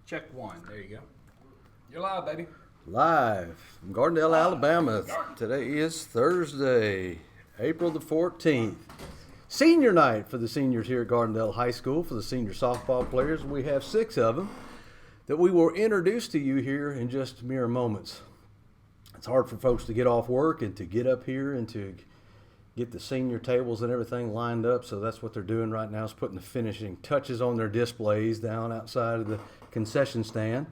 Check one. There you go. You're live, baby. Live from Gardendale, Alabama. Today is Thursday, April the 14th. Senior night for the seniors here at Gardendale High School, for the senior softball players. We have 6 of them that we will introduce to you here in just mere moments. It's hard for folks to get off work and to get up here and to get the senior tables and everything lined up, so that's what they're doing right now, is putting the finishing touches on their displays down outside of the concession stand.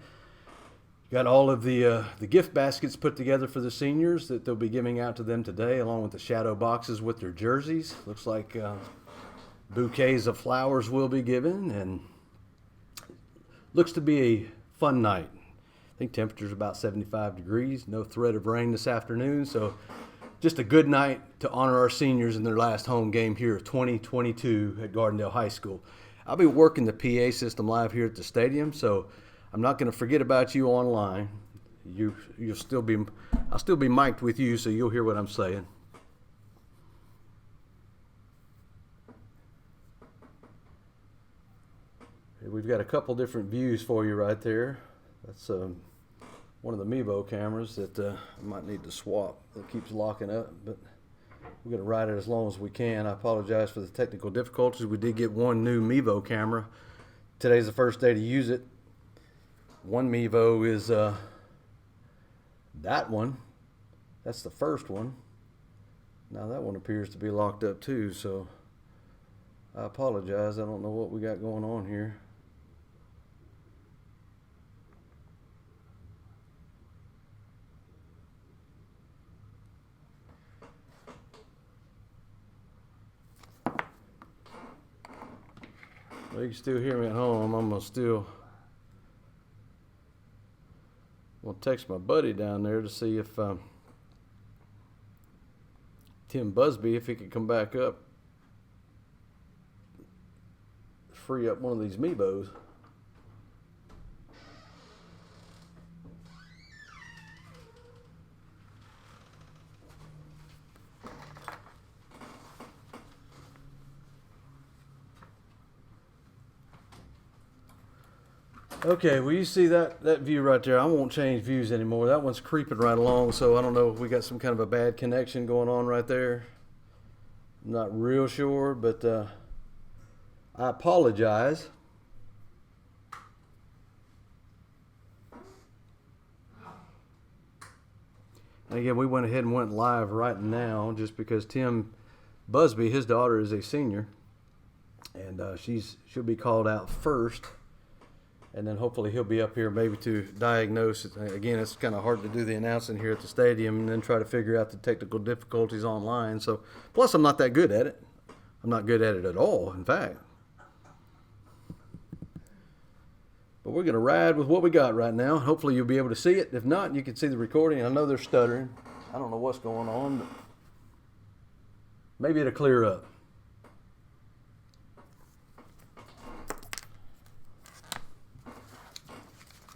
Got all of the gift baskets put together for the seniors that they'll be giving out to them today, along with the shadow boxes with their jerseys. Looks like bouquets of flowers will be given, and looks to be a fun night. I think temperature's about 75 degrees, no threat of rain this afternoon, so just a good night to honor our seniors in their last home game here of 2022 at Gardendale High School. I'll be working the PA system live here at the stadium, so I'm not going to forget about you online. I'll still be mic'd with you, so you'll hear what I'm saying. We've got a couple different views for you right there. That's one of the Mevo cameras that I might need to swap. It keeps locking up, but we're going to ride it as long as we can. I apologize for the technical difficulties. We did get one new Mevo camera. Today's the first day to use it. One Mevo is that one. That's the first one. Now that one appears to be locked up too, so I apologize. I don't know what we got going on here. Well, you can still hear me at home. I'm going to text my buddy down there to see if Tim Busby, if he could come back up, free up one of these Mebos. Okay, well, you see that view right there. I won't change views anymore. That one's creeping right along, so I don't know if we got some kind of a bad connection going on right there. I'm not real sure, but I apologize. And again, we went ahead and went live right now just because Tim Busby, his daughter, is a senior, and she'll be called out first. And then hopefully he'll be up here maybe to diagnose it. Again, it's kind of hard to do the announcing here at the stadium and then try to figure out the technical difficulties online. So, plus I'm not that good at it. I'm not good at it at all, in fact. But we're going to ride with what we got right now. Hopefully you'll be able to see it. If not, you can see the recording. I know they're stuttering. I don't know what's going on, but maybe it'll clear up.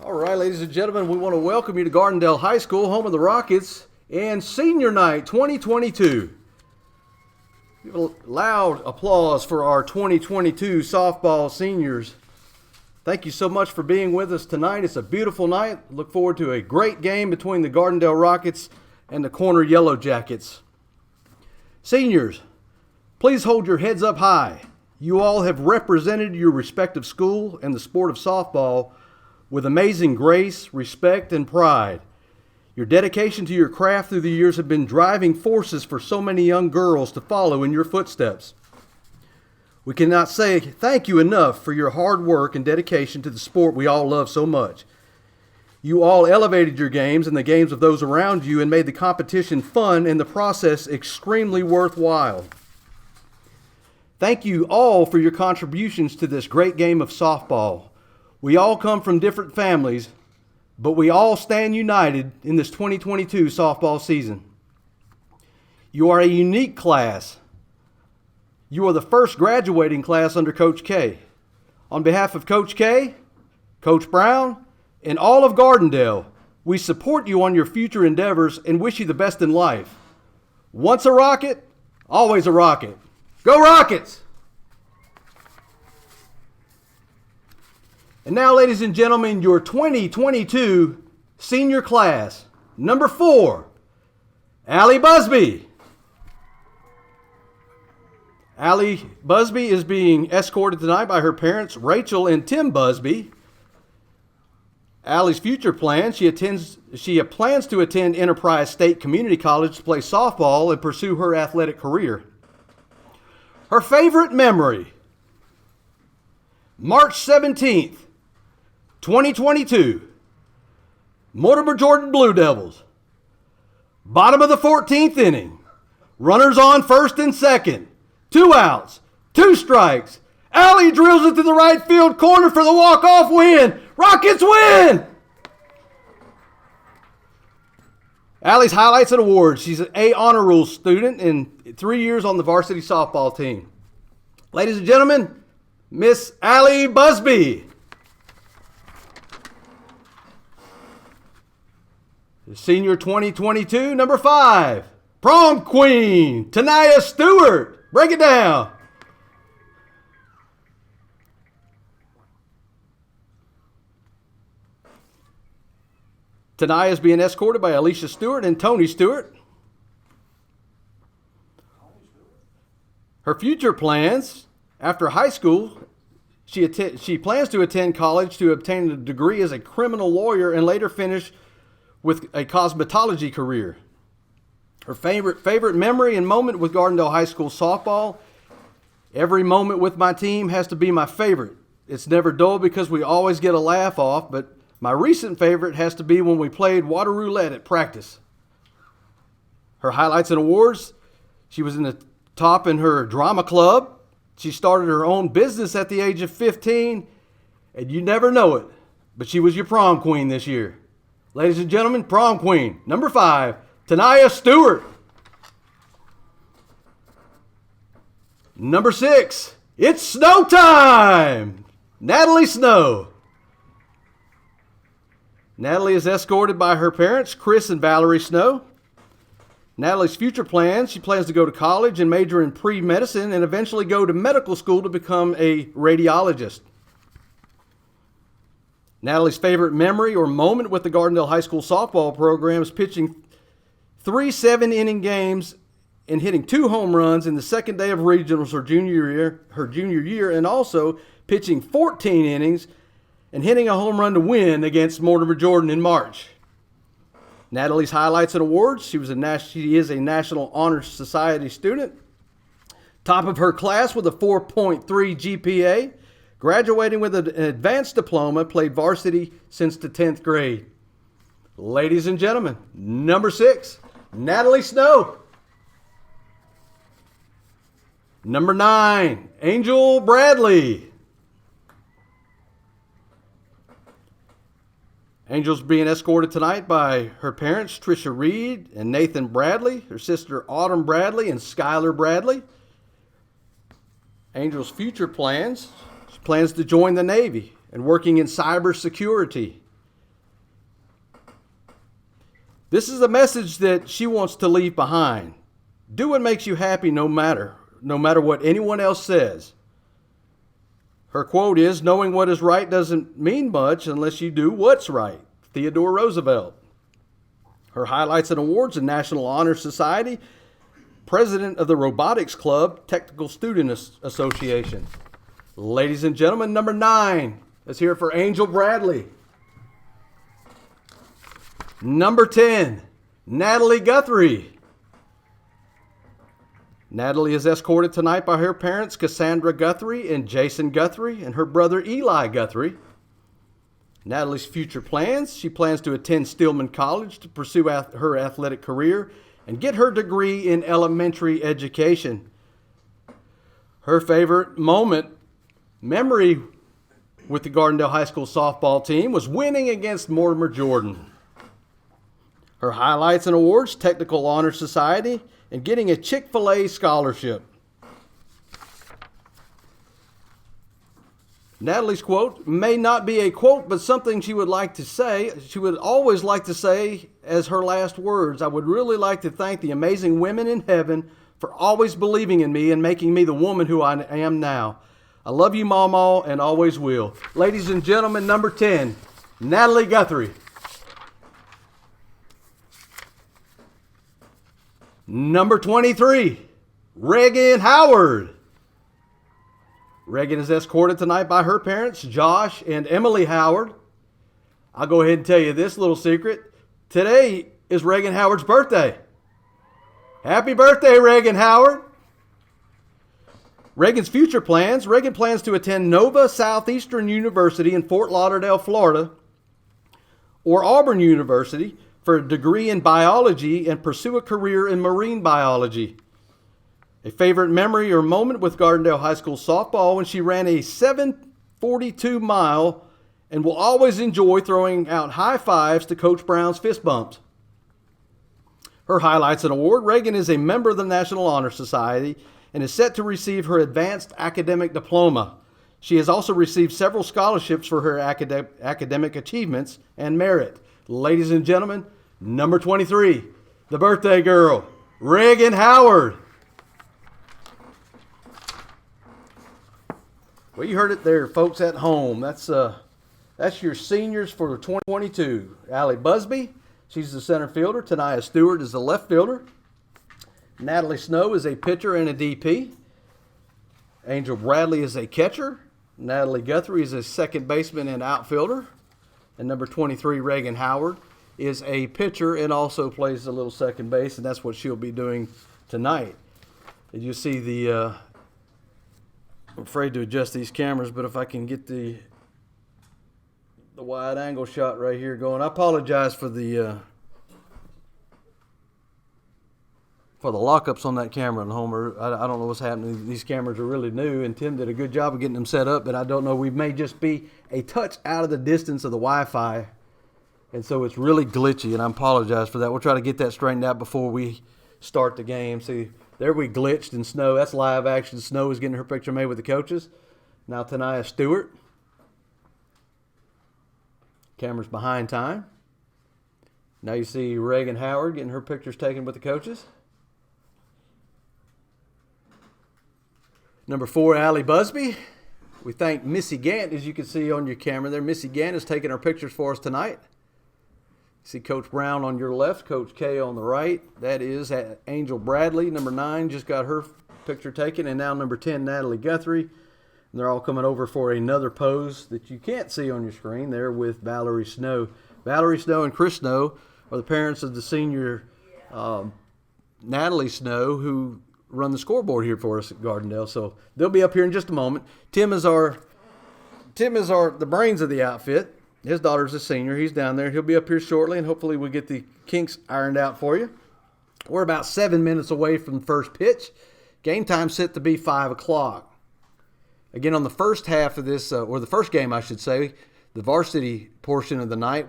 All right, ladies and gentlemen, we want to welcome you to Gardendale High School, home of the Rockets, and Senior Night 2022. Give a loud applause for our 2022 softball seniors. Thank you so much for being with us tonight. It's a beautiful night. Look forward to a great game between the Gardendale Rockets and the Corner Yellow Jackets. Seniors, please hold your heads up high. You all have represented your respective school and the sport of softball with amazing grace, respect, and pride. Your dedication to your craft through the years have been driving forces for so many young girls to follow in your footsteps. We cannot say thank you enough for your hard work and dedication to the sport we all love so much. You all elevated your games and the games of those around you and made the competition fun and the process extremely worthwhile. Thank you all for your contributions to this great game of softball. We all come from different families, but we all stand united in this 2022 softball season. You are a unique class. You are the first graduating class under Coach K. On behalf of Coach K, Coach Brown, and all of Gardendale, we support you on your future endeavors and wish you the best in life. Once a Rocket, always a Rocket. Go Rockets! And now, ladies and gentlemen, your 2022 senior class. Number 4, Allie Busby. Allie Busby is being escorted tonight by her parents, Rachel and Tim Busby. Allie's future plans, she plans to attend Enterprise State Community College to play softball and pursue her athletic career. Her favorite memory, March 17th, 2022, Mortimer Jordan Blue Devils. Bottom of the 14th inning, runners on first and second. 2 outs, 2 strikes. Allie drills it to the right field corner for the walk-off win. Rockets win! Allie's highlights and awards. She's an A honor roll student and 3 years on the varsity softball team. Ladies and gentlemen, Miss Allie Busby. Senior 2022, number 5, prom queen, Tanaya Stewart. Break it down. Tanaya is being escorted by Alicia Stewart and Tony Stewart. Her future plans, after high school, she plans to attend college to obtain a degree as a criminal lawyer and later finish with a cosmetology career. Her favorite memory and moment with Gardendale High School softball. Every moment with my team has to be my favorite. It's never dull because we always get a laugh off, but my recent favorite has to be when we played water roulette at practice. Her highlights and awards, she was in the top in her drama club. She started her own business at the age of 15, and you never know it, but she was your prom queen this year. Ladies and gentlemen, prom queen, number 5, Tanaya Stewart. Number 6, it's snow time! Natalie Snow. Natalie is escorted by her parents, Chris and Valerie Snow. Natalie's future plans, she plans to go to college and major in pre-medicine and eventually go to medical school to become a radiologist. Natalie's favorite memory or moment with the Gardendale High School softball program is pitching 3 7-inning games and hitting 2 home runs in the second day of regionals her junior year, and also pitching 14 innings and hitting a home run to win against Mortimer Jordan in March. Natalie's highlights and awards, she is a National Honor Society student, top of her class with a 4.3 GPA, graduating with an advanced diploma, played varsity since the 10th grade. Ladies and gentlemen, number 6, Natalie Snow. Number 9, Angel Bradley. Angel's being escorted tonight by her parents, Trisha Reed and Nathan Bradley, her sister Autumn Bradley and Skylar Bradley. Angel's future plans, she plans to join the Navy and working in cybersecurity. This is a message that she wants to leave behind. Do what makes you happy no matter what anyone else says. Her quote is, knowing what is right doesn't mean much unless you do what's right. Theodore Roosevelt. Her highlights and awards, a National Honor Society, president of the Robotics Club, Technical Student Association. Ladies and gentlemen, number 9 is here for Angel Bradley. Number 10, Natalie Guthrie. Natalie is escorted tonight by her parents, Cassandra Guthrie and Jason Guthrie, and her brother, Eli Guthrie. Natalie's future plans, she plans to attend Stillman College to pursue her athletic career and get her degree in elementary education. Her favorite memory with the Gardendale High School softball team was winning against Mortimer Jordan. Her highlights and awards, Technical Honor Society, and getting a Chick-fil-A scholarship. Natalie's quote may not be a quote, but something she would like to say. She would always like to say as her last words, I would really like to thank the amazing women in heaven for always believing in me and making me the woman who I am now. I love you, Mama, and always will. Ladies and gentlemen, number 10, Natalie Guthrie. Number 23, Reagan Howard. Reagan is escorted tonight by her parents, Josh and Emily Howard. I'll go ahead and tell you this little secret. Today is Reagan Howard's birthday. Happy birthday, Reagan Howard. Reagan's future plans. Reagan plans to attend Nova Southeastern University in Fort Lauderdale, Florida, or Auburn University for a degree in biology and pursue a career in marine biology. A favorite memory or moment with Gardendale High School softball when she ran a 7:42 mile and will always enjoy throwing out high fives to Coach Brown's fist bumps. Her highlights and award. Reagan is a member of the National Honor Society and is set to receive her advanced academic diploma. She has also received several scholarships for her academic achievements and merit. Ladies and gentlemen, number 23, the birthday girl, Reagan Howard. Well, you heard it there, folks at home. That's your seniors for 2022. Allie Busby, she's the center fielder. Tania Stewart is the left fielder. Natalie Snow is a pitcher and a DP. Angel Bradley is a catcher. Natalie Guthrie is a second baseman and outfielder. And number 23, Reagan Howard, is a pitcher and also plays a little second base, and that's what she'll be doing tonight. As you see the, I'm afraid to adjust these cameras, but if I can get the wide angle shot right here going. I apologize for the lockups on that camera at home. I don't know what's happening. These cameras are really new, and Tim did a good job of getting them set up, but I don't know. We may just be a touch out of the distance of the Wi-Fi, and so it's really glitchy, and I apologize for that. We'll try to get that straightened out before we start the game. See, there we glitched in Snow. That's live action. Snow is getting her picture made with the coaches. Now Tania Stewart. Camera's behind time. Now you see Reagan Howard getting her pictures taken with the coaches. Number 4, Allie Busby. We thank Missy Gant, as you can see on your camera there. Missy Gant is taking our pictures for us tonight. You see Coach Brown on your left, Coach K on the right. That is Angel Bradley. Number 9 just got her picture taken. And now number 10, Natalie Guthrie. And they're all coming over for another pose that you can't see on your screen there with Valerie Snow. Valerie Snow and Chris Snow are the parents of the senior Natalie Snow, who run the scoreboard here for us at Gardendale. So they'll be up here in just a moment. Tim is the brains of the outfit. His daughter's a senior. He's down there. He'll be up here shortly, and hopefully we'll get the kinks ironed out for you. We're about 7 minutes away from the first pitch. Game time set to be 5 o'clock. Again, on the first half of this, or the first game, I should say, the varsity portion of the night,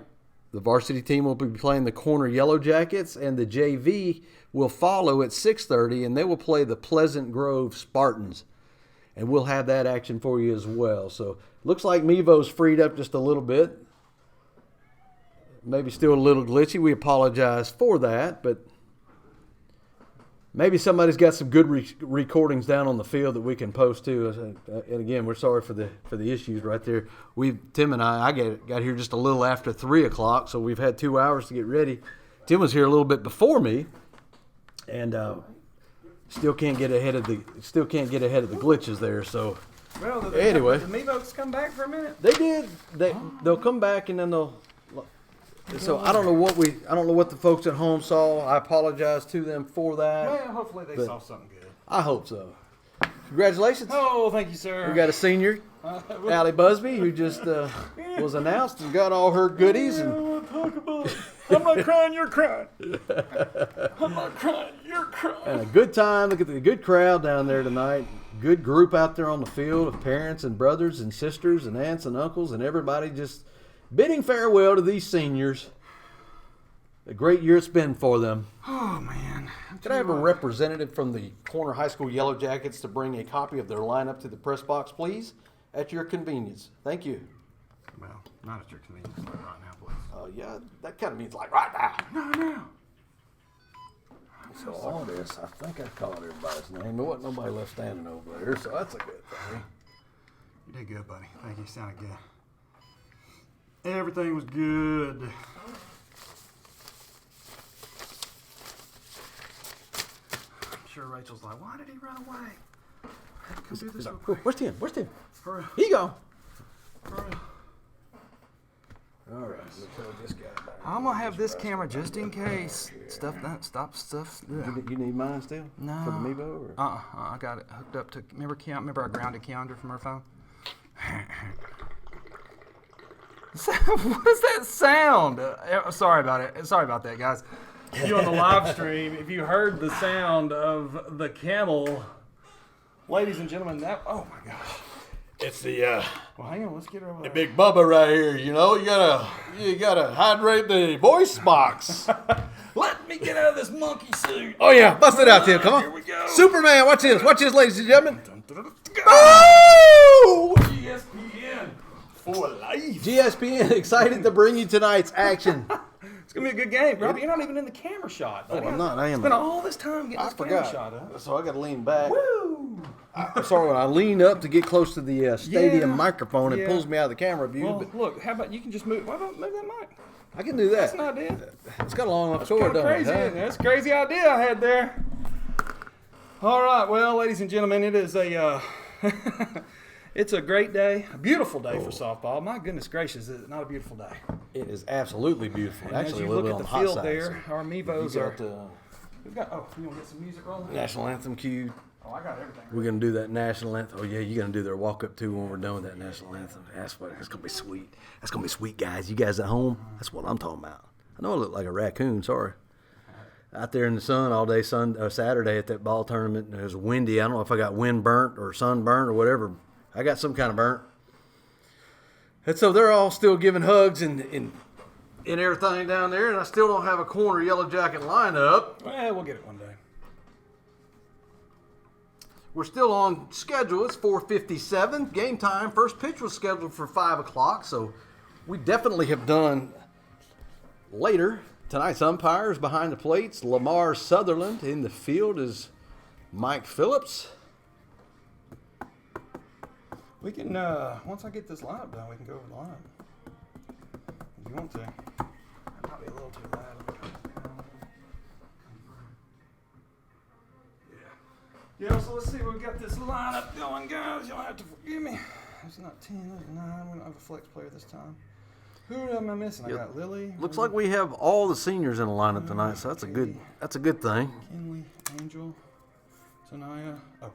the varsity team will be playing the Corner Yellow Jackets, and the JV will follow at 6:30, and they will play the Pleasant Grove Spartans. And we'll have that action for you as well. So looks like Mevo's freed up just a little bit. Maybe still a little glitchy. We apologize for that, but maybe somebody's got some good recordings down on the field that we can post too. And again, we're sorry for the issues right there. Tim and I got here just a little after 3 o'clock, so we've had 2 hours to get ready. Tim was here a little bit before me, and still can't get ahead of the glitches there. So Well, anyway, did the Mevoks come back for a minute? they did. They'll come back and then they'll. So I don't know what the folks at home saw. I apologize to them for that. Well, hopefully they saw something good. I hope so. Congratulations. Oh, thank you, sir. We got a senior, Allie Busby, who just was announced and got all her goodies. And I want to talk about it. I'm not crying, you're crying. I'm not crying, you're crying. And a good time. Look at the good crowd down there tonight. Good group out there on the field of parents and brothers and sisters and aunts and uncles and everybody just bidding farewell to these seniors. A great year it's been for them. Oh, man. Could I have a representative from the Corner High School Yellow Jackets to bring a copy of their lineup to the press box, please? At your convenience. Thank you. Well, not at your convenience, like right now, please. Yeah, that kind of means like right now. No. So all this, I think I called everybody's name. There wasn't nobody left standing over there, so that's a good thing. You did good, buddy. Thank you. You sounded good. Everything was good. I'm sure Rachel's like, why did he run away? Come do this real quick. Where's Tim? Where's Tim? For real. Here you go. For real. All right. Let me throw this guy back. I'm gonna have this camera just in case stuff. Yeah. You need mine still? No. For the Mevo? Or? I got it hooked up to. Remember our grounded calendar from our phone. What is that sound? Sorry about it. Sorry about that, guys. You on the live stream, if you heard the sound of the camel, ladies and gentlemen, that. Oh my gosh. It's the Well, hang on. Let's get her over there. big Bubba right here. You know, you gotta hydrate the voice box. Let me get out of this monkey suit. Oh, yeah. Bust it out, Tim. Come on. Here we go. Superman. Watch this. Watch this, ladies and gentlemen. Oh! GSPN for life. GSPN excited to bring you tonight's action. It's gonna be a good game, Robbie. You're not even in the camera shot. Oh, I'm not. I am. Spent all this time getting I this camera forgot. shot up. So I got to lean back. Woo! I'm sorry, when I lean up to get close to the stadium Yeah, microphone, it yeah. pulls me out of the camera view. Well, But look, how about you can just move? Why don't move that mic? I can do That's that. an idea. It's got a long enough Kind cord, of don't crazy. it? Huh? That's a crazy idea I had there. All right, well, ladies and gentlemen, it is a it's a great day, a beautiful day for softball. My goodness gracious, is it not a beautiful day? It is absolutely beautiful. And Actually, as you a little look bit at the on the field hot side. there, our Mevos You are. got We've got. Oh, you want to get some music rolling? national anthem cue. Oh, I got everything. We're gonna do that national anthem. Oh yeah, you're gonna do their walk up too when we're done with that national anthem. That's gonna be sweet. That's gonna be sweet, guys. You guys at home? That's what I'm talking about. I know I look like a raccoon. Sorry. Out there in the sun all day, Saturday at that ball tournament. And it was windy. I don't know if I got wind burnt or sunburnt or whatever. I got some kind of burnt. And so they're all still giving hugs and everything down there, and I still don't have a corner Yellow Jacket lineup. Well, we'll get it one day. We're still on schedule. It's 4:57. Game time. First pitch was scheduled for 5 o'clock, so we definitely have done later. Tonight's umpires behind the plates, Lamar Sutherland. In the field is Mike Phillips. We can, once I get this lineup done, we can go over the lineup. If you want to. That might be a little too loud. Yeah, so let's see. We've got this lineup going, guys. You'll have to forgive me. It's not 10, there's 9. We don't have a flex player this time. Who am I missing? I got Lily. Looks like we have all the seniors in the lineup tonight, so that's a good thing. Kinley, Angel, Sanaya. Oh.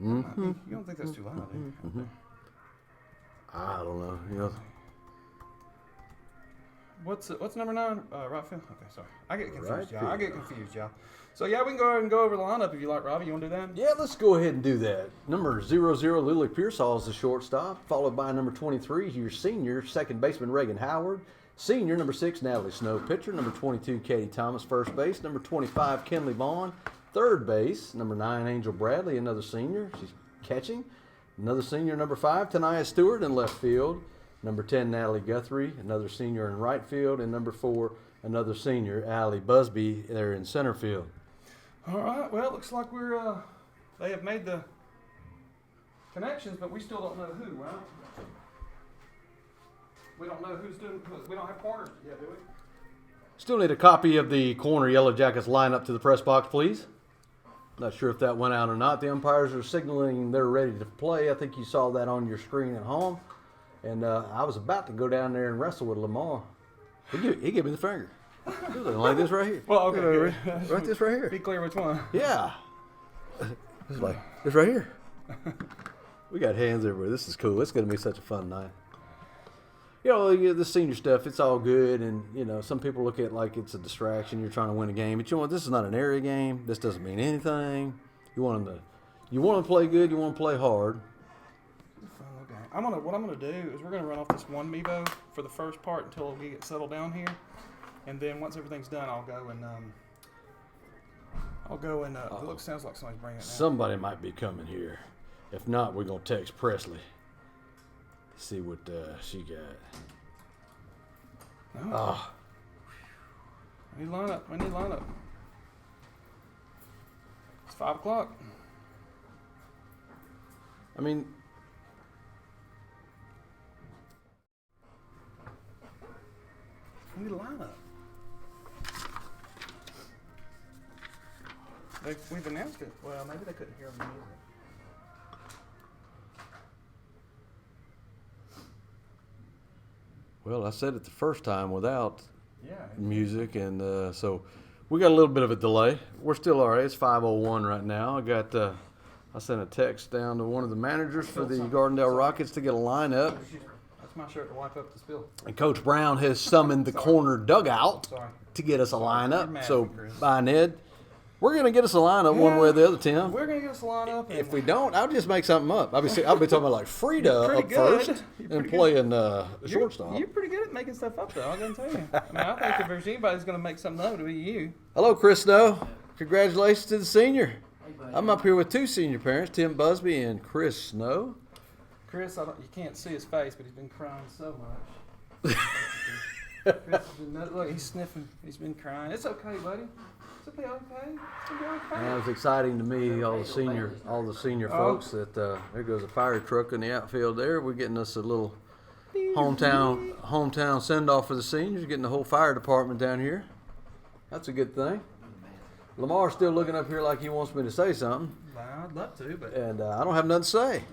You don't think that's too loud, do you? I don't know. You know, What's number 9? Right field? Okay, sorry. I get confused, Right y'all. I field. get confused, y'all. So, yeah, we can go ahead and go over the lineup if you like, Robbie. You want to do that? yeah, let's go ahead and do that. Number 00, Lily Pearsall is the shortstop, followed by number 23, your senior, second baseman Reagan Howard. Senior, number 6, Natalie Snow, pitcher. Number 22, Katie Thomas, first base. Number 25, Kinley Vaughn, third base. Number 9, Angel Bradley, another senior. She's catching. Another senior, number 5, Tanaya Stewart in left field. Number 10, Natalie Guthrie, another senior in right field. And number 4, another senior, Allie Busby, there in center field. All right. Well, it looks like they have made the connections, but we still don't know who, right? We don't know who's doing. We don't have corners yet, do we? Still need a copy of the corner Yellow Jackets lineup to the press box, please. Not sure if that went out or not. The umpires are signaling they're ready to play. I think you saw that on your screen at home. And I was about to go down there and wrestle with Lamar. He gave me the finger. He was like this right here. Well, okay. Right this right here. Be clear which one. Yeah. It's like this right here. We got hands everywhere. This is cool. It's going to be such a fun night. You know, the senior stuff, it's all good. And, you know, some people look at it like it's a distraction. You're trying to win a game. But you know what? This is not an area game. This doesn't mean anything. You want them to play good. You want to play hard. What I'm gonna do is we're gonna run off this one Mevo for the first part until we get settled down here, and then once everything's done, I'll go and look. Sounds like somebody's bringing it now. Somebody might be coming here. If not, we're gonna text Presley. See what she got. Oh. We need lineup. It's 5 o'clock. I mean, we need a lineup. We've announced it. Well, maybe they couldn't hear the music. well, I said it the first time without Yeah. music, and so we got a little bit of a delay. We're still all right. It's 5:01 right now. I sent a text down to one of the managers for the Gardendale Rockets to get a lineup, That's my shirt to wipe up the spill. and Coach Brown has summoned the corner dugout Sorry. to get us a You're lineup. mad So, at me, Chris. bye, Ned. We're gonna get us a lineup one way or the other, Tim. We're gonna get us a lineup. If we don't, I'll just make something up. I'll be talking about like Frida Pretty up good. first You're and pretty playing You're- shortstop. You're pretty good at making stuff up, though. I'm gonna tell you. I mean, I think if there's anybody who's gonna make something up, it'll be you. Hello, Chris Snow. Congratulations to the senior. I'm up here with two senior parents, Tim Busby and Chris Snow. Chris, you can't see his face, but he's been crying so much. Chris has been, look, he's sniffing. He's been crying. It's okay, buddy. It's gonna be okay. It's gonna be okay. And it was exciting to me, all the senior folks. That there goes a fire truck in the outfield there. We're getting us a little hometown send off for the seniors. Getting the whole fire department down here. That's a good thing. Lamar's still looking up here like he wants me to say something, Well, I'd love to, but and I don't have nothing to say.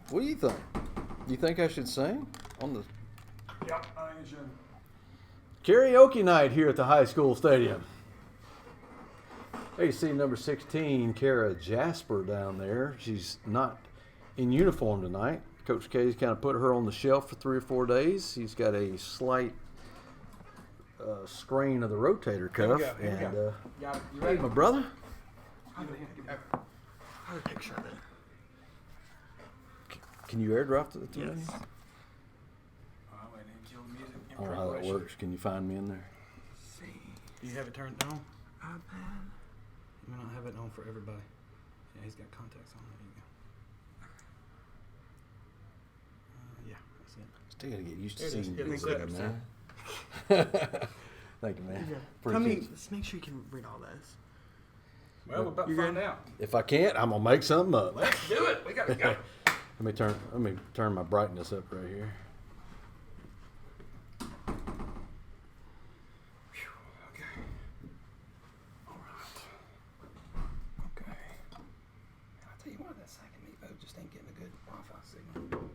What do you think? Do you think I should sing on the yeah, I think you should. karaoke night here at the high school stadium? Hey, you see number 16, Kara Jasper down there. She's not in uniform tonight. Coach K's kind of put her on the shelf for 3 or 4 days. She's got a slight strain of the rotator cuff. Here we go. And Got it. You hey, ready? my brother. I have a picture of it. Can you airdrop to the two? Yes. Oh, I went and killed the music. I don't know how that works. Can you find me in there? See. Do you have it turned on? iPad. You may not have it on for everybody. Yeah, he's got contacts on. There you go. Yeah, that's it. Still gotta get used to There it is. seeing It you, accepts, man. Thank you, man. Tell Appreciate me, you. just make sure you can read all this. Well, we're about to You find ready? out. If I can't, I'm gonna make something up. Let's do it. We gotta go. Let me turn my brightness up right here. Okay. All right. Okay. I'll tell you what, that second meatloaf just ain't getting a good Wi-Fi signal.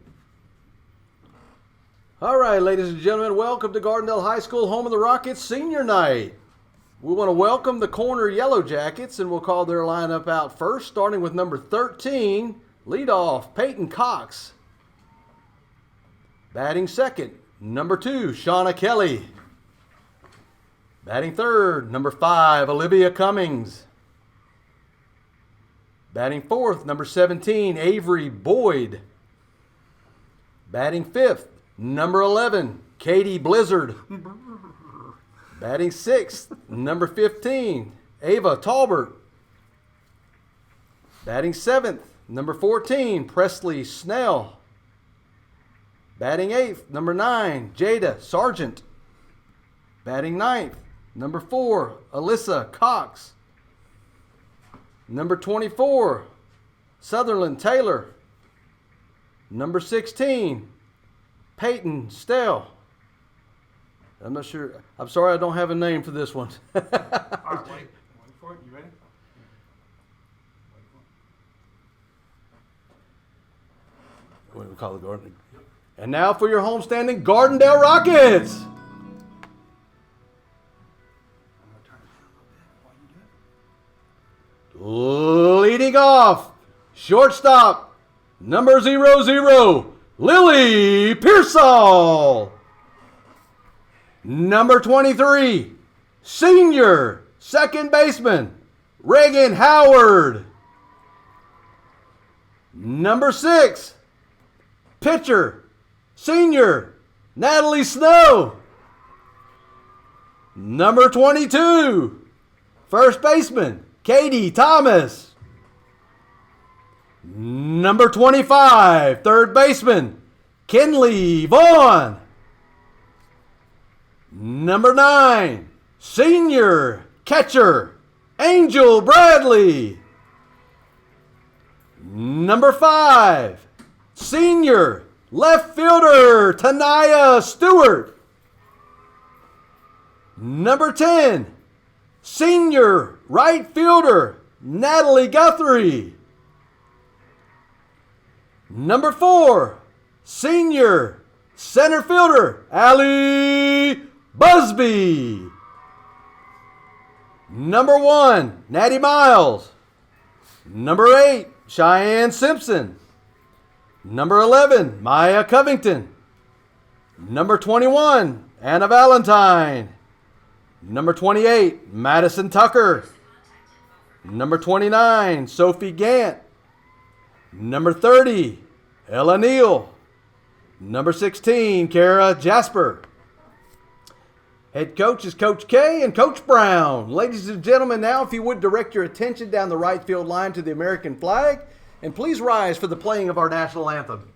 All right, ladies and gentlemen, welcome to Gardendale High School, home of the Rockets Senior Night. We want to welcome the corner Yellow Jackets, and we'll call their lineup out first, starting with number 13, leadoff Peyton Cox. Batting second, number 2, Shauna Kelly. Batting third, number 5, Olivia Cummings. Batting fourth, number 17, Avery Boyd. Batting fifth, number 11, Katie Blizzard. Batting sixth, number 15, Ava Talbert. Batting seventh, number 14, Presley Snell. Batting eighth, number 9, Jada Sargent. Batting ninth, number 4, Alyssa Cox. Number 24, Sutherland Taylor. Number 16, Peyton Stell. I'm not sure. I'm sorry I don't have a name for this one. All right, wait for it. You ready? What do we call the Garden? And now for your homestanding Gardendale Rockets. I'm gonna turn it down a little bit while you do it. Leading off, shortstop, number 00, Lily Pearsall. Number 23, senior, second baseman, Reagan Howard. Number 6, pitcher, senior, Natalie Snow. Number 22, first baseman, Katie Thomas. Number 25, third baseman, Kinley Vaughn. Number 9, senior catcher, Angel Bradley. Number 5, senior left fielder Tanaya Stewart. Number 10, senior right fielder Natalie Guthrie. Number 4, senior center fielder Allie Busby. Number 1, Natty Miles. Number 8, Cheyenne Simpson. Number 11, Maya Covington. Number 21, Anna Valentine. Number 28, Madison Tucker. Number 29, Sophie Gant. Number 30, Ella Neal. Number 16, Kara Jasper. Head coach is Coach K and Coach Brown. Ladies and gentlemen, now if you would direct your attention down the right field line to the American flag, and please rise for the playing of our national anthem.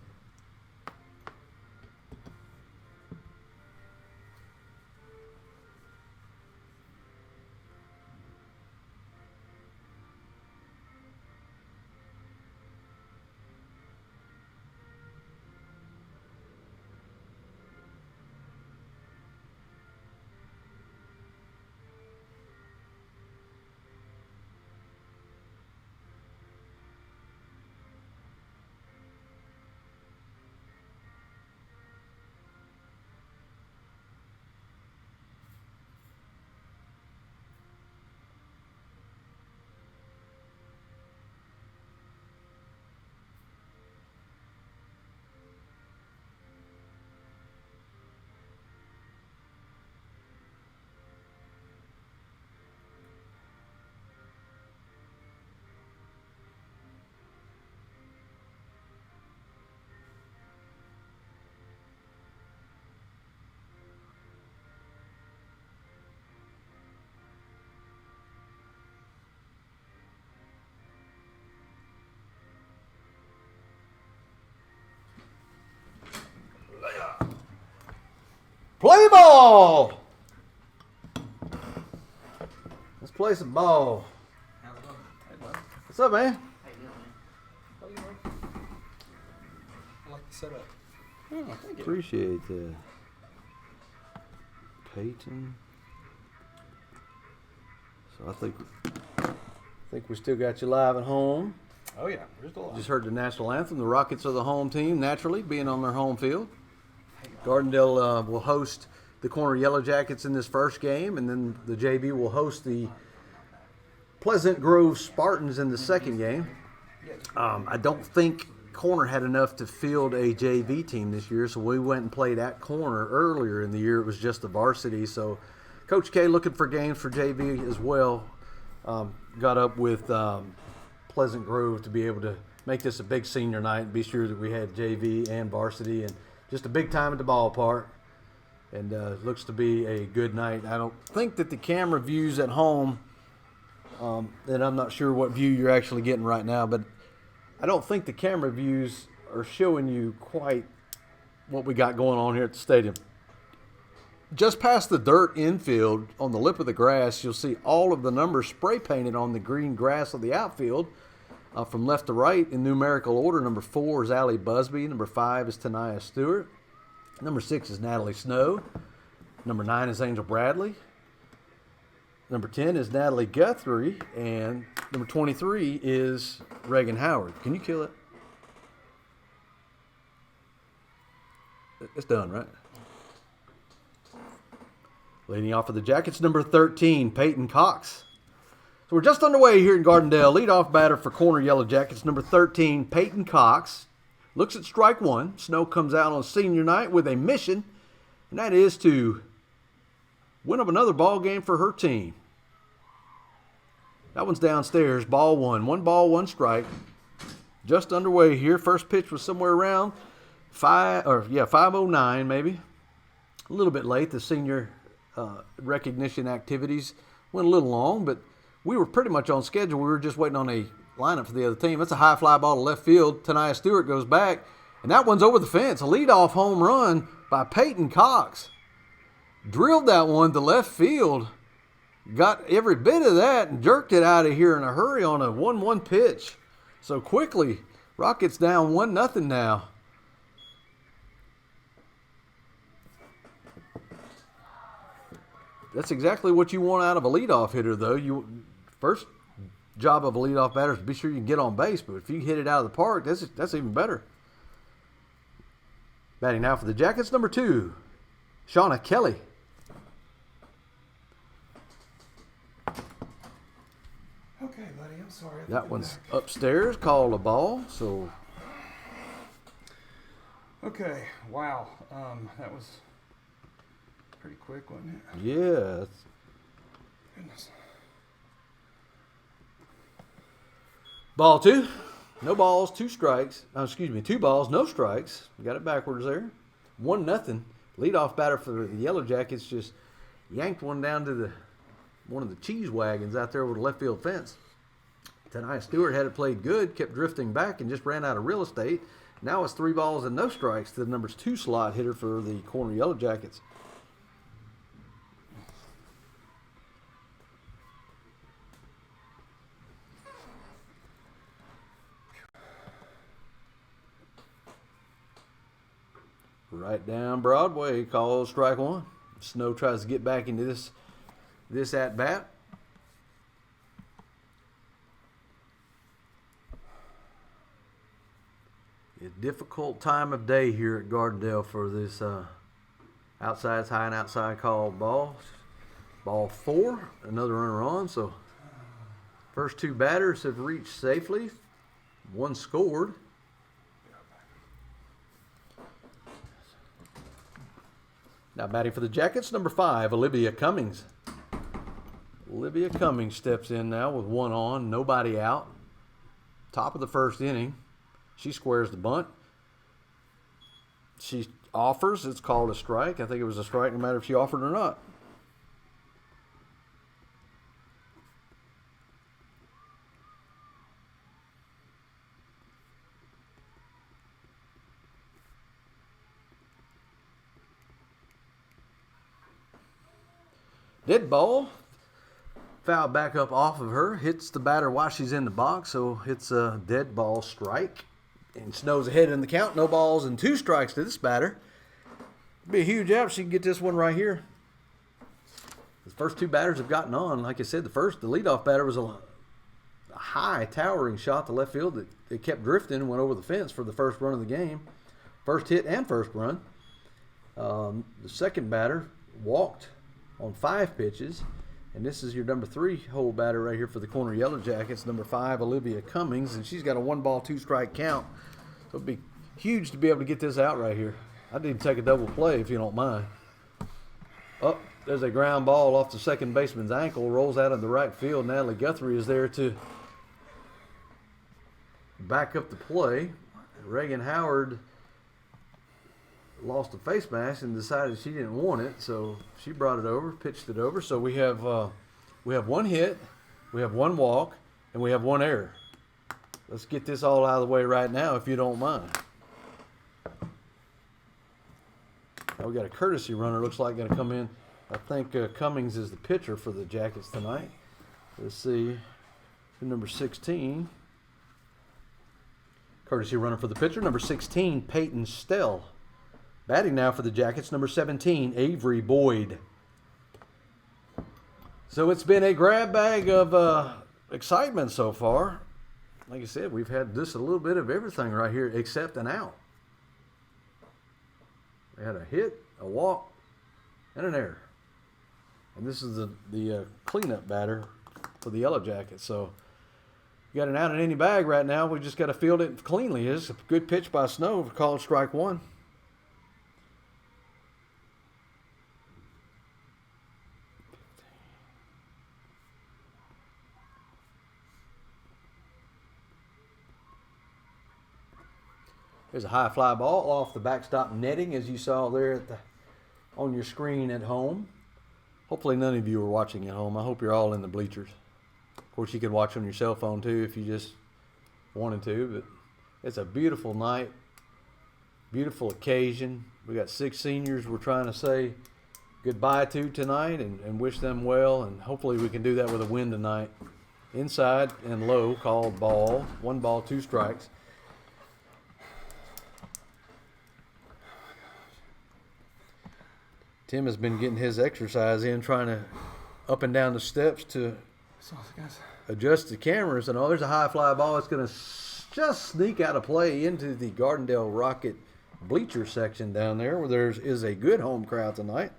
Play ball! Let's play some ball. What's up, man? I like the setup. Oh, appreciate that. Peyton. So I think we still got you live at home. Oh, yeah. We're still on. Just heard the national anthem. The Rockets are the home team, naturally, being on their home field. Gardendale will host the Corner Yellow Jackets in this first game, and then the JV will host the Pleasant Grove Spartans in the second game. I don't think Corner had enough to field a JV team this year, so we went and played at Corner earlier in the year. It was just the varsity, so Coach K looking for games for JV as well. Got up with Pleasant Grove to be able to make this a big senior night and be sure that we had JV and varsity and just a big time at the ballpark. And looks to be a good night. I don't think that the camera views at home, and I'm not sure what view you're actually getting right now, but I don't think the camera views are showing you quite what we got going on here at the stadium. Just past the dirt infield, on the lip of the grass, you'll see all of the numbers spray painted on the green grass of the outfield. From left to right in numerical order, number 4 is Allie Busby. Number 5 is Tanaya Stewart. Number 6 is Natalie Snow. Number 9 is Angel Bradley. Number 10 is Natalie Guthrie. And number 23 is Reagan Howard. Can you kill it? It's done, right? Leading off for the Jackets, number 13, Peyton Cox. So we're just underway here in Gardendale. Leadoff batter for Corner Yellow Jackets, number 13, Peyton Cox. Looks at strike one. Snow comes out on senior night with a mission, and that is to win up another ball game for her team. That one's downstairs, ball one. 1 ball, 1 strike. Just underway here. First pitch was somewhere around 5:09 maybe. A little bit late. The senior recognition activities went a little long, but we were pretty much on schedule. We were just waiting on a lineup for the other team. That's a high fly ball to left field. Tanaya Stewart goes back, and that one's over the fence. A leadoff home run by Peyton Cox. Drilled that one to left field. Got every bit of that and jerked it out of here in a hurry on a 1-1 pitch. so quickly. Rockets down 1-0 now. That's exactly what you want out of a leadoff hitter, though. First job of a leadoff batter is to be sure you can get on base, but if you hit it out of the park, that's even better. Batting now for the Jackets, number 2, Shauna Kelly. Okay, buddy, I'm sorry. That one's upstairs, called a ball. So, okay, wow. That was pretty quick, wasn't it? yeah. Goodness. Ball 2. No balls, 2 strikes. 2 balls, no strikes. Got it backwards there. 1-0. Leadoff batter for the Yellow Jackets just yanked one down to one of the cheese wagons out there over the left field fence. Tonight, Stewart had it played good, kept drifting back, and just ran out of real estate. Now it's 3 balls and no strikes to the number 2 slot hitter for the corner Yellow Jackets. Right down Broadway, calls strike 1. Snow tries to get back into this at bat. A difficult time of day here at Gardendale for this outside high and outside called ball. Ball 4, another runner on. So first 2 batters have reached safely. 1 scored. Now batting for the Jackets, number 5, Olivia Cummings. Olivia Cummings steps in now with 1 on, nobody out. Top of the first inning. She squares the bunt. She offers. It's called a strike. I think it was a strike no matter if she offered or not. Dead ball. Foul back up off of her. Hits the batter while she's in the box, so it's a dead ball strike. And Snow's ahead in the count. No balls and 2 strikes to this batter. It'd be a huge out if she can get this one right here. The first 2 batters have gotten on. Like I said, the leadoff batter was a high, towering shot to left field that it kept drifting and went over the fence for the first run of the game. First hit and first run. The second batter walked on 5 pitches. And this is your number 3 hole batter right here for the corner Yellow Jackets, number 5, Olivia Cummings. And she's got a 1-ball, 2-strike count. So it'd be huge to be able to get this out right here. I'd even take a double play if you don't mind. Oh, there's a ground ball off the second baseman's ankle. Rolls out in the right field. Natalie Guthrie is there to back up the play. Reagan Howard lost a face mask and decided she didn't want it, so she brought it over, pitched it over. So we have 1 hit, we have 1 walk, and we have 1 error. Let's get this all out of the way right now, if you don't mind. Now we got a courtesy runner, looks like, going to come in. I think Cummings is the pitcher for the Jackets tonight. Let's see, number 16. Courtesy runner for the pitcher, number 16, Peyton Stell. Batting now for the Jackets, number 17, Avery Boyd. So it's been a grab bag of excitement so far. Like I said, we've had just a little bit of everything right here except an out. We had a hit, a walk, and an error. And this is the cleanup batter for the Yellow Jackets. So you got an out in any bag right now. We just got to field it cleanly. It's a good pitch by Snow, called strike 1. There's a high fly ball off the backstop netting, as you saw there on your screen at home. Hopefully none of you are watching at home. I hope you're all in the bleachers. Of course, you can watch on your cell phone too if you just wanted to. But it's a beautiful night, beautiful occasion. We got 6 seniors we're trying to say goodbye to tonight and wish them well. And hopefully we can do that with a win tonight. inside and low, called ball. 1 ball, 2 strikes. Tim has been getting his exercise in, trying to up and down the steps to adjust the cameras. And there's a high fly ball. It's going to just sneak out of play into the Gardendale Rocket bleacher section down there, where there is a good home crowd tonight.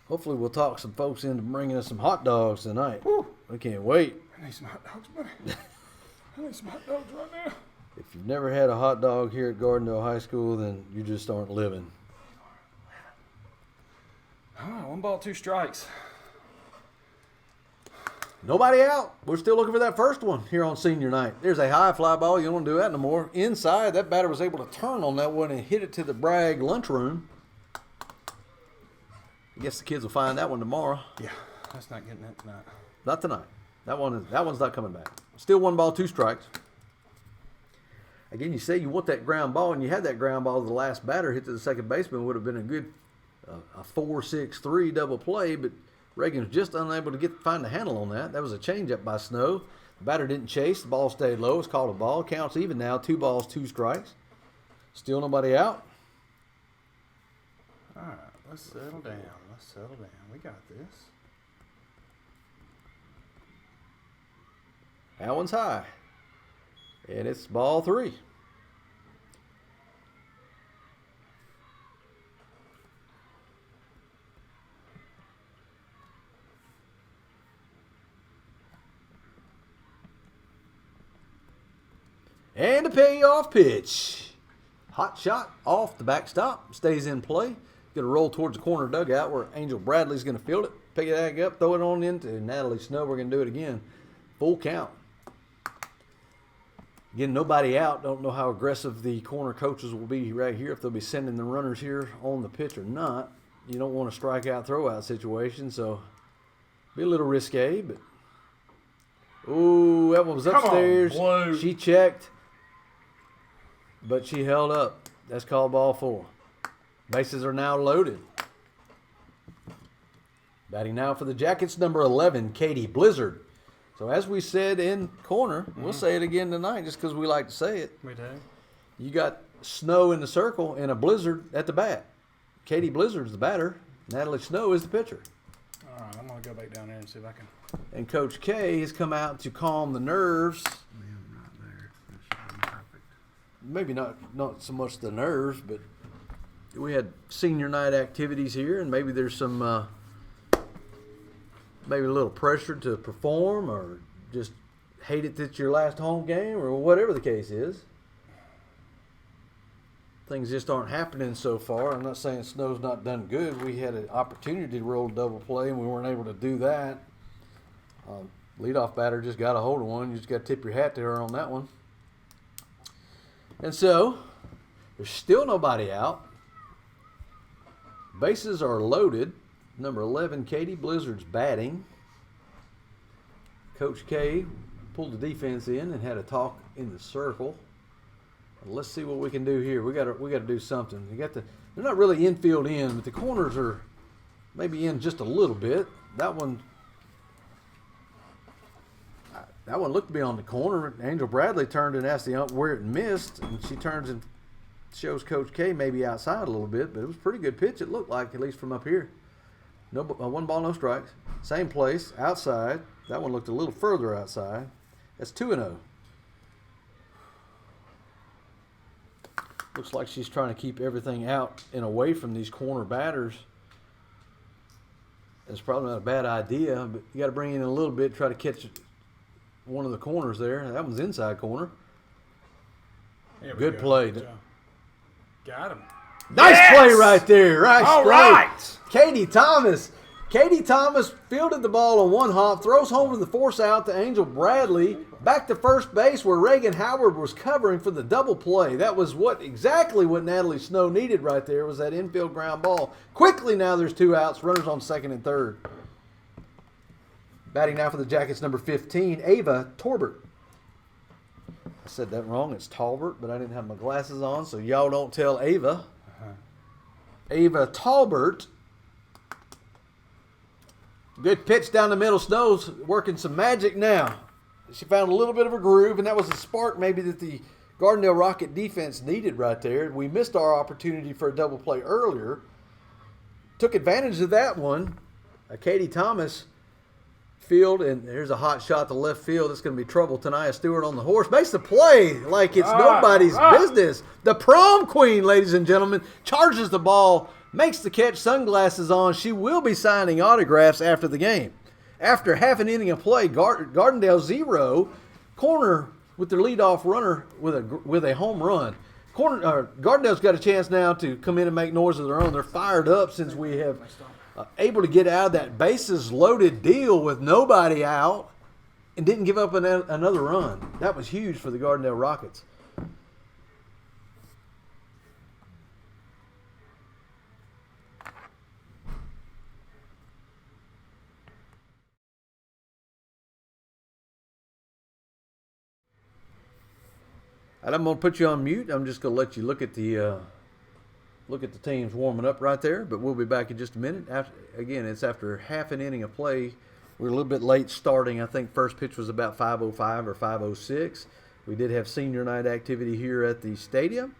Hopefully we'll talk some folks into bringing us some hot dogs tonight. Woo. We can't wait. I need some hot dogs, buddy. I need some hot dogs right now. If you've never had a hot dog here at Gardendale High School, then you just aren't living. 1 ball, 2 strikes. Nobody out. We're still looking for that first one here on senior night. There's a high fly ball. You don't want to do that no more. Inside, that batter was able to turn on that one and hit it to the Bragg lunchroom. I guess the kids will find that one tomorrow. Yeah, that's not getting it tonight. Not tonight. That one's not coming back. Still 1 ball, 2 strikes. Again, you say you want that ground ball, and you had that ground ball. The last batter hit to the second baseman would have been a good a 4-6-3 double play, but Reagan was just unable to find the handle on that. That was a changeup by Snow. The batter didn't chase. The ball stayed low. It's called a ball. Counts even now. 2 balls, 2 strikes. Still nobody out. All right, let's settle down. We got this. That one's high. And it's ball 3. And a payoff pitch. Hot shot off the backstop. Stays in play. Going to roll towards the corner dugout where Angel Bradley's going to field it. Pick it up, throw it on into Natalie Snow. We're going to do it again. Full count. Again, nobody out. Don't know how aggressive the corner coaches will be right here, if they'll be sending the runners here on the pitch or not. You don't want a strikeout throwout situation, so be a little risque. But ooh, that one was upstairs. Come on, Blue. She checked, but she held up. That's called ball 4. Bases are now loaded. Batting now for the Jackets, number 11, Katie Blizzard. So as we said in corner, we'll say it again tonight just because we like to say it. We do. You got Snow in the circle and a Blizzard at the bat. Katie Blizzard's the batter. Natalie Snow is the pitcher. All right, I'm going to go back down there and see if I can. And Coach K has come out to calm the nerves. Maybe not so much the nerves, but we had senior night activities here, and maybe there's some maybe a little pressure to perform, or just hate it that it's your last home game, or whatever the case is. Things just aren't happening so far. I'm not saying Snow's not done good. We had an opportunity to roll double play, and we weren't able to do that. Leadoff batter just got a hold of one. You just got to tip your hat to her on that one. And so, there's still nobody out. Bases are loaded. Number 11, Katie Blizzard's batting. Coach K pulled the defense in and had a talk in the circle. Let's see what we can do here. We got to do something. They're not really infield in, but the corners are maybe in just a little bit. That one looked to be on the corner. Angel Bradley turned and asked the ump where it missed, and she turns and shows Coach K maybe outside a little bit, but it was a pretty good pitch, it looked like, at least from up here. No, 1 ball, no strikes. Same place, outside. That one looked a little further outside. That's 2-0. Looks like she's trying to keep everything out and away from these corner batters. It's probably not a bad idea, but you got to bring in a little bit, try to catch one of the corners there. That one's inside corner. Good play. Got him. Nice play right there. All straight. right. Katie Thomas fielded the ball on 1 hop, throws home with the force out to Angel Bradley. Back to first base where Reagan Howard was covering for the double play. That was exactly what Natalie Snow needed right there, was that infield ground ball. Quickly now there's 2 outs, runners on second and third. Batting now for the Jackets, number 15, Ava Torbert. I said that wrong. It's Talbert, but I didn't have my glasses on, so y'all don't tell Ava. Ava Talbert Good pitch down the middle. Snow's working some magic now. She found a little bit of a groove, and that was a spark maybe that the Gardendale Rocket defense needed right there. We missed our opportunity for a double play earlier. Took advantage of that one. Katie Thomas field, and there's a hot shot to left field. It's going to be trouble. Tania Stewart on the horse. Makes the play like it's nobody's business. The prom queen, ladies and gentlemen, charges the ball, makes the catch, sunglasses on. She will be signing autographs after the game. After half an inning of play, Gardendale 0, corner with their leadoff runner with a home run. Gardendale's got a chance now to come in and make noise of their own. They're fired up since we have able to get out of that bases loaded deal with nobody out and didn't give up another run. That was huge for the Gardendale Rockets. And I'm going to put you on mute. I'm just going to let you look at the teams warming up right there, but we'll be back in just a minute. Again, it's after half an inning of play. We're a little bit late starting. I think first pitch was about 5:05 or 5:06. We did have senior night activity here at the stadium.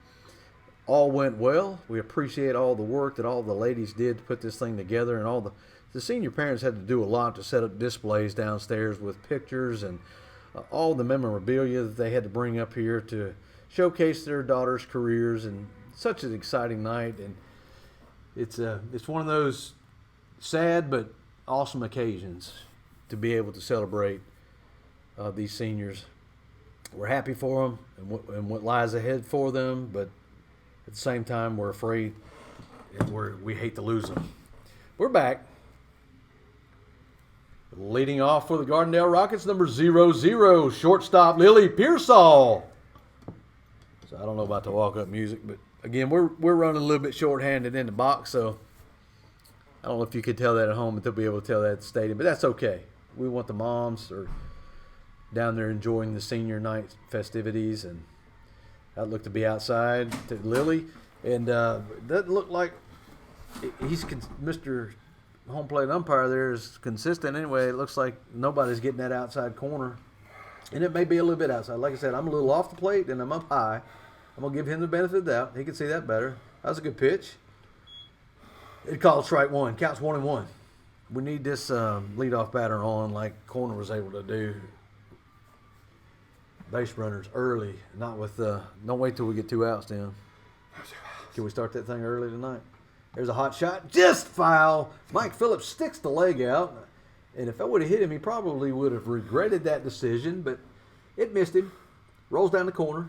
All went well. We appreciate all the work that all the ladies did to put this thing together, and all the senior parents had to do a lot to set up displays downstairs with pictures and all the memorabilia that they had to bring up here to showcase their daughters' careers. And such an exciting night, and it's one of those sad but awesome occasions to be able to celebrate these seniors. We're happy for them and what lies ahead for them, but at the same time we're afraid and we hate to lose them. We're back. Leading off for the Gardendale Rockets, number 00, shortstop Lily Pearsall. So I don't know about the walk-up music, but again, we're running a little bit short-handed in the box, so I don't know if you could tell that at home, but they'll be able to tell that at the stadium. But that's okay. We want the moms are down there enjoying the senior night festivities, and I'd look to be outside to Lily. And doesn't look like he's Mr. home plate umpire there is consistent anyway. It looks like nobody's getting that outside corner, and it may be a little bit outside. Like I said, I'm a little off the plate and I'm up high. I'm gonna give him the benefit of the doubt. He can see that better. That was a good pitch. It called strike one. Counts 1-1. We need this leadoff batter on like Corner was able to do. Base runners early, not with. Don't wait till we get 2 outs down. Can we start that thing early tonight? There's a hot shot, just foul. Mike Phillips sticks the leg out, and if I would have hit him, he probably would have regretted that decision, but it missed him. Rolls down the corner,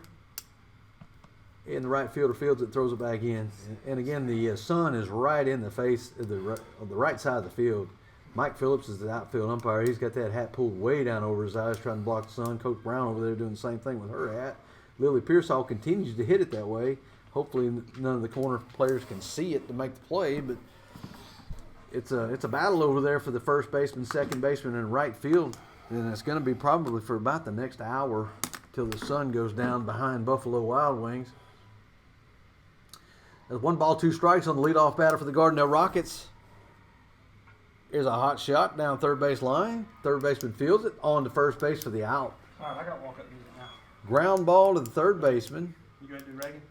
and the right fielder fields it, throws it back in. And again, the sun is right in the face of the right side of the field. Mike Phillips is the outfield umpire. He's got that hat pulled way down over his eyes, trying to block the sun. Coach Brown over there doing the same thing with her hat. Lily Pearsall continues to hit it that way. Hopefully none of the corner players can see it to make the play, but it's a battle over there for the first baseman, second baseman, and right field, and it's going to be probably for about the next hour till the sun goes down behind Buffalo Wild Wings. There's 1 ball, 2 strikes on the leadoff batter for the Gardendale Rockets. Here's a hot shot down third base line. Third baseman fields it on to first base for the out. All right, I got walk-up music now. Ground ball to the third baseman. You going to do Reagan?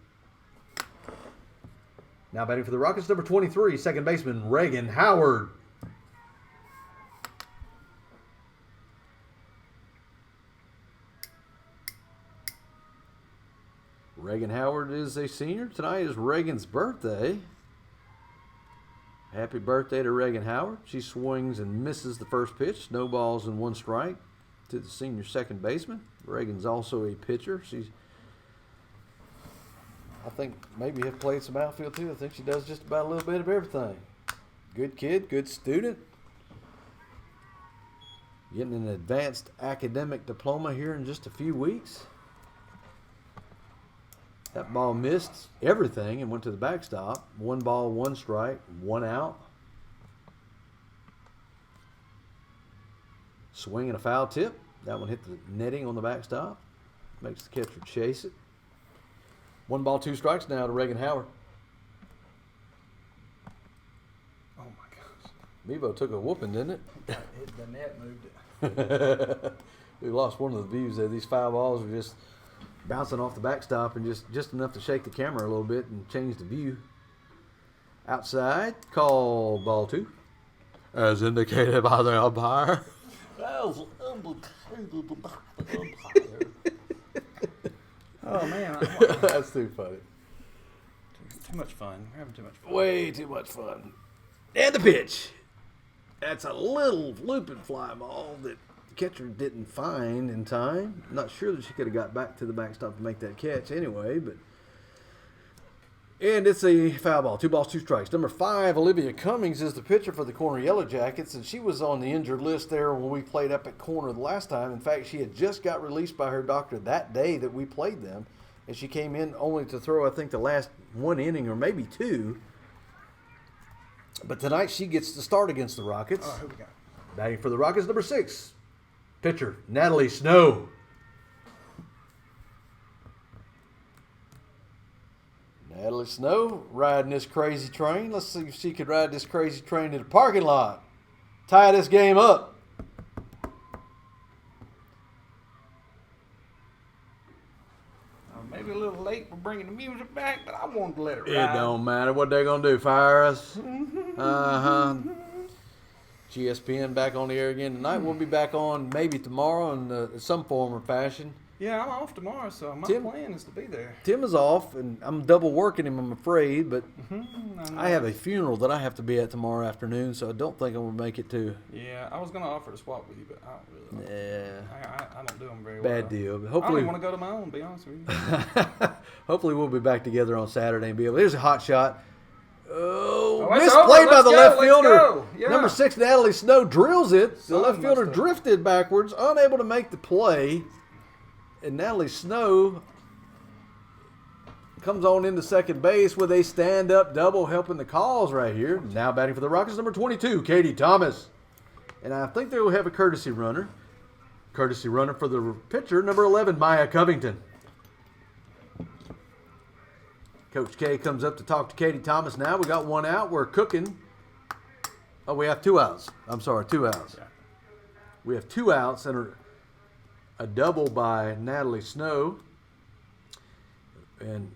Now batting for the Rockets, number 23, second baseman Reagan Howard. Reagan Howard is a senior. Tonight is Reagan's birthday. Happy birthday to Reagan Howard. She swings and misses the first pitch. No balls and 1 strike to the senior second baseman. Reagan's also a pitcher. I think maybe have played some outfield too. I think she does just about a little bit of everything. Good kid, good student. Getting an advanced academic diploma here in just a few weeks. That ball missed everything and went to the backstop. 1 ball, 1 strike, 1 out. Swing and a foul tip. That one hit the netting on the backstop. Makes the catcher chase it. 1 ball, 2 strikes now to Reagan Howard. Oh my gosh. Mevo took a whooping, didn't it? The net moved it. We lost one of the views there. These foul balls were just bouncing off the backstop and just enough to shake the camera a little bit and change the view. Outside, call ball 2. As indicated by the umpire. Oh man, That's too funny. too much fun. We're having too much fun. Way too much fun. And the pitch. That's a little looping fly ball that the catcher didn't find in time. Not sure that she could have got back to the backstop to make that catch anyway, but. And it's a foul ball. 2 balls, 2 strikes. Number 5, Olivia Cummings, is the pitcher for the Corner Yellow Jackets, and she was on the injured list there when we played up at Corner the last time. In fact, she had just got released by her doctor that day that we played them, and she came in only to throw, I think, the last 1 inning or maybe 2. But tonight she gets to start against the Rockets. Oh, who we got? Batting for the Rockets, number 6, pitcher Natalie Snow. Natalie Snow riding this crazy train. Let's see if she could ride this crazy train to the parking lot. Tie this game up. Maybe a little late for bringing the music back, but I wanted to let it ride. It don't matter what they're going to do. Fire us. GSPN back on the air again tonight. We'll be back on maybe tomorrow in some form or fashion. Yeah, I'm off tomorrow, so my Tim- plan is to be there. Tim is off, and I'm double working him, I'm afraid, but I have a funeral that I have to be at tomorrow afternoon, so I don't think I'm going to make it to. Yeah, I was going to offer to swap with you, but I don't really. Yeah. I don't do them very well. Bad deal. But I don't hopefully, even want to go to my own, to be honest with you. hopefully we'll be back together on Saturday and be able. Here's a hot shot. Oh, it's misplayed over. by the Let's left go, fielder. let's go. Yeah. Number 6, Natalie Snow drills it. The Son left fielder must have- drifted backwards, unable to make the play. And Natalie Snow comes on into second base with a stand-up double, helping the cause right here. Now batting for the Rockets, number 22, Katie Thomas. And I think they will have a courtesy runner. Courtesy runner for the pitcher, number 11, Maya Covington. Coach K comes up to talk to Katie Thomas now. We got 1 out. We're cooking. Oh, we have 2 outs. I'm sorry, 2 outs. We have 2 outs and a double by Natalie Snow. And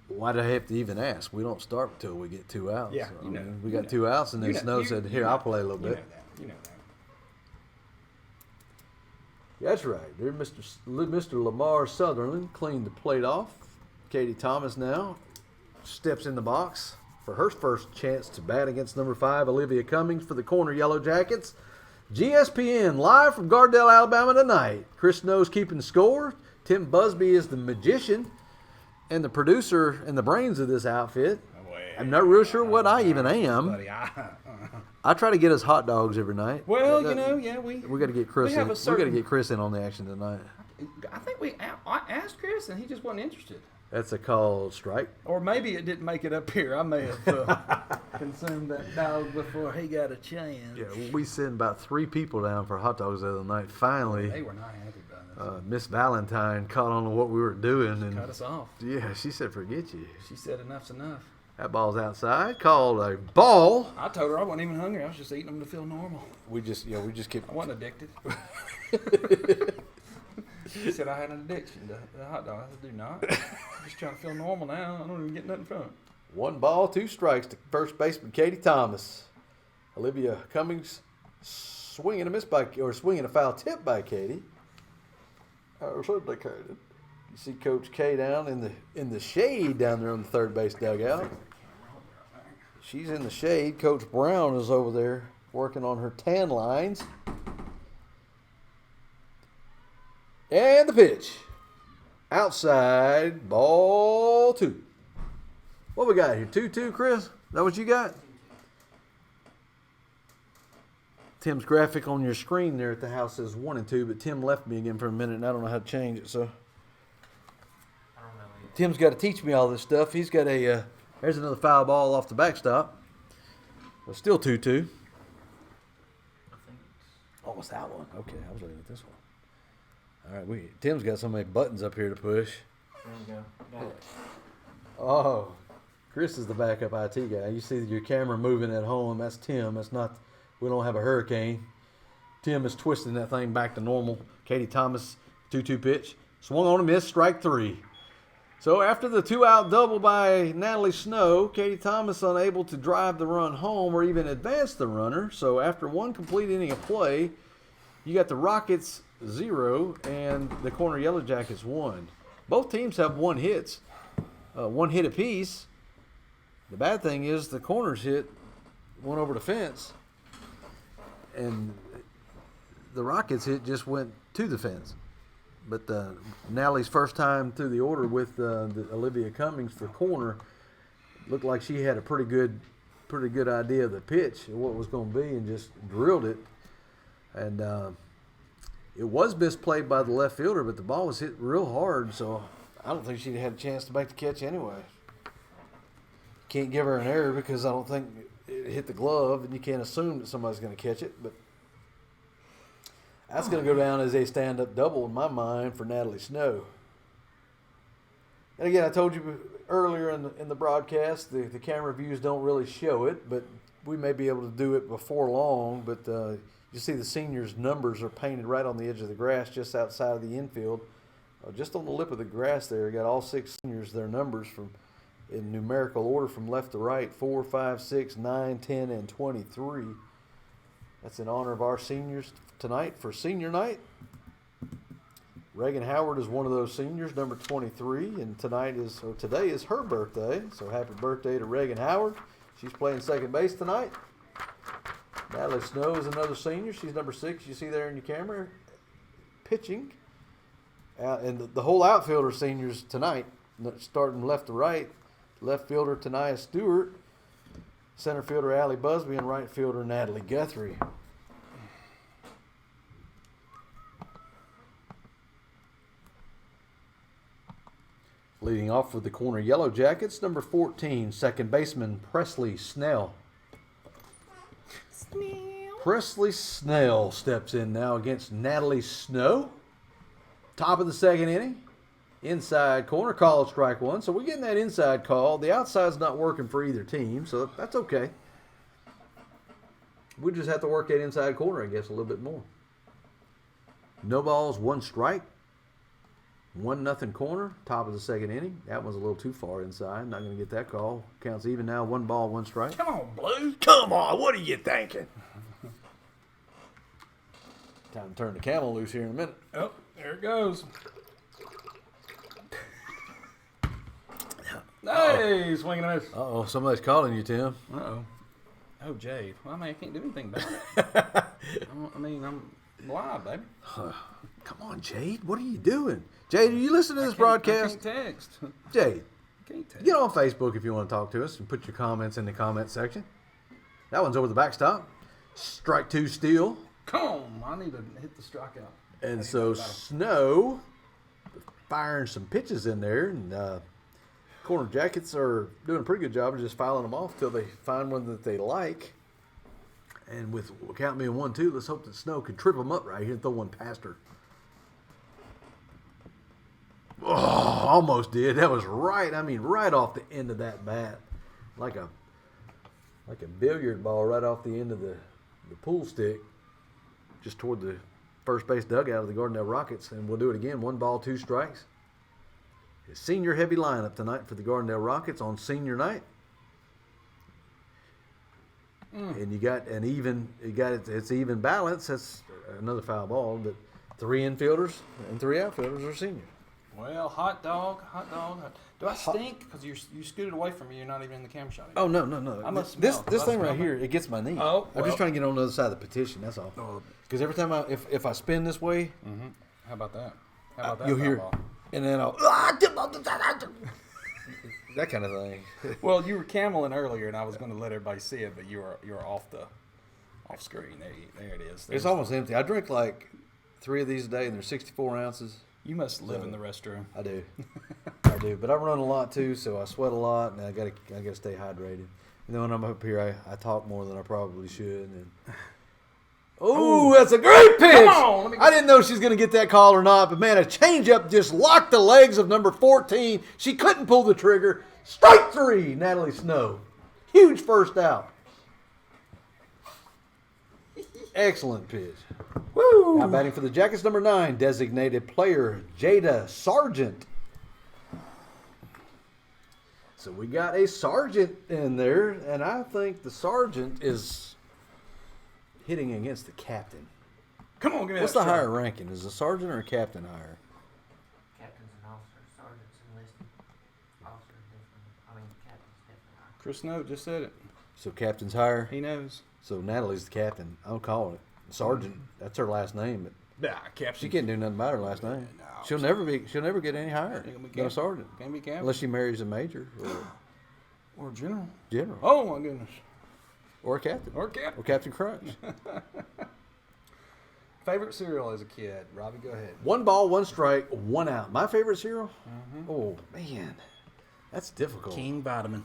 why do I have to even ask? We don't start until we get 2 outs. Yeah, So, you know, we you got know. 2 outs, and then You know, Snow you- said, you "Here, know I'll play a little You know bit." that. You know that. That's right. There, Mr. Lamar Sutherland cleaned the plate off. Katie Thomas now steps in the box for her first chance to bat against number 5, Olivia Cummings, for the Corner Yellow Jackets. GSPN live from Gardendale, Alabama tonight. Chris Snow's keeping score. Tim Busby is the magician and the producer and the brains of this outfit. I'm not real sure what I even am. Buddy, I try to get us hot dogs every night. well, you know, yeah, we We got to get Chris we have in. a We got to certain- get Chris in on the action tonight. I think I asked Chris, and he just wasn't interested. That's a called strike. Or maybe it didn't make it up here. I may have consumed that dog before he got a chance. Yeah, we sent about 3 people down for hot dogs the other night. Finally, They were not happy about this. Miss Valentine caught on to what we were doing, and Cut us off. yeah, she said, "Forget you." She said enough's enough. That ball's outside. Called a ball. I told her I wasn't even hungry. I was just eating them to feel normal. We just kept. I wasn't addicted. She said I had an addiction to hot dogs. I said, do not. I'm just trying to feel normal now. I don't even get nothing from it. 1 ball, 2 strikes to first baseman Katie Thomas. Olivia Cummings swinging a foul tip by Katie. You see Coach K down in the shade down there on the third base dugout. She's in the shade. Coach Brown is over there working on her tan lines. And the pitch. Outside, ball 2. What we got here? 2-2, Chris? Is that what you got? Tim's graphic on your screen there at the house says 1 and 2, but Tim left me again for a minute, and I don't know how to change it, so. Tim's got to teach me all this stuff. He's got a, there's another foul ball off the backstop. But still 2-2. Oh, it's that one. Okay, I was looking at this one. All right, Tim's got so many buttons up here to push. There you go. Got it. Oh, Chris is the backup IT guy. You see your camera moving at home. That's Tim. That's not we don't have a hurricane. Tim is twisting that thing back to normal. Katie Thomas, 2-2 pitch. Swung on a miss, strike 3. So after the 2-out double by Natalie Snow, Katie Thomas unable to drive the run home or even advance the runner. So after one complete inning of play, you got the Rockets 0 and the Corner Yellow Jackets 1. Both teams have one hit apiece. The bad thing is the Corners hit one over the fence, and the Rockets hit just went to the fence. But Natalie's first time through the order with the Olivia Cummings for corner looked like she had a pretty good idea of the pitch and what it was going to be, and just drilled it. And it was misplayed by the left fielder, but the ball was hit real hard, so I don't think she'd had a chance to make the catch anyway. Can't give her an error because I don't think it hit the glove, and you can't assume that somebody's going to catch it. But that's going to go down as a stand-up double in my mind for Natalie Snow. And again, I told you earlier in the broadcast, the camera views don't really show it, but we may be able to do it before long. But you see the seniors' numbers are painted right on the edge of the grass just outside of the infield. Just on the lip of the grass there, you got all 6 seniors, their numbers from in numerical order from left to right, 4, 5, 6, 9, 10, and 23. That's in honor of our seniors tonight for senior night. Reagan Howard is one of those seniors, number 23, and today is her birthday. So happy birthday to Reagan Howard. She's playing second base tonight. Natalie Snow is another senior. She's number 6. You see there in your camera, pitching. And the whole outfielder seniors tonight, starting left to right. Left fielder Tania Stewart, center fielder Allie Busby, and right fielder Natalie Guthrie. Leading off with the Corner Yellow Jackets, number 14, second baseman Presley Snell. Presley Snell steps in now against Natalie Snow. Top of the second inning. Inside corner, call strike 1. So we're getting that inside call. The outside's not working for either team, so that's okay. We just have to work that inside corner, I guess, a little bit more. No balls, 1 strike. 1-0 corner, top of the second inning. That one's a little too far inside. Not going to get that call. Counts even now, 1 ball, 1 strike. Come on, Blue. Come on. What are you thinking? Time to turn the camel loose here in a minute. Oh, there it goes. Hey, swinging a miss. Uh-oh, somebody's calling you, Tim. Uh-oh. Oh, Jade. Well, I mean, I can't do anything about it. I'm live, baby. Come on, Jade. What are you doing? Jade, are you listening to this broadcast? I can't text. Jade, Can't text. get on Facebook if you want to talk to us and put your comments in the comment section. That one's over the backstop. Strike 2 steal. Come on. I need to hit the strikeout. And so Snow firing some pitches in there, and Corner Jackets are doing a pretty good job of just filing them off till they find one that they like. And with count being 1-2, let's hope that Snow can trip them up right here and throw one past her. Oh, almost did. That was right off the end of that bat. Like a billiard ball right off the end of the pool stick, just toward the first base dugout of the Gardendale Rockets. And we'll do it again. 1 ball, 2 strikes. A senior heavy lineup tonight for the Gardendale Rockets on senior night. And you got it's even balance. That's another foul ball, but 3 infielders and 3 outfielders are seniors. Well, hot dog. Do I stink? Because you scooted away from me. You're not even in the camera shot. Oh, no. I must This smell. Do I thing right smell here, it gets my knee. Oh, I'm just trying to get on the other side of the petition, that's all. Because every time if I spin this way, How about that? How about that? you'll hear, foul ball? and then I'll, that kind of thing. Well, you were cameling earlier, and I was going to let everybody see it, but you were off screen. There it is. It's almost empty. I drink like 3 of these a day, and they're 64 ounces. You must live in the restroom. I do. But I run a lot too, so I sweat a lot, and I gotta stay hydrated. And then when I'm up here, I talk more than I probably should. And oh, that's a great pitch! Come on, let me go. I didn't know she was gonna get that call or not, but man, a changeup just locked the legs of number 14. She couldn't pull the trigger. Strike 3, Natalie Snow. Huge first out. Excellent pitch. Woo! Now batting for the Jackets, number 9, designated player Jada Sargent. So we got a sergeant in there, and I think the sergeant is hitting against the captain. Come on, give me What's that the strike. higher ranking? Is a sergeant or a captain higher? Captain's an officer, sergeant's enlisted. Officer's different. I mean, captain's different. Chris Snow just said it. So captain's higher. He knows. So Natalie's the captain. I'm calling it. Sergeant, that's her last name, but Nah, Captain. she can't do nothing about her last name. No, She'll never get any higher Ain't gonna be than a captain. sergeant. Can't be captain. Unless she marries a major Or general. general Oh, my goodness. or a captain Or captain. or Captain Crunch. Favorite cereal as a kid? Robbie, go ahead. 1 ball, 1 strike, 1 out. My favorite cereal? Oh, man. That's difficult. King Vitamin.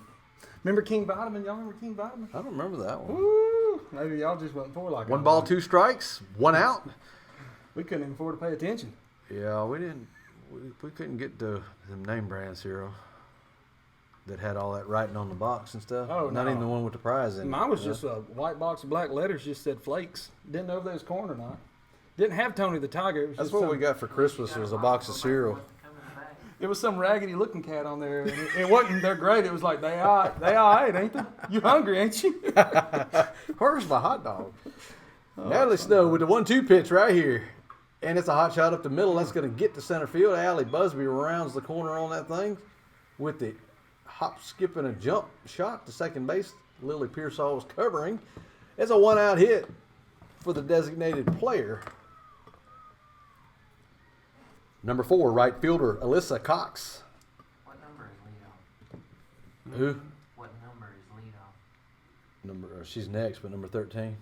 Remember King Vitamin? Y'all remember King Vitamin? I don't remember that one. Woo! Maybe y'all just wasn't for like 1 ball, 2 strikes, 1 out. We couldn't even afford to pay attention. Yeah, we didn't. We couldn't get the name brand cereal that had all that writing on the box and stuff. Oh, Not no. even the one with the prize in it. Mine was you know? just a white box of black letters, just said flakes. Didn't know if they was corn or not. Didn't have Tony the Tiger. It was That's just what we got for Christmas was a box of cereal. Coming back. It was some raggedy looking cat on there. And it wasn't they're great. It was like they all right, ain't they? You hungry, ain't you? Where's my hot dog? Natalie Snow with the 1-2 pitch right here. And it's a hot shot up the middle. That's going to get to center field. Allie Busby rounds the corner on that thing with the hop, skip, and a jump shot to second base. Lily Pearsall was covering. It's a 1-out hit for the designated player. Number 4, right fielder Alyssa Cox. What number is leadoff? Who? What number is leadoff? She's next, but number 13.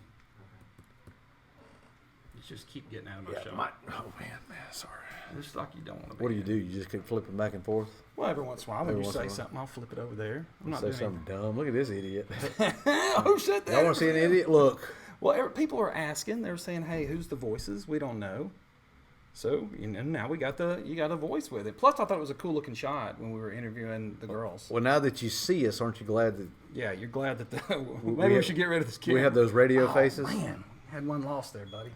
You just keep getting out of my shot. Oh man, sorry. It's like you don't want to be. What do you do? You just keep flipping back and forth? Well, every once in a while, when Every you once in say a while. something, I'll flip it over there. I'm not Say doing something dumb. Look at this idiot. anything. Who said that? Y'all want to see an idiot? Look. Well, people are asking. They're saying, "Hey, who's the voices?" We don't know. So now you got a voice with it. Plus, I thought it was a cool looking shot when we were interviewing the girls. Well, now that you see us, aren't you glad that Yeah, you're glad that we maybe we have- should get rid of this kid. we have those radio faces? Man, had one lost there, buddy.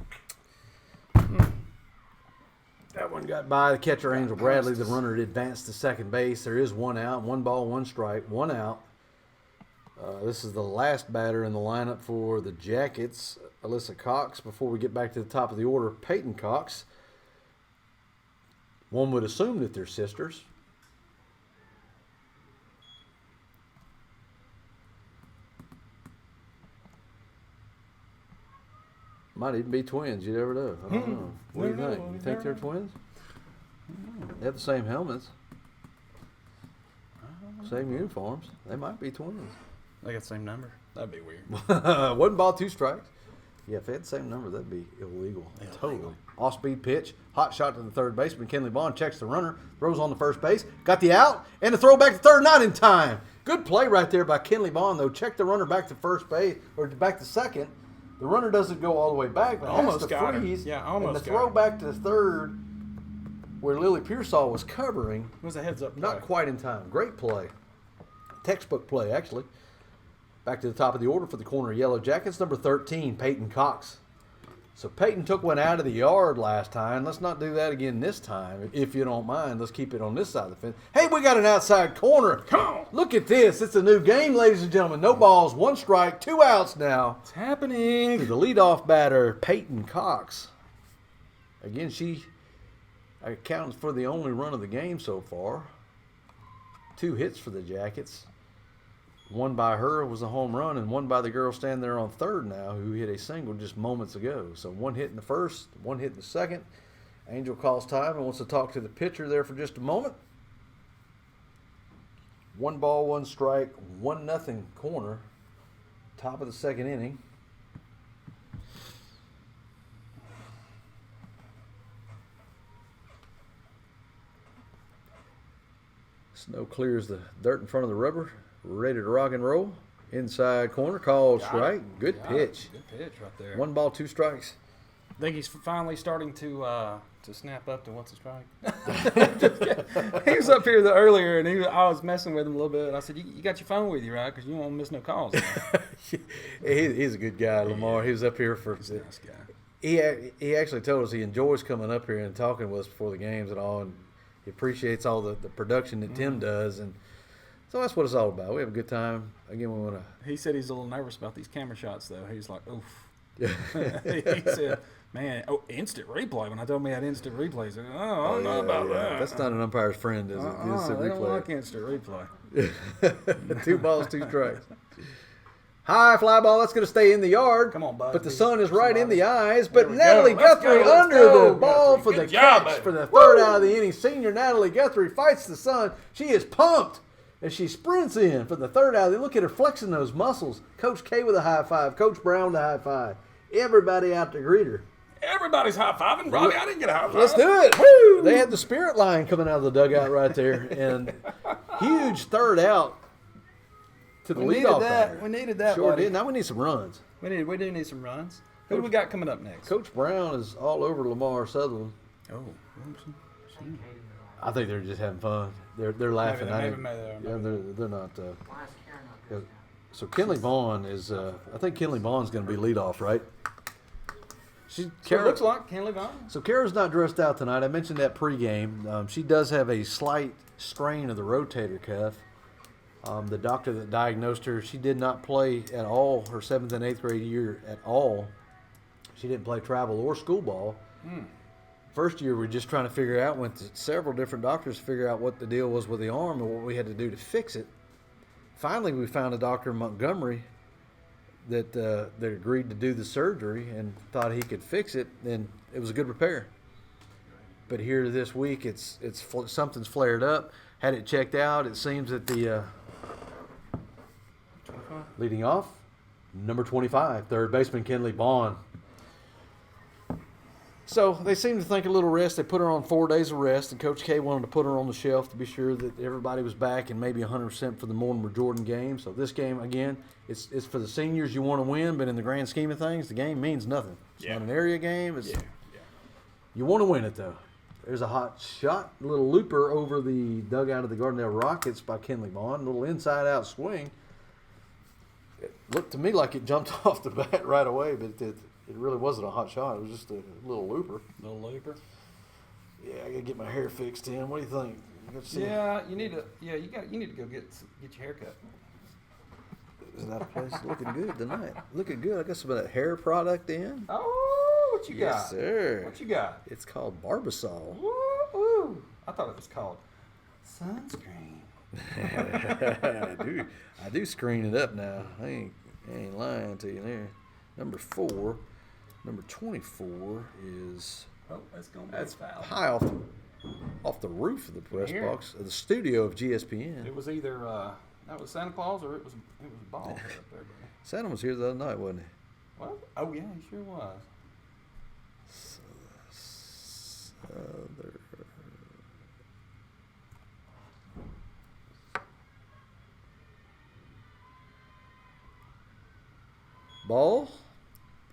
That one got by the catcher, Angel Bradley. The runner had advanced to second base. There is 1 out, 1 ball, 1 strike, 1 out. This is the last batter in the lineup for the Jackets, Alyssa Cox. Before we get back to the top of the order, Peyton Cox. One would assume that they're sisters. Might even be twins. You never know. I don't know. What do you Never think? know. You think they're twins? They have the same helmets, same uniforms. They might be twins. They got the same number. That'd be weird. 1 ball, 2 strikes. Yeah, if they had the same number, that'd be illegal. Totally. Off-speed pitch, hot shot to the third baseman. Kenley Bond checks the runner, throws on the first base, got the out, and the throw back to third, not in time. Good play right there by Kenley Bond, though. Check the runner back to first base, or back to second. The runner doesn't go all the way back, but Almost has to got him. freeze. Yeah, almost And the got throw him. back to third, where Lily Pearsall was covering, It was a heads up play. not quite in time. Great play. Textbook play, actually. Back to the top of the order for the corner Yellow Jackets, number 13, Peyton Cox. So Peyton took one out of the yard last time. Let's not do that again this time, if you don't mind. Let's keep it on this side of the fence. Hey, we got an outside corner. Come on. Look at this. It's a new game, ladies and gentlemen. No balls, 1 strike, 2 outs now. It's happening. To the leadoff batter, Peyton Cox. Again, she accounts for the only run of the game so far. 2 hits for the Jackets. 1 by her was a home run, and 1 by the girl standing there on third now, who hit a single just moments ago. So 1 hit in the first, 1 hit in the second. Angel calls time and wants to talk to the pitcher there for just a moment. 1 ball, 1 strike, 1-0 corner. Top of the second inning. Snow clears the dirt in front of the rubber. Ready to rock and roll. Inside corner, called strike. Good pitch. Good pitch right there. 1 ball, 2 strikes. I think he's finally starting to snap up to what's his strike. He was up here earlier, and I was messing with him a little bit. I said, "You got your phone with you, right? Because you won't miss no calls." He's a good guy, Lamar. He was up here for. He's a nice guy. He actually told us he enjoys coming up here and talking with us before the games and all, and he appreciates all the production that Tim does, and so that's what it's all about. We have a good time. Again, we want to. He said he's a little nervous about these camera shots, though. He's like, "Oof." Yeah. He said, "Man, instant replay." When I told him he had instant replays, I don't know about that. That's not an umpire's friend, is it? Instant They don't replay. like instant replay. 2 balls, 2 strikes. High fly ball. That's going to stay in the yard. Come on, bud. But the sun is right in the eyes. But There we Natalie go. Let's Guthrie go, let's under go, the ball Guthrie. for the Good job, catch baby. for the third out of the inning. Senior Natalie Guthrie fights the sun. She is pumped as she sprints in for the third out. Look at her flexing those muscles. Coach K with a high five. Coach Brown with a high five. Everybody out to greet her. Everybody's high fiving. Robbie, I didn't get a high five. Let's do it. Woo! They had the spirit line coming out of the dugout right there. And huge third out to the We needed leadoff that. batter. We needed that, Sure buddy. did. Now we need some runs. We do need some runs. Who do we got coming up next? Coach Brown is all over Lamar Sutherland. Oh, I think they're just having fun. They're laughing. Maybe Yeah, they're not. Why is Karen not dressed up? So Kinley Vaughn is. I think Kinley Vaughn's going to be leadoff, right? So it looks like Kenley Vaughn. So Kara's not dressed out tonight. I mentioned that pregame. She does have a slight strain of the rotator cuff. The doctor that diagnosed her, she did not play at all her 7th and 8th grade year at all. She didn't play travel or school ball. First year, we were just trying to figure out, went to several different doctors to figure out what the deal was with the arm and what we had to do to fix it. Finally, we found a doctor in Montgomery that agreed to do the surgery and thought he could fix it, and it was a good repair. But here this week, something's flared up. Had it checked out. It seems that the leading off, number 25, third baseman Kinley Vaughn. So they seem to think a little rest. They put her on 4 days of rest, and Coach K wanted to put her on the shelf to be sure that everybody was back and maybe 100% for the Mortimer Jordan game. So this game, again, it's for the seniors. You want to win, but in the grand scheme of things, the game means nothing. It's not an area game. You want to win it, though. There's a hot shot, a little looper over the dugout of the Gardendale Rockets by Kinley Vaughn. A little inside-out swing. It looked to me like it jumped off the bat right away, but it really wasn't a hot shot. It was just a little looper. Little looper. Yeah, I gotta get my hair fixed, Tim. What do you think? Yeah, you need to. Yeah, you need to go get your hair cut. Isn't that a place looking good tonight? Looking good. I got some of that hair product in. Oh, what you got? Yes, sir. What you got? It's called Barbasol. Woo! I thought it was called sunscreen. I do screen it up now. I ain't lying to you there. Number 24 is Oh, that's gonna be that's foul. high off the roof of the press Hear it. box of the studio of GSPN. It was either that was Santa Claus or it was a ball up there, buddy. Santa was here the other night, wasn't he? What? Oh yeah, he sure was. Ball,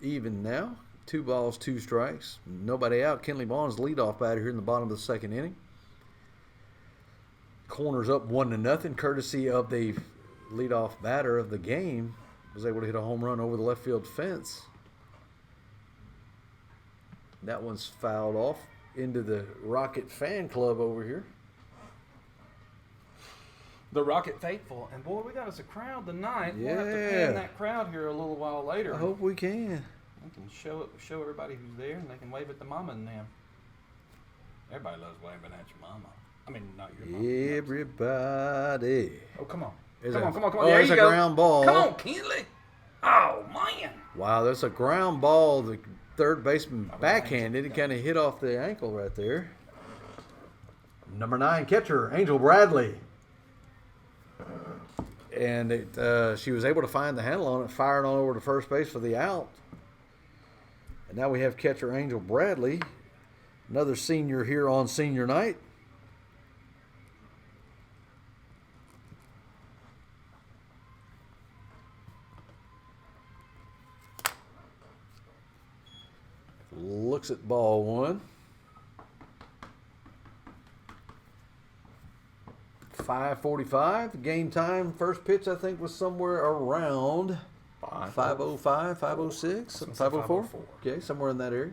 even now. 2 balls, 2 strikes. Nobody out. Kinley Vaughn's leadoff batter here in the bottom of the 2nd inning. Corners up 1-0, courtesy of the leadoff batter of the game. Was able to hit a home run over the left field fence. That one's fouled off into the Rocket fan club over here. The Rocket faithful, and boy, we got us a crowd tonight. We'll have to Yeah. pan that crowd here a little while later. I hope we can. We can show everybody who's there, and they can wave at the mama and them. Everybody loves waving at your mama. I mean, not your mama. Everybody. Oh, come on. There's Come a- on, come on, come oh, on. There there's you a go. ground ball. Come on, Kinley. Oh, man. Wow, that's a ground ball. The third baseman was backhanded. It kind of hit off the ankle right there. Number 9 catcher, Angel Bradley. And she was able to find the handle on it, fired on over to first base for the out. And now we have catcher Angel Bradley, another senior here on senior night. looks at ball one. 5:45. Game time. First pitch, I think, was somewhere around 5:05, 5:06, 5:04. Okay, somewhere in that area.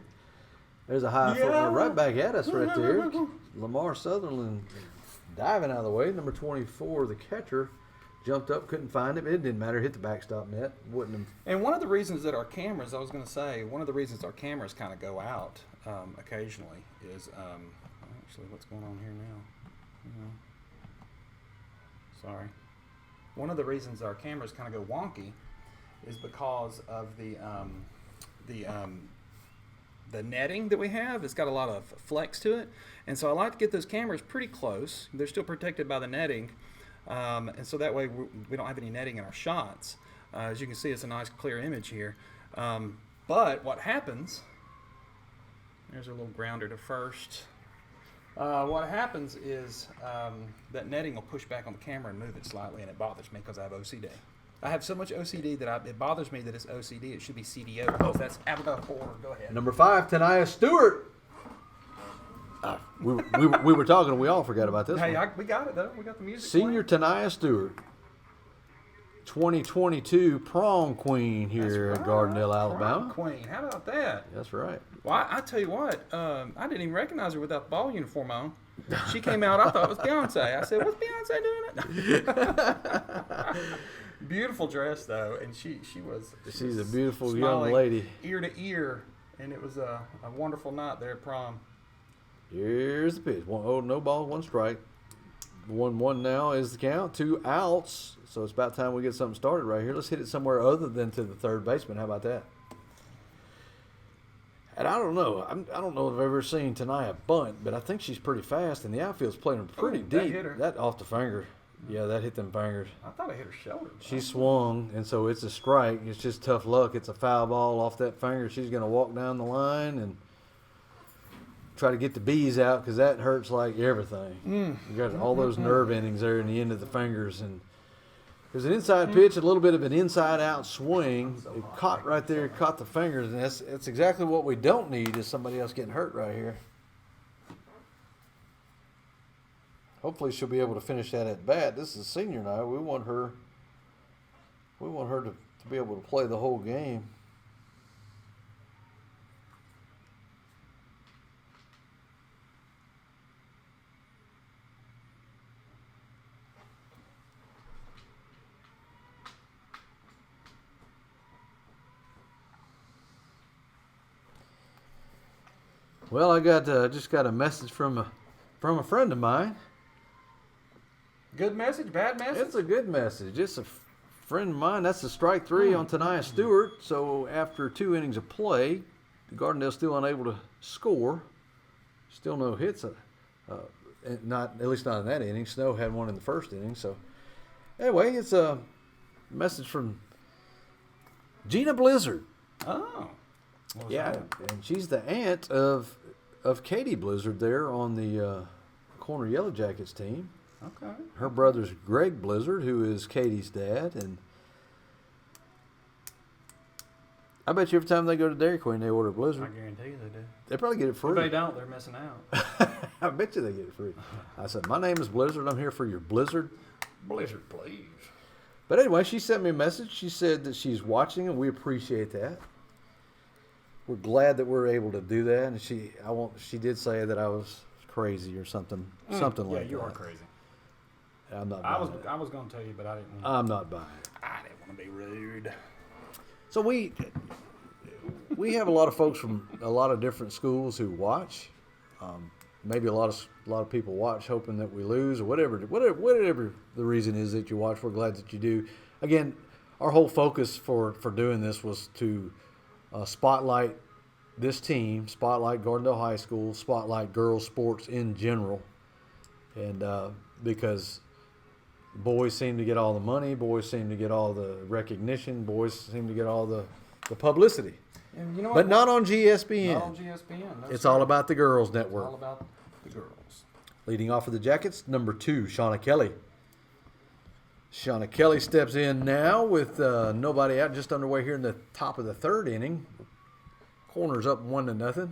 There's a high foot right back at us right there. Lamar Sutherland diving out of the way. Number 24, the catcher, jumped up, couldn't find him. It didn't matter. Hit the backstop net. Wouldn't have. And one of the reasons that our cameras, I was going to say, one of the reasons our cameras kind of go out occasionally is, actually, what's going on here now? Sorry. One of the reasons our cameras kind of go wonky is because of the netting that we have. It's got a lot of flex to it, and so I like to get those cameras pretty close. They're still protected by the netting, and so that way we don't have any netting in our shots. As you can see, it's a nice clear image here. But what happens? There's a little grounder to first. What happens is that netting will push back on the camera and move it slightly, and it bothers me because I have OCD. I have so much OCD that it bothers me that it's OCD. It should be CDO because that's Abigail 4. Go ahead. Number 5, Tania Stewart. We were talking, and we all forgot about this Hey, one. we got it though. We got the music. Senior Tania Stewart. 2022 prom queen here at Gardendale, Alabama. Prom queen. How about that? That's right. Well, I tell you what, I didn't even recognize her without the ball uniform on. She came out, I thought it was Beyonce. I said, what's Beyonce doing it? Beautiful dress, though, and she was... She's a beautiful young smiling lady. Ear to ear, and it was a wonderful night there at prom. Here's the pitch. 1-0, no ball, 1 strike. 1-1 now is the count. 2 outs. So it's about time we get something started right here. Let's hit it somewhere other than to the third baseman. How about that? And I don't know. I don't know if I've ever seen Tania bunt, but I think she's pretty fast, and the outfield's playing pretty deep. That hit her. That off the finger. Yeah, that hit them fingers. I thought I hit her shoulder. She swung, and so it's a strike. It's just tough luck. It's a foul ball off that finger. She's going to walk down the line and try to get the bees out because that hurts like everything. You got all those nerve endings there in the end of the fingers, and there's an inside pitch, a little bit of an inside-out swing. It caught right there, caught the fingers, and that's exactly what we don't need is somebody else getting hurt right here. Hopefully she'll be able to finish that at bat. This is senior night. We want her to be able to play the whole game. Well, I just got a message from a friend of mine. Good message, bad message? It's a good message. It's a friend of mine. That's a strike 3 on Tania Stewart. So after 2 innings of play, Gardendale's still unable to score. Still no hits. Not at least not in that inning. Snow had one in the first inning. So anyway, it's a message from Gina Blizzard. Oh. Yeah, and she's the aunt of Katie Blizzard there on the Corner Yellow Jackets team. Okay. Her brother's Greg Blizzard, who is Katie's dad, and I bet you every time they go to Dairy Queen, they order Blizzard. I guarantee you they do. They probably get it free. If they don't, they're missing out. I bet you they get it free. I said, my name is Blizzard. I'm here for your Blizzard. Blizzard, please. But anyway, she sent me a message. She said that she's watching, and we appreciate that. We're glad that we're able to do that. And she did say that I was crazy or something like that. Yeah, you are crazy. I'm not buying it. I was going to tell you, but I didn't. I'm not buying it. I didn't want to be rude. So we have a lot of folks from a lot of different schools who watch. Maybe a lot of people watch hoping that we lose or whatever the reason is that you watch. We're glad that you do. Again, our whole focus for doing this was to spotlight this team, spotlight Gardendale High School, spotlight girls sports in general, and because boys seem to get all the money, boys seem to get all the recognition, boys seem to get all the publicity. And you know But not on GSPN. Not on GSPN. It's all about the Girls Network. It's all about the girls. Leading off of the Jackets, number 2, Shauna Kelly. Shauna Kelly steps in now with nobody out, just underway here in the top of the 3rd inning. Corner's up 1-0.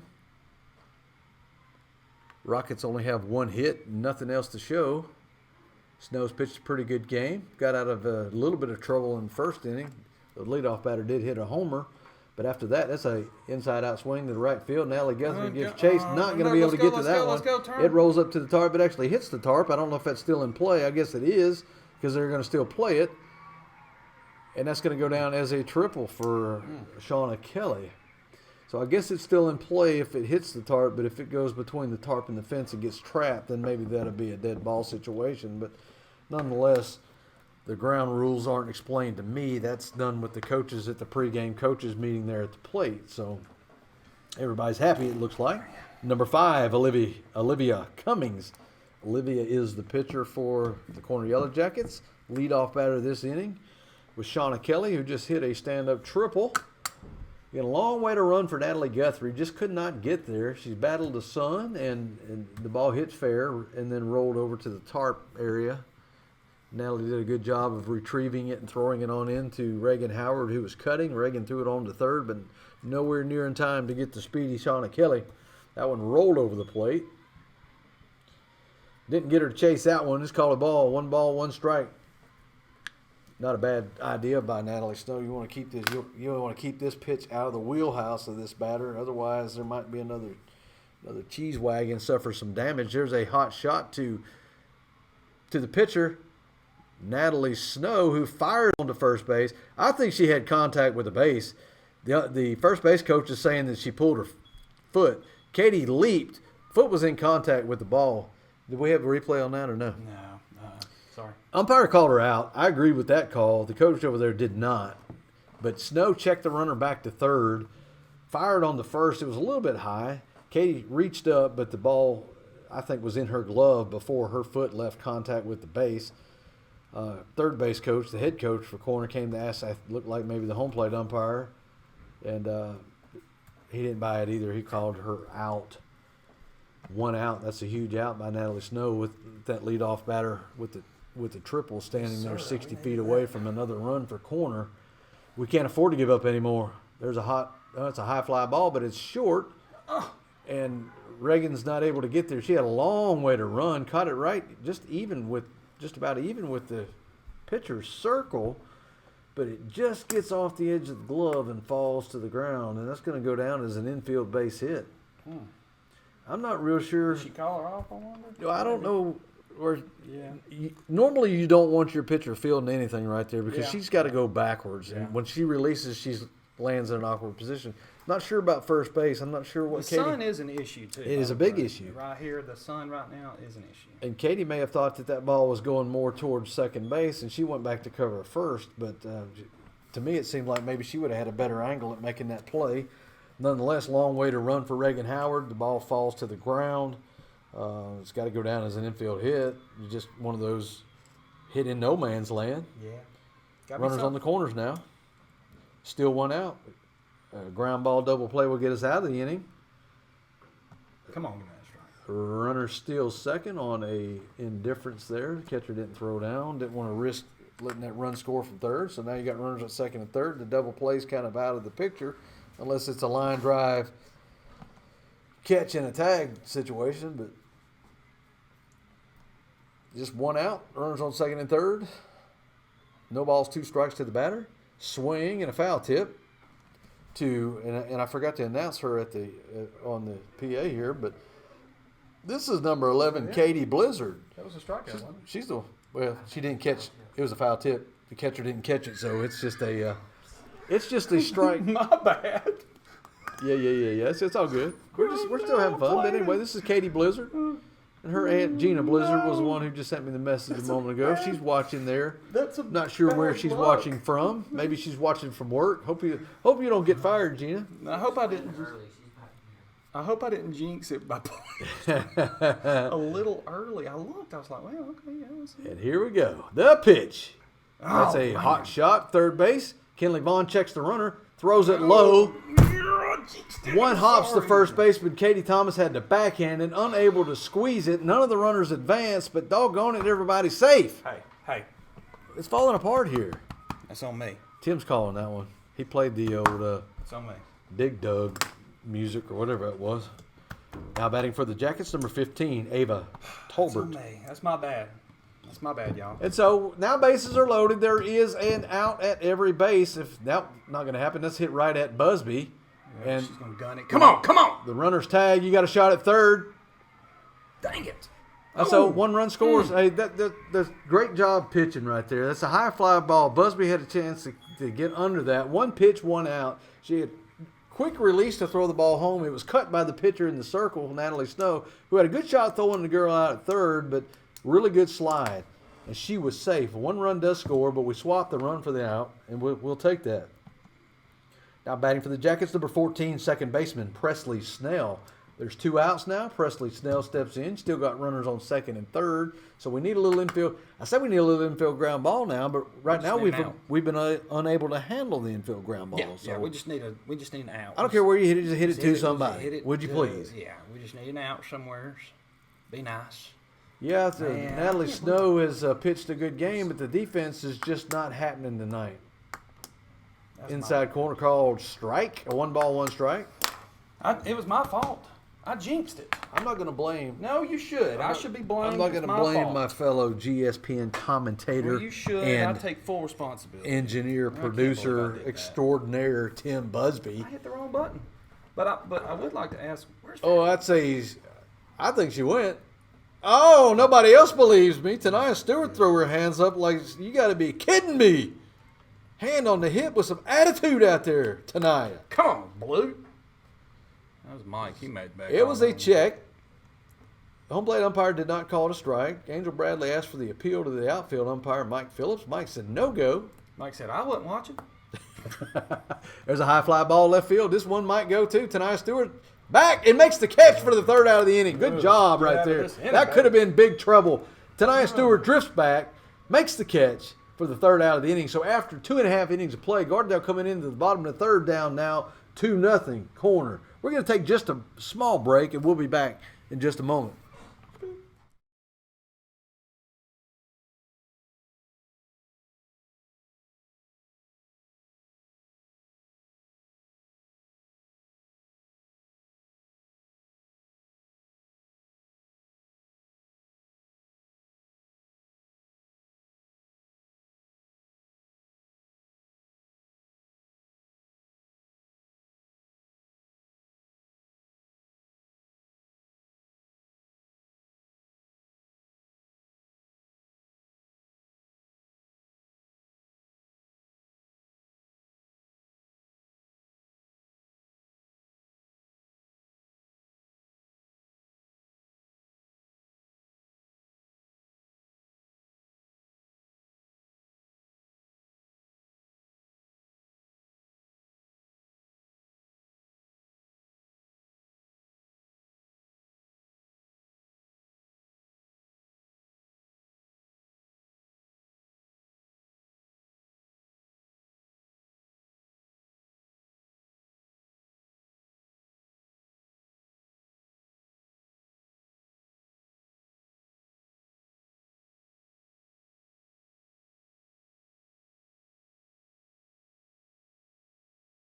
Rockets only have one hit, nothing else to show. Snow's pitched a pretty good game. Got out of a little bit of trouble in the first inning. The leadoff batter did hit a homer. But after that, that's a inside-out swing to the right field. Natalie Guthrie gives chase. Not going to be able to get to that one. It rolls up to the tarp. It actually hits the tarp. I don't know if that's still in play. I guess it is because they're going to still play it. And that's going to go down as a triple for Shauna Kelly. So I guess it's still in play if it hits the tarp, but if it goes between the tarp and the fence and gets trapped, then maybe that'll be a dead ball situation. But nonetheless, the ground rules aren't explained to me. That's done with the coaches at the pregame coaches meeting there at the plate. So everybody's happy, it looks like. Number 5, Olivia Cummings. Olivia is the pitcher for the Corner Yellow Jackets. Leadoff batter this inning with Shauna Kelly, who just hit a stand-up triple. Got a long way to run for Natalie Guthrie. Just could not get there. She's battled the sun, and the ball hit fair and then rolled over to the tarp area. Natalie did a good job of retrieving it and throwing it on into Reagan Howard, who was cutting. Reagan threw it on to third, but nowhere near in time to get the speedy Shauna Kelly. That one rolled over the plate. Didn't get her to chase that one. Just called a ball. 1 ball, 1 strike. Not a bad idea by Natalie Snow. You want to keep this. You want to keep this pitch out of the wheelhouse of this batter. Otherwise, there might be another cheese wagon suffer some damage. There's a hot shot to the pitcher, Natalie Snow, who fired onto first base. I think she had contact with the base. The first base coach is saying that she pulled her foot. Katie leaped. Foot was in contact with the ball. Did we have a replay on that or no? No. Sorry. Umpire called her out. I agree with that call. The coach over there did not. But Snow checked the runner back to third, fired on the first. It was a little bit high. Katie reached up, but the ball, I think, was in her glove before her foot left contact with the base. Third base coach, the head coach for Corner, came to ask, I looked like maybe the home plate umpire, and he didn't buy it either. He called her out. 1 out. That's a huge out by Natalie Snow with that leadoff batter with the triple standing there 60 feet away from another run for Corner. We can't afford to give up anymore. There's it's a high fly ball, but it's short. And Reagan's not able to get there. She had a long way to run, caught it right just about even with the pitcher's circle, but it just gets off the edge of the glove and falls to the ground, and that's going to go down as an infield base hit. I'm not real sure. Did she call her off, I wonder? I don't know. Or Yeah. normally you don't want your pitcher fielding anything right there because Yeah. she's got to go backwards, and when she releases, she lands in an awkward position. Not sure about first base. I'm not sure what The sun is an issue, too. It is a big issue. Right here, the sun right now is an issue. And Katie may have thought that ball was going more towards second base, and she went back to cover first. But to me, it seemed like maybe she would have had a better angle at making that play. Nonetheless, long way to run for Reagan Howard. The ball falls to the ground. It's got to go down as an infield hit. You just one of those hit in no man's land. Yeah. Runners on the corners now. Still 1 out. Ground ball double play will get us out of the inning. Come on, give me that strike. Runner steals second on a indifference there. The catcher didn't throw down. Didn't want to risk letting that run score from third. So now you got runners at second and third. The double play's kind of out of the picture unless it's a line drive catch and a tag situation. But just 1 out. Runners on second and third. No balls, 2 strikes to the batter. Swing and a foul tip. And I forgot to announce her at on the PA here, but this is number 11, Katie Blizzard. That was a strikeout, wasn't it? She didn't catch. It was a foul tip. The catcher didn't catch it, so it's just a strike. My bad. Yeah. It's all good. We're still having fun. But anyway, this is Katie Blizzard. And her aunt Gina Blizzard was the one who just sent me the message a moment ago. She's watching there. Not sure where she's watching from. Maybe she's watching from work. Hope you don't get fired, Gina. I hope I didn't. Early, she's not here. I hope I didn't jinx it by playing a little early. I looked. I was like, well, okay, yeah. Let's see. And here we go. The pitch. That's a man. hot shot. Third base. Kenley Vaughn checks the runner. Throws it low. One hops the first baseman. Katie Thomas had to backhand and unable to squeeze it. None of the runners advanced, but doggone it, everybody's safe. Hey. It's falling apart here. That's on me. Tim's calling that one. He played the old It's on me. Dig Dug music or whatever it was. Now batting for the Jackets, number 15, Ava That's Tolbert. on me. That's my bad. That's my bad, y'all. And so now bases are loaded. There is an out at every base. If that's not going to happen, let's hit right at Busby. And She's going to gun it. Come on, come on. the runner's tag, you got a shot at third. Dang it. So 1 run scores. Hey, that's great job pitching right there. That's a high fly ball. Busby had a chance to get under that. 1 pitch, 1 out. She had quick release to throw the ball home. It was cut by the pitcher in the circle, Natalie Snow, who had a good shot throwing the girl out at third, but really good slide. And she was safe. 1 run does score, but we swapped the run for the out, and we'll take that. Now batting for the Jackets, number 14, second baseman Presley Snell. There's 2 outs now. Presley Snell steps in. Still got runners on second and third. So we need a little infield. I said we need a little infield ground ball now, but right now we've been unable to handle the infield ground ball. Yeah, we just need an out. I don't care where you hit it, just hit it Just to hit it, somebody. hit it Would you to- please? Yeah, we just need an out somewhere. Be nice. Yeah, Man, Natalie I can't Snow has pitched a good game, but the defense is just not happening tonight. That's Inside corner called strike, a 1 ball, 1 strike. It was my fault. I jinxed it. I'm not going to blame. No, you should. I should be blamed. I'm not It's going to my blame fault. my fellow GSPN commentator Well, you should. I and take full responsibility. engineer, can't believe producer I did that. extraordinaire Tim Busby. I hit the wrong button. But I would like to ask, where's Oh, I think she went. Oh, nobody else believes me. Tanaya Stewart threw her hands up like, you got to be kidding me. Hand on the hip with some attitude out there, Tanaya. Come on, Blue. That was Mike. He made back. It on was that a one. check. The home plate umpire did not call it a strike. Angel Bradley asked for the appeal to the outfield umpire, Mike Phillips. Mike said no go. Mike said, I wasn't watching. There's a high fly ball left field. This one might go too. Tanaya Stewart back and makes the catch for the 3rd out of the inning. Good job right out of there. this inning, That could have been big trouble. Tanaya Stewart drifts back, makes the catch for the 3rd out of the inning. So after 2.5 innings of play, Gardendale coming into the bottom of the 3rd down now, 2-0 corner. We're going to take just a small break, and we'll be back in just a moment.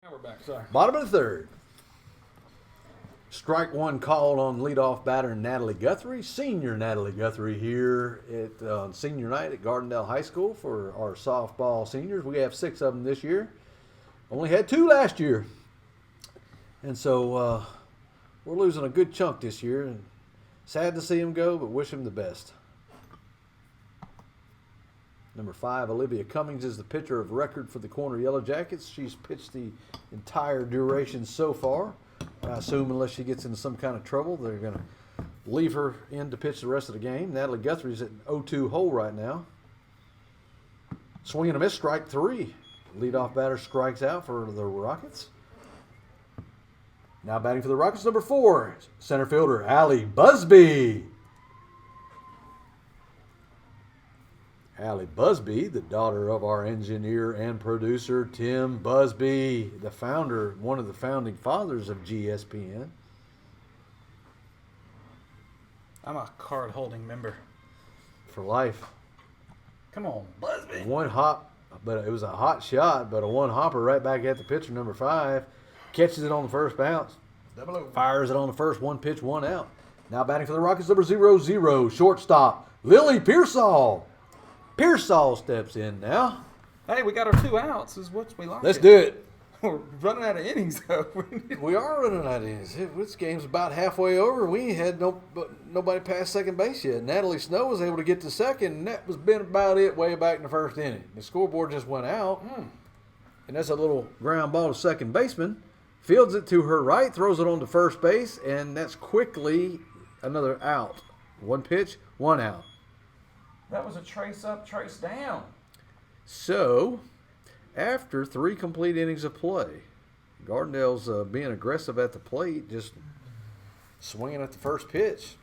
Now we're back. Sorry. Bottom of the 3rd. Strike 1 called on leadoff batter Natalie Guthrie. Senior Natalie Guthrie here at senior night at Gardendale High School for our softball seniors. We have 6 of them this year. Only had 2 last year. And so we're losing a good chunk this year. And sad to see him go, but wish him the best. Number 5, Olivia Cummings is the pitcher of record for the Corner Yellow Jackets. She's pitched the entire duration so far. I assume unless she gets into some kind of trouble, they're going to leave her in to pitch the rest of the game. Natalie Guthrie's at 0-2 hole right now. Swing and a miss, strike 3. Leadoff batter strikes out for the Rockets. Now batting for the Rockets, number 4, center fielder Allie Busby. Allie Busby, the daughter of our engineer and producer Tim Busby, the founder, one of the founding fathers of GSPN. I'm a card holding member. For life. Come on, Busby. One hop, but it was a hot shot, but a one hopper right back at the pitcher, number 5. Catches it on the first bounce. Fires it on the first. 1 pitch, 1 out. Now batting for the Rockets, number 0-0, shortstop, Lily Pearsall. Pearsall steps in now. Hey, we got our 2 outs. Is what we like. Let's do it. We're running out of innings, though. We are running out of innings. This game's about halfway over. We ain't had nobody past second base yet. Natalie Snow was able to get to second, and that was been about it way back in the first inning. The scoreboard just went out, and that's a little ground ball to second baseman. Fields it to her right, throws it on to first base, and that's quickly another out. 1 pitch, 1 out. That was a trace up, trace down. So, after 3 complete innings of play, Gardendale's being aggressive at the plate, just swinging at the first pitch.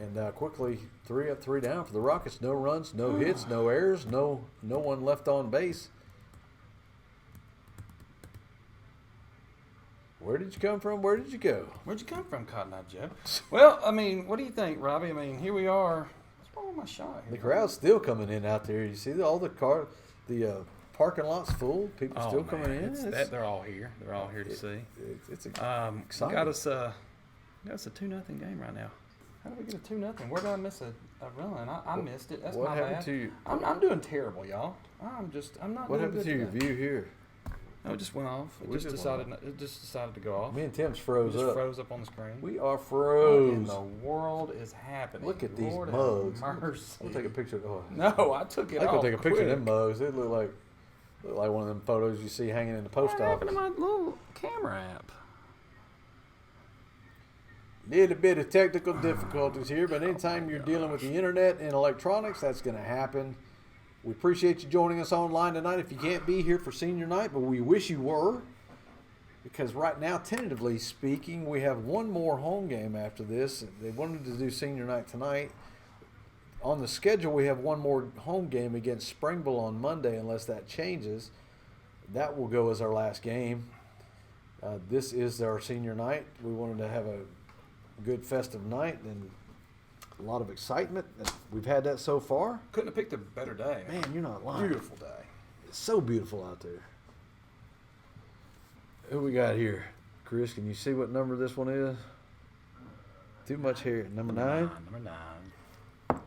And quickly 3 up, 3 down for the Rockets. No runs, no hits, no errors, no one left on base. Where did you come from? Where did you go? Where'd you come from, Cotton Eye Joe? Well, I mean, what do you think, Robbie? I mean, here we are. What's wrong with my shot here? The crowd's still coming in out there. You see all the parking lot's full. People still coming in. They're all here. They're all here to see. It's exciting. Got us a 2-0 game right now. How did we get a 2-0? Where did I miss a run? I missed it. That's what my happened bad. to you? I'm doing terrible, y'all. I'm not. What doing happened good to your today. view here? No, it just went off. It just decided to go off. Me and Tim's froze It just up. froze up on the screen. We are What in froze. the world is happening? Look at these Lord have mugs. mercy. I'm gonna take a picture. Oh. No, I took it I off. could take a picture of them quick. mugs. They look like one of them photos you see hanging in the post What happened office. to my little camera app? Little bit of technical difficulties here, but anytime you're dealing with the internet and electronics, that's going to happen. We appreciate you joining us online tonight. If you can't be here for senior night, but we wish you were, because right now, tentatively speaking, we have one more home game after this. They wanted to do senior night tonight. On the schedule, we have one more home game against Springville on Monday, unless that changes. That will go as our last game. This is our senior night. We wanted to have a good festive night and a lot of excitement. We've had that so far. Couldn't have picked a better day. Man, you're not lying. Beautiful day. It's so beautiful out there. Who we got here? Chris, can you see what number this one is? Too much here. Number 9? Number 9.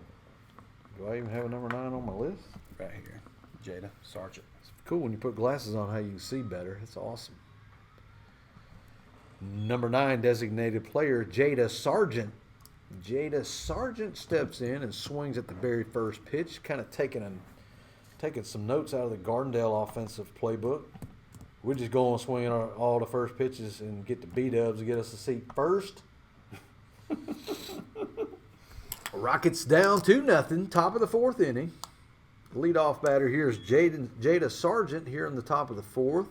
Do I even have a number 9 on my list? Right here. Jada Sargent. It's cool when you put glasses on how you can see better. It's awesome. Number 9 designated player, Jada Sargent. Jada Sargent steps in and swings at the very first pitch, kind of taking some notes out of the Gardendale offensive playbook. We're just going swinging all the first pitches and get the B-dubs to get us a seat first. Rockets down 2-0, top of the 4th inning. The leadoff batter here is Jada Sargent here in the top of the 4th.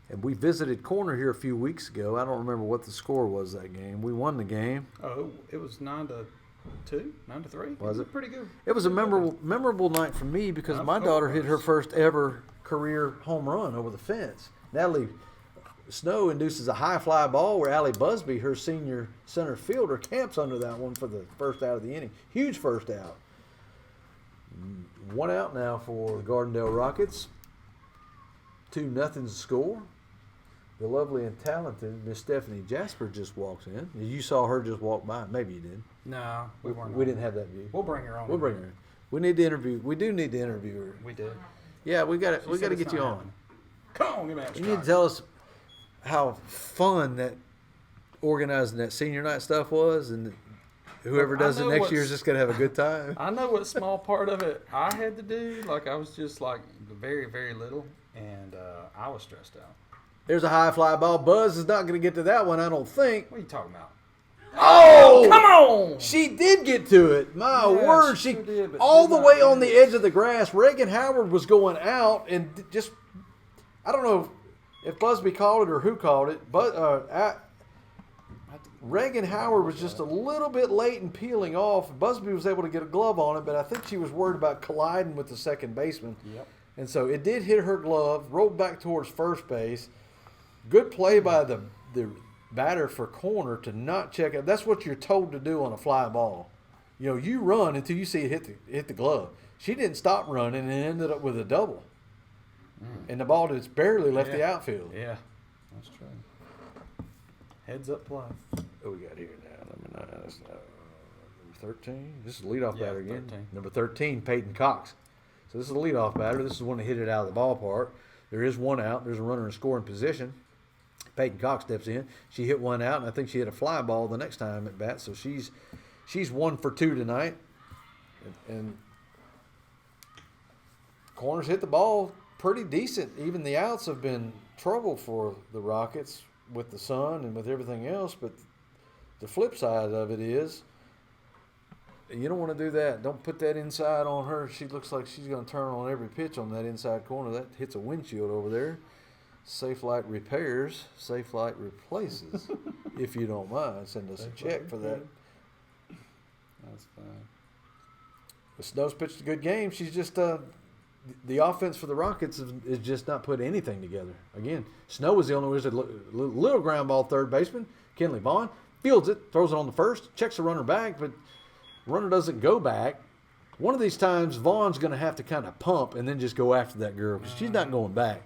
And we visited Corner here a few weeks ago. I don't remember what the score was that game. We won the game. Oh, it was 9-2, 9-3. Was it? Pretty good. It was a memorable night for me because my daughter hit her first ever career home run over the fence. Natalie Snow induces a high fly ball where Allie Busby, her senior center fielder, camps under that one for the first out of the inning. Huge first out. 1 out now for the Gardendale Rockets. 2-0 score. The lovely and talented Miss Stephanie Jasper just walks in. You saw her just walk by. Maybe you did. No, we weren't. We didn't have that view. We'll bring her on. We'll bring her in. We need to interview. We do need to interview her. We did. Yeah, we got to said it's get you not on. happening. Come on, give me that You need to tell us how fun that organizing that senior night stuff was, and whoever Look, I does it know next what's- year is just gonna have a good time. I know what small part of it I had to do. Like, I was just like very, very little, and I was stressed out. There's a high fly ball. Buzz is not gonna get to that one, I don't think. What are you talking about? Oh, Come on! she did get to it. My Yeah, word, she she sure did, but all did the not way on miss. the edge of the grass. Reagan Howard was going out and just, I don't know if Busby called it or who called it, but Reagan Howard was just a little bit late in peeling off. Busby was able to get a glove on it, but I think she was worried about colliding with the second baseman. Yep. And so it did hit her glove, rolled back towards first base. Good play by the batter for Corner to not check it. That's what you're told to do on a fly ball. You know, you run until you see it hit the glove. She didn't stop running and ended up with a double. And the ball just barely left the outfield. Yeah, that's true. Heads up play. What we got here now? Number 9. That's, number 13. This is the leadoff batter again. 13. Number 13, Peyton Cox. So this is the leadoff batter. This is one that hit it out of the ballpark. There is one out. There's a runner in scoring position. Peyton Cox steps in. She hit one out, and I think she hit a fly ball the next time at bat. So she's 1 for 2 tonight. And corners hit the ball pretty decent. Even the outs have been trouble for the Rockets with the sun and with everything else. But the flip side of it is you don't want to do that. Don't put that inside on her. She looks like she's going to turn on every pitch on that inside corner. That hits a windshield over there. Safe Light repairs, Safe Light replaces. If you don't mind, send us a check for that. That's fine. But Snow's pitched a good game. She's just the offense for the Rockets is just not put anything together. Again, Snow was the only one who little ground ball third baseman. Kenley Vaughn fields it, throws it on the first, checks the runner back, but runner doesn't go back. One of these times, Vaughn's going to have to kind of pump and then just go after that girl because she's not going back.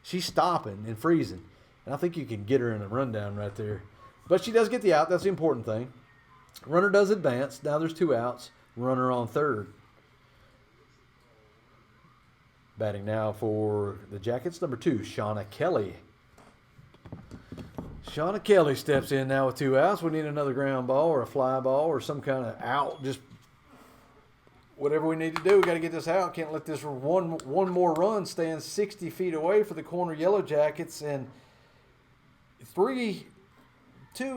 She's stopping and freezing. And I think you can get her in a rundown right there. But she does get the out. That's the important thing. Runner does advance. Now there's 2 outs. Runner on third. Batting now for the Jackets, number 2, Shauna Kelly. Shauna Kelly steps in now with 2 outs. We need another ground ball or a fly ball or some kind of out. Just whatever we need to do. We got to get this out. Can't let this one more run stand 60 feet away for the corner Yellow Jackets. And 2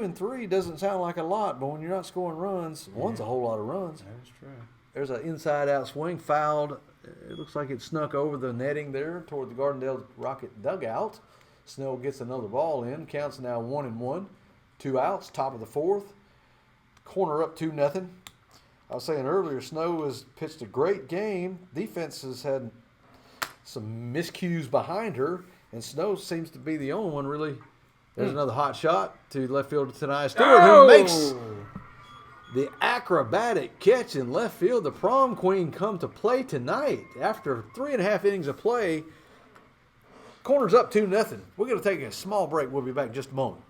and 3 doesn't sound like a lot, but when you're not scoring runs, one's a whole lot of runs. That's true. There's an inside-out swing, fouled. It looks like it snuck over the netting there toward the Gardendale Rocket dugout. Snow gets another ball in. Counts now 1-1. 2 outs, top of the 4th. Corner up 2-0. I was saying earlier, Snow has pitched a great game. Defense has had some miscues behind her, and Snow seems to be the only one really. There's another hot shot to left fielder Tanaya Stewart, who makes the acrobatic catch in left field. The prom queen come to play tonight after 3.5 innings of play. Corner's up 2-0. We're going to take a small break. We'll be back in just a moment.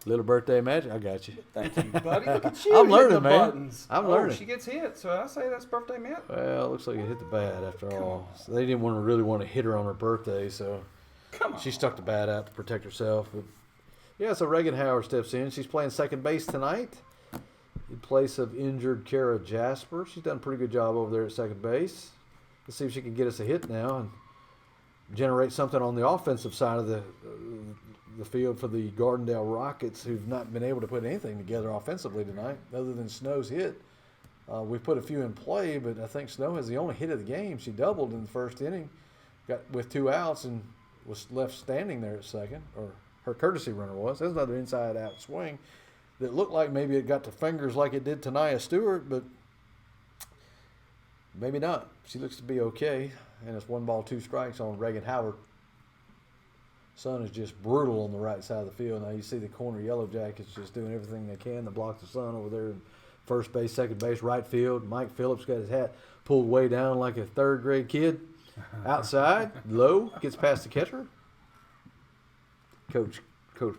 Little birthday magic, I got you. Thank you, buddy. Look at you. I'm hitting learning, the man. buttons. I'm learning. She gets hit, so I say that's birthday mint. Well, it looks like it hit the bat after all. So they didn't really want to hit her on her birthday, so she stuck the bat out to protect herself. But yeah, so Reagan Howard steps in. She's playing second base tonight in place of injured Kara Jasper. She's done a pretty good job over there at second base. Let's see if she can get us a hit now and generate something on the offensive side of the field for the Gardendale Rockets, who've not been able to put anything together offensively tonight other than Snow's hit. We put a few in play, but I think Snow has the only hit of the game. She doubled in the first inning, got with 2 outs, and was left standing there at second, or her courtesy runner was. There's another inside-out swing that looked like maybe it got to fingers like it did Tanaya Stewart, but maybe not. She looks to be okay, and it's 1 ball, 2 strikes on Reagan Howard. Sun is just brutal on the right side of the field. Now you see the corner Yellow Jackets just doing everything they can to block the sun over there in first base, second base, right field. Mike Phillips got his hat pulled way down like a third grade kid. Outside, low, gets past the catcher. Coach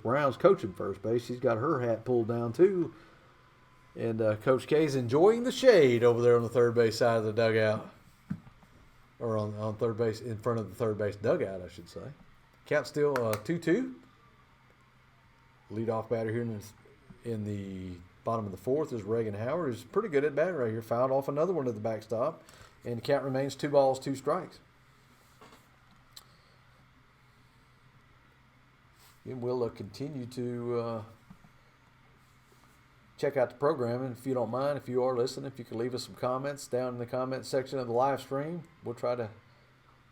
Brown's coaching first base. She's got her hat pulled down too. And Coach K's enjoying the shade over there on the third base side of the dugout. Or on third base, in front of the third base dugout, I should say. Count still 2-2. Leadoff batter here in the bottom of the fourth is Reagan Howard, who's pretty good at batting right here. Fouled off another one to the backstop. And the count remains 2 balls, 2 strikes. And we'll continue to check out the program. And if you don't mind, if you are listening, if you could leave us some comments down in the comment section of the live stream, we'll try to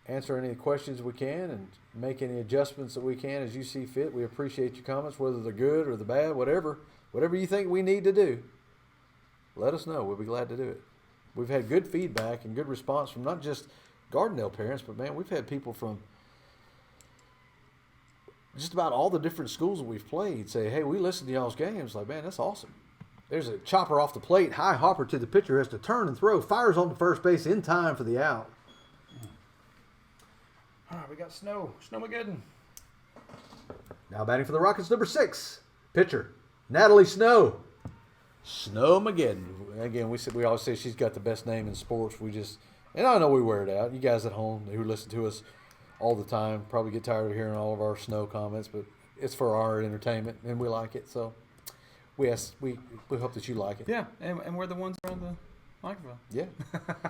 answer any questions we can and make any adjustments that we can as you see fit. We appreciate your comments, whether they're good or the bad, whatever you think we need to do. Let us know. We'll be glad to do it. We've had good feedback and good response from not just Gardendale parents, but man, we've had people from just about all the different schools that we've played say, hey, we listened to y'all's games. Like, man, that's awesome. There's a chopper off the plate, high hopper to the pitcher, has to turn and throw, fires on the first base in time for the out. All right, we got Snowmageddon. Now batting for the Rockets, number 6, pitcher, Natalie Snow. Snowmageddon. Again, we always say she's got the best name in sports. And I know we wear it out. You guys at home who listen to us all the time probably get tired of hearing all of our Snow comments, but it's for our entertainment, and we like it. So we hope that you like it. Yeah, and we're the ones around the microphone. Yeah,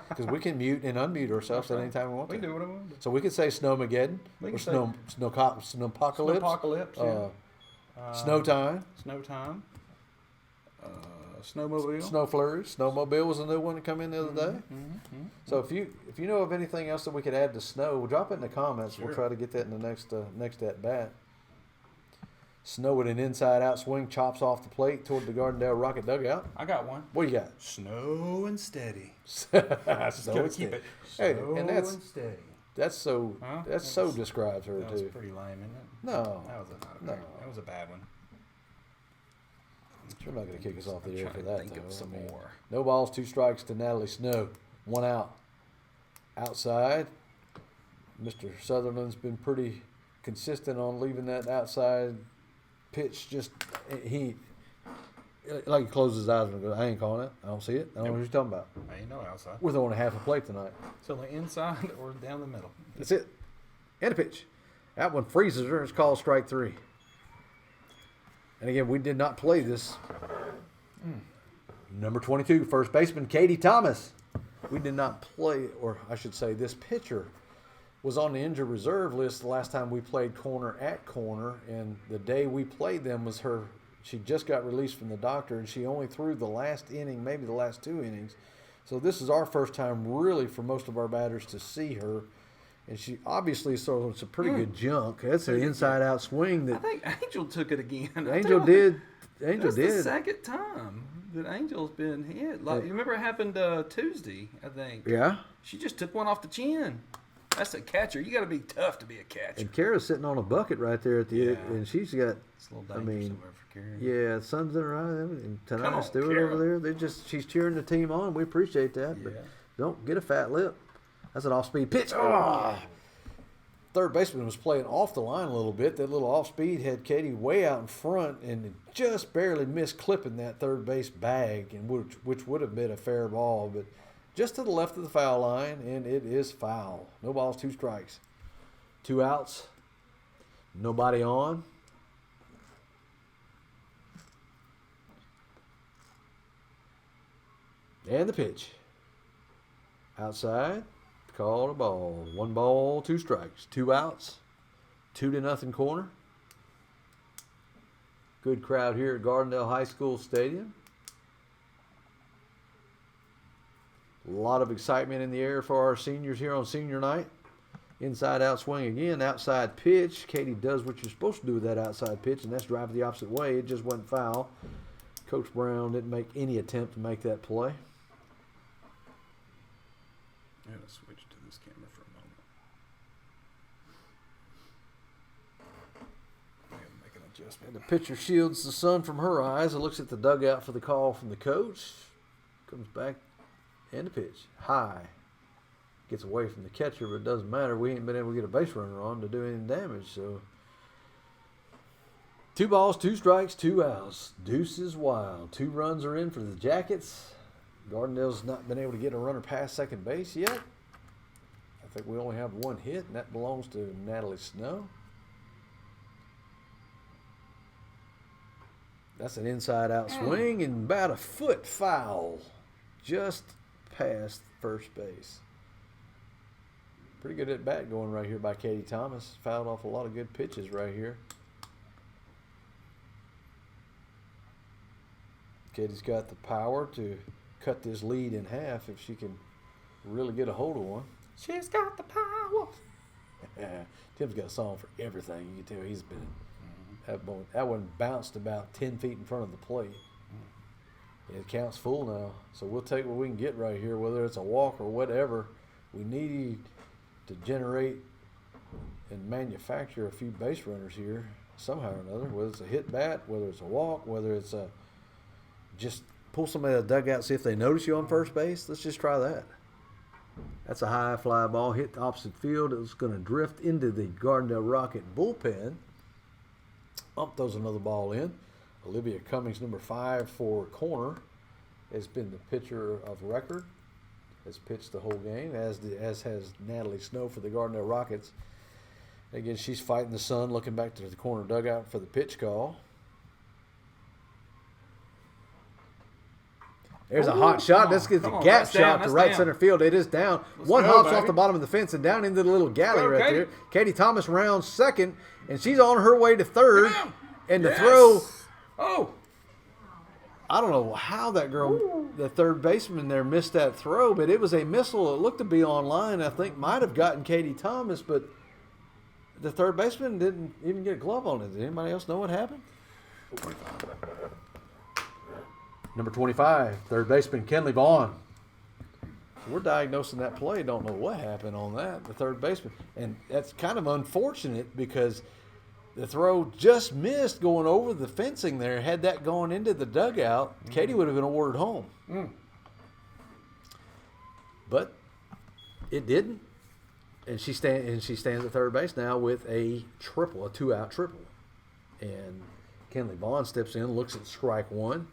because we can mute and unmute ourselves at any time we want to. We do what we want to do. So we could say Snowmageddon, We or can say Snowpocalypse, Snowpocalypse, yeah. Snow Time, Snowtime. Snowmobile. Snow Flurry. Snowmobile was a new one that come in the other day. So if you know of anything else that we could add to snow, we'll drop it in the comments. Sure. We'll try to get that in the next at bat. Snow with an inside out swing, chops off the plate toward the Gardendale Rocket dugout. I got one. What do you got? Snow and steady. Snow Gotta and keep it. Hey, Snow and that's steady. that's so Huh? that's so describes her That was too. pretty lame, isn't it? No, no. That was a bad one. You're not going to kick us off the air Trying for to that, think though. of some I mean, more. no balls, 2 strikes to Natalie Snow. 1 out. Outside, Mr. Sutherland's been pretty consistent on leaving that outside pitch. He closes his eyes and goes, I ain't calling it. I don't see it. I don't know what you're talking about. I ain't no outside. We're throwing a half a plate tonight. It's only inside or down the middle. That's it. And a pitch. That one freezes her. It's called strike 3. And again, we did not play this. Number 22, first baseman Katie Thomas. We did not play, or I should say, this pitcher was on the injured reserve list the last time we played corner at corner. And the day we played them was she just got released from the doctor, and she only threw the last inning, maybe the last 2 innings. So this is our first time really for most of our batters to see her. And she obviously throws some pretty good junk. That's an inside-out swing I that think Angel took it again. Angel did. Angel That's the did. second time that Angel's been hit. Like, you remember it happened Tuesday, I think. Yeah. She just took one off the chin. That's a catcher. You got to be tough to be a catcher. And Kara's sitting on a bucket right there at the Yeah. and she's got. It's a little I dangerous mean, over for Karen. Yeah, son's in her eye. And Come Tanaya on, Stewart Kara. over there. She's cheering the team on. We appreciate that. But Yeah. don't get a fat lip. That's an off-speed pitch. Oh! Third baseman was playing off the line a little bit. That little off-speed had Katie way out in front and just barely missed clipping that third base bag, and which would have been a fair ball, but just to the left of the foul line, and it is foul. No balls, 2 strikes. 2 outs. Nobody on. And the pitch. Outside. Called a ball. 1 ball, 2 strikes. 2 outs. 2-0 corner. Good crowd here at Gardendale High School Stadium. A lot of excitement in the air for our seniors here on senior night. Inside out swing again. Outside pitch. Katie does what you're supposed to do with that outside pitch, and that's drive the opposite way. It just went foul. Coach Brown didn't make any attempt to make that play. I'm going to switch to this camera for a moment. I'm going to make an adjustment. And the pitcher shields the sun from her eyes and looks at the dugout for the call from the coach. Comes back and the pitch. High. Gets away from the catcher, but it doesn't matter. We ain't been able to get a base runner on to do any damage. So 2 balls, 2 strikes, 2 outs. Deuce is wild. 2 runs are in for the Jackets. Gardendale's not been able to get a runner past second base yet. I think we only have 1 hit, and that belongs to Natalie Snow. That's an inside-out swing and about a foot foul, just past first base. Pretty good at bat going right here by Katie Thomas. Fouled off a lot of good pitches right here. Katie's got the power to cut this lead in half if she can really get a hold of one. She's got the power. Tim's got a song for everything. You can tell he's been. That one bounced about 10 feet in front of the plate. It counts full now. So we'll take what we can get right here, whether it's a walk or whatever. We need to generate and manufacture a few base runners here somehow or another, whether it's a hit bat, whether it's a walk, whether it's a just pull somebody out of the dugout, see if they notice you on first base. Let's just try that. That's a high fly ball hit the opposite field. It was going to drift into the Gardendale Rocket bullpen. Ump throws another ball in. Olivia Cummings, number 5 for corner, has been the pitcher of record. Has pitched the whole game, as has Natalie Snow for the Gardendale Rockets. Again, she's fighting the sun, looking back to the corner dugout for the pitch call. There's a hot shot. This gets a gap shot to right center field. It is down. One hops off the bottom of the fence and down into the little galley right there. Katie Thomas rounds second, and she's on her way to third. And the throw. Oh. I don't know how that girl, the third baseman there, missed that throw, but it was a missile. It looked to be on line. I think might have gotten Katie Thomas, but the third baseman didn't even get a glove on it. Did anybody else know what happened? Number 25, third baseman Kenley Vaughn. So we're diagnosing that play. Don't know what happened on that, the third baseman. And that's kind of unfortunate because the throw just missed going over the fencing there. Had that gone into the dugout, Katie would have been awarded home. But it didn't. And she stands at third base now with a triple, a 2-out triple. And Kenley Vaughn steps in, looks at strike one.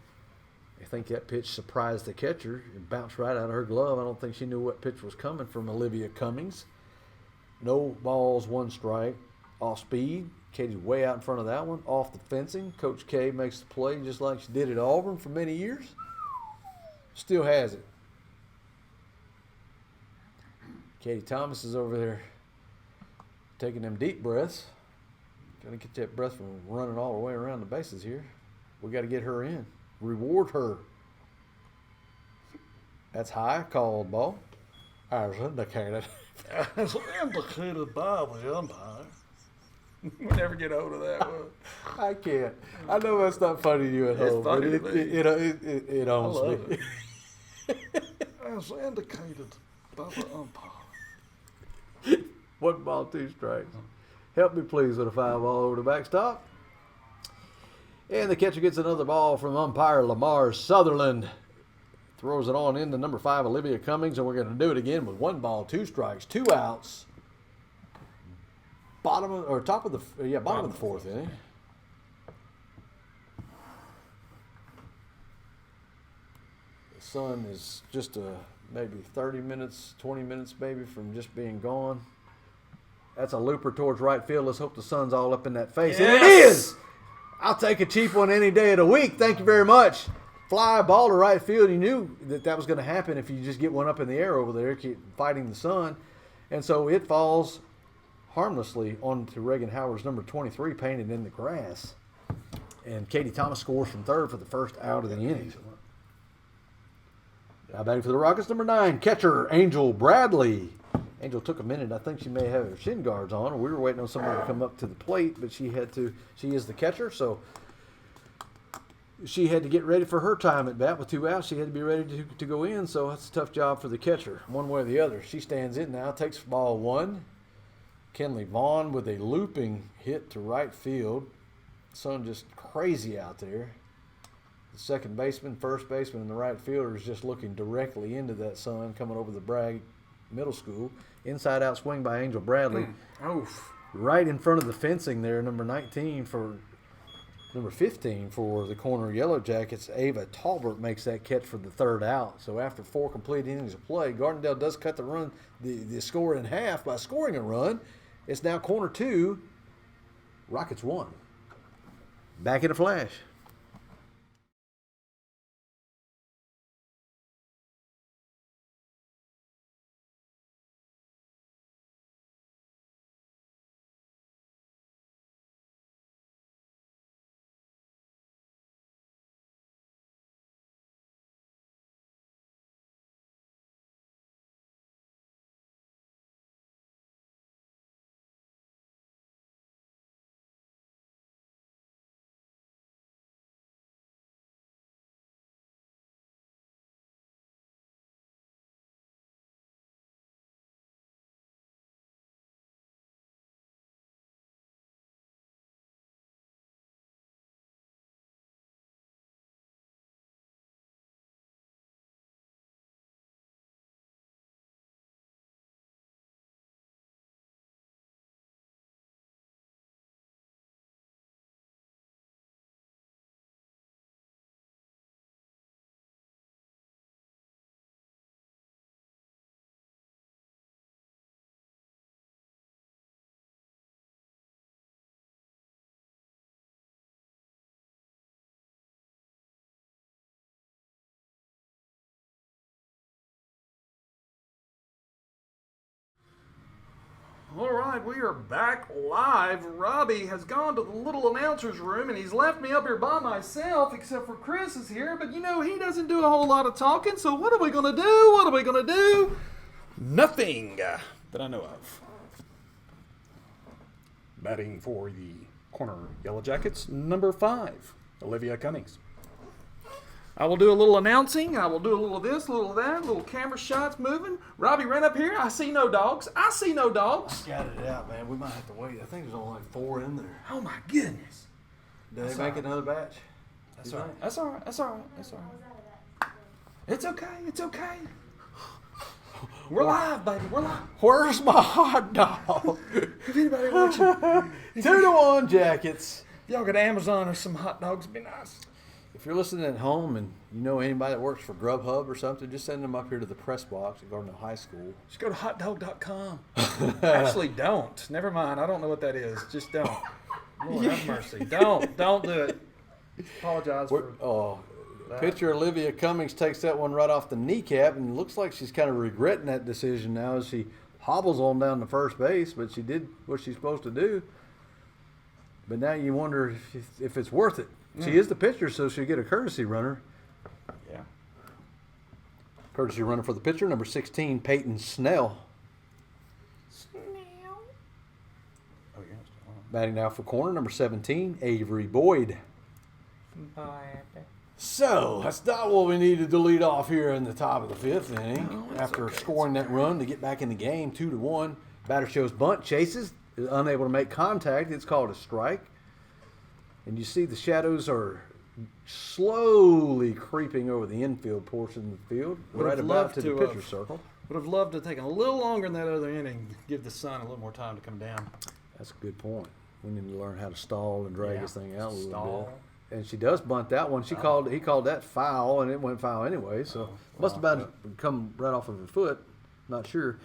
I think that pitch surprised the catcher. It bounced right out of her glove. I don't think she knew what pitch was coming from Olivia Cummings. No balls, 1 strike. Off speed. Katie's way out in front of that one. Off the fencing. Coach K makes the play just like she did at Auburn for many years. Still has it. Katie Thomas is over there taking them deep breaths. Got to get that breath from running all the way around the bases here. We got to get her in. Reward her. That's high. Called ball. As indicated. As indicated by the umpire. We never get hold of that one. I can't. I know that's not funny to you at home, but it owns me. As indicated by the umpire. 1 ball, 2 strikes. Help me please with a 5 ball over the backstop. And the catcher gets another ball from umpire Lamar Sutherland. Throws it on into number 5, Olivia Cummings, and we're going to do it again with 1 ball, 2 strikes, 2 outs. Bottom of the 4th inning. The sun is just maybe 30 minutes, 20 minutes maybe from just being gone. That's a looper towards right field. Let's hope the sun's all up in that face. Yes! And it is! I'll take a cheap one any day of the week. Thank you very much. Fly ball to right field. You knew that was going to happen if you just get one up in the air over there, keep fighting the sun. And so it falls harmlessly onto Reagan Howard's number 23, painted in the grass. And Katie Thomas scores from third for the first out of the inning. Now batting for the Rockets, number 9, catcher Angel Bradley. Angel took a minute. I think she may have her shin guards on, or we were waiting on somebody to come up to the plate, but she had to. She is the catcher, so she had to get ready for her time at bat with 2 outs. She had to be ready to go in, so that's a tough job for the catcher, one way or the other. She stands in now, takes ball 1. Kenley Vaughn with a looping hit to right field. Sun just crazy out there. The second baseman, first baseman, and the right fielder is just looking directly into that sun coming over the Bragg Middle School. Inside out swing by Angel Bradley. Oof. Right in front of the fencing there, number 15 for the corner Yellow Jackets. Ava Talbert makes that catch for the third out. So after 4 complete innings of play, Gardendale does cut the score in half by scoring a run. It's now corner 2, Rockets 1. Back in a flash. All right, we are back live. Robbie has gone to the little announcer's room and he's left me up here by myself, except for Chris is here. But you know, he doesn't do a whole lot of talking, so what are we going to do? What are we going to do? Nothing that I know of. Batting for the corner Yellow Jackets, number 5, Olivia Cummings. I will do a little announcing. I will do a little of this, a little of that, little camera shots moving. Robbie ran up here. I see no dogs. I see no dogs. Got it out, man. We might have to wait. I think there's only like 4 in there. Oh my goodness. Did they make another batch? That's all right. That's all right. That's all right. That's all right. It's okay. It's okay. We're live, baby. We're live. Where's my hot dog? If anybody watching, 2-1 Jackets. y'all get Amazon or some hot dogs, it'd be nice. If you're listening at home and you know anybody that works for Grubhub or something, just send them up here to the press box at Gardendale High School. Just go to hotdog.com. Actually, don't. Never mind. I don't know what that is. Just don't. Lord have mercy. Don't do it. Apologize for that. Pitcher Olivia Cummings takes that one right off the kneecap, and it looks like she's kind of regretting that decision now as she hobbles on down to first base, but she did what she's supposed to do. But now you wonder if it's worth it. She is the pitcher, so she'll get a courtesy runner. Yeah. Courtesy runner for the pitcher, number 16, Peyton Snell. Oh, yeah. Batting now for corner, number 17, Avery Boyd. So, that's not what we needed to lead off here in the top of the 5th inning. After scoring that run to get back in the game, 2-1. Batter shows bunt, chases, is unable to make contact. It's called a strike. And you see the shadows are slowly creeping over the infield portion of the field, right about to the pitcher's circle. Would have loved to take a little longer in that other inning, give the sun a little more time to come down. That's a good point. We need to learn how to stall and drag this thing out a little bit. Stall. And she does bunt that one. He called that foul, and it went foul anyway. So must have been come right off of her foot. Not sure.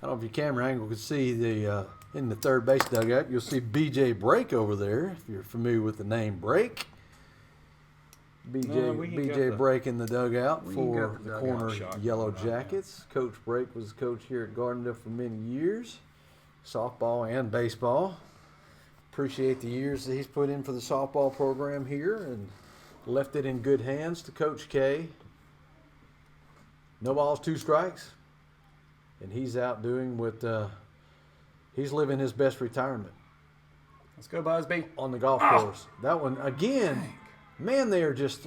I don't know if your camera angle could see the in the third base dugout. You'll see B.J. Brake over there. If you're familiar with the name Brake, B.J. Brake in the dugout for the corner Yellow Jackets. Coach Brake was coach here at Gardendale for many years, softball and baseball. Appreciate the years that he's put in for the softball program here and left it in good hands to Coach K. No balls, 2 strikes. And he's out doing what he's living his best retirement. Let's go, Busby. On the golf course. That one again, man, they're just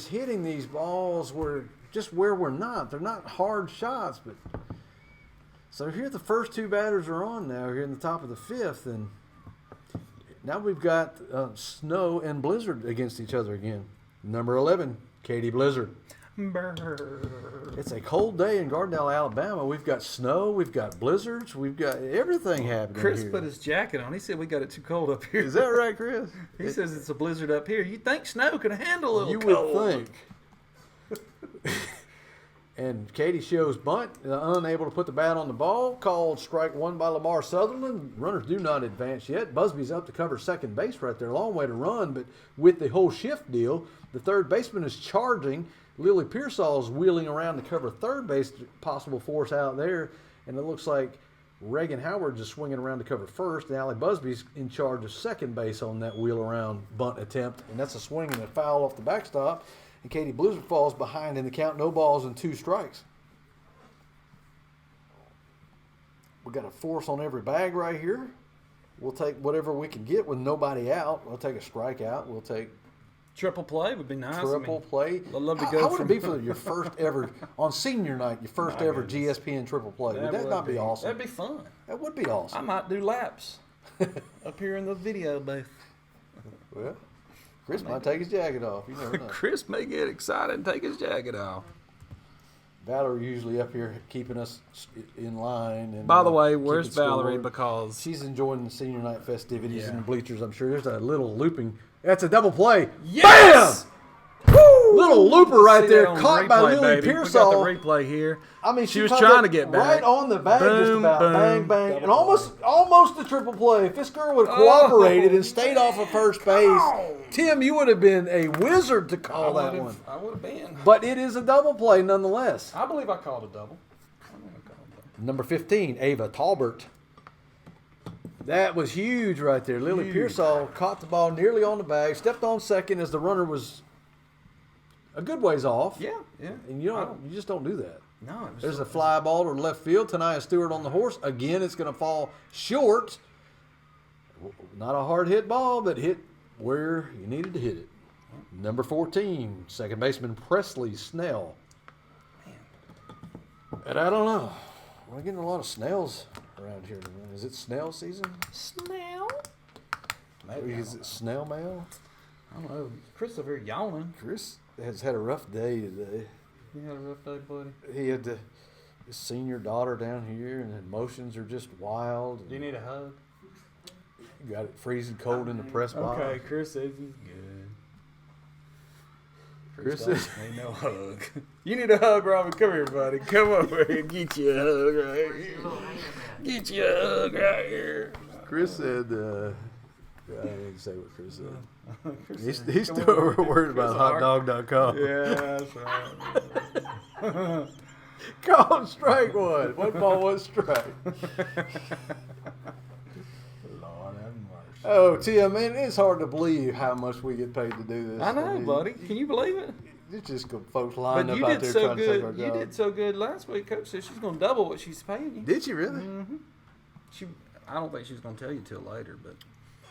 hitting these balls where we're not. They're not hard shots, but so here the first 2 batters are on now here in the top of the 5th, and now we've got snow and blizzard against each other again. Number 11, Katie Blizzard. Brr. It's a cold day in Gardendale, Alabama. We've got snow, we've got blizzards, we've got everything happening Chris here. put his jacket on. He said we got it too cold up here. Is that right, Chris? He says it's a blizzard up here. You think snow could handle a little You cold? would think. And Katie shows bunt, unable to put the bat on the ball. Called strike one by Lamar Sutherland. Runners do not advance yet. Busby's up to cover second base right there. Long way to run, but with the whole shift deal, the third baseman is charging. Lily Pearsall's wheeling around to cover third base, possible force out there. And it looks like Reagan Howard's is swinging around to cover first. And Allie Busby's in charge of second base on that wheel around bunt attempt. And that's a swing and a foul off the backstop. And Katie Blizzard falls behind in the count, no balls and 2 strikes. We got a force on every bag right here. We'll take whatever we can get with nobody out. We'll take a strikeout. We'll take Triple play would be nice. triple play. I'd love to How go would it from- be for your first ever, on senior night, your first ever GSPN triple play? Would that not be awesome? That'd be fun. That would be awesome. I might do laps up here in the video booth. Well, Chris might take his jacket off. You never know. Chris may get excited and take his jacket off. Valerie usually up here keeping us in line. And By the way, keeping where's Valerie? score. Because She's enjoying the senior night festivities Yeah. in the bleachers. I'm sure there's a little looping. That's a double play. yes! Bam! Little looper right See there, that on caught by replay, Lily baby. Pearsall. We got the replay here. I mean, She was caught trying it to get back. right on the bag, just Boom, about boom. bang, bang, Double and almost a triple play. If this girl would have cooperated and stayed off of first base, Tim, you would have been a wizard to call that one. I would have been. But it is a double play nonetheless. I believe I called a double. Number 15, Ava Talbert. That was huge right there. Lily Pearsall caught the ball nearly on the bag, stepped on second as the runner was a good ways off. Yeah, yeah. And you just don't do that. No, it was There's a fly ball to left field. Tanaya Stewart on the horse. Again, it's going to fall short. Not a hard hit ball, but hit where you needed to hit it. Number 14, second baseman Presley Snell. And I don't know. We're getting a lot of snails around here. Is it snail season? Snail? Maybe is it snail mail? I don't know. Chris over here yawning. Chris has had a rough day today. You had a rough day, buddy. He had his senior daughter down here, and emotions are just wild. Do you need a hug? Got it freezing cold in the press box. Okay, Chris says he's good. Chris doesn't says- need no hug. You need a hug, Robin. Come here, buddy. Come over here and get you a hug right here. Get you a hug right here. Chris said, I didn't say what Chris said. Chris said, He's "Come still over here." worried about Chris hotdog.com. Yeah, that's right. Called strike one. One ball, one strike. Lord have mercy. Oh, Tim, man, it's hard to believe how much we get paid to do this. I know, mean, buddy. Can you believe it? It's just folks lined But up you out did there so trying to take our good. You job. did so good last week. Coach said she's going to double what she's paying you. Did you really? I don't think she was going to tell you till later, but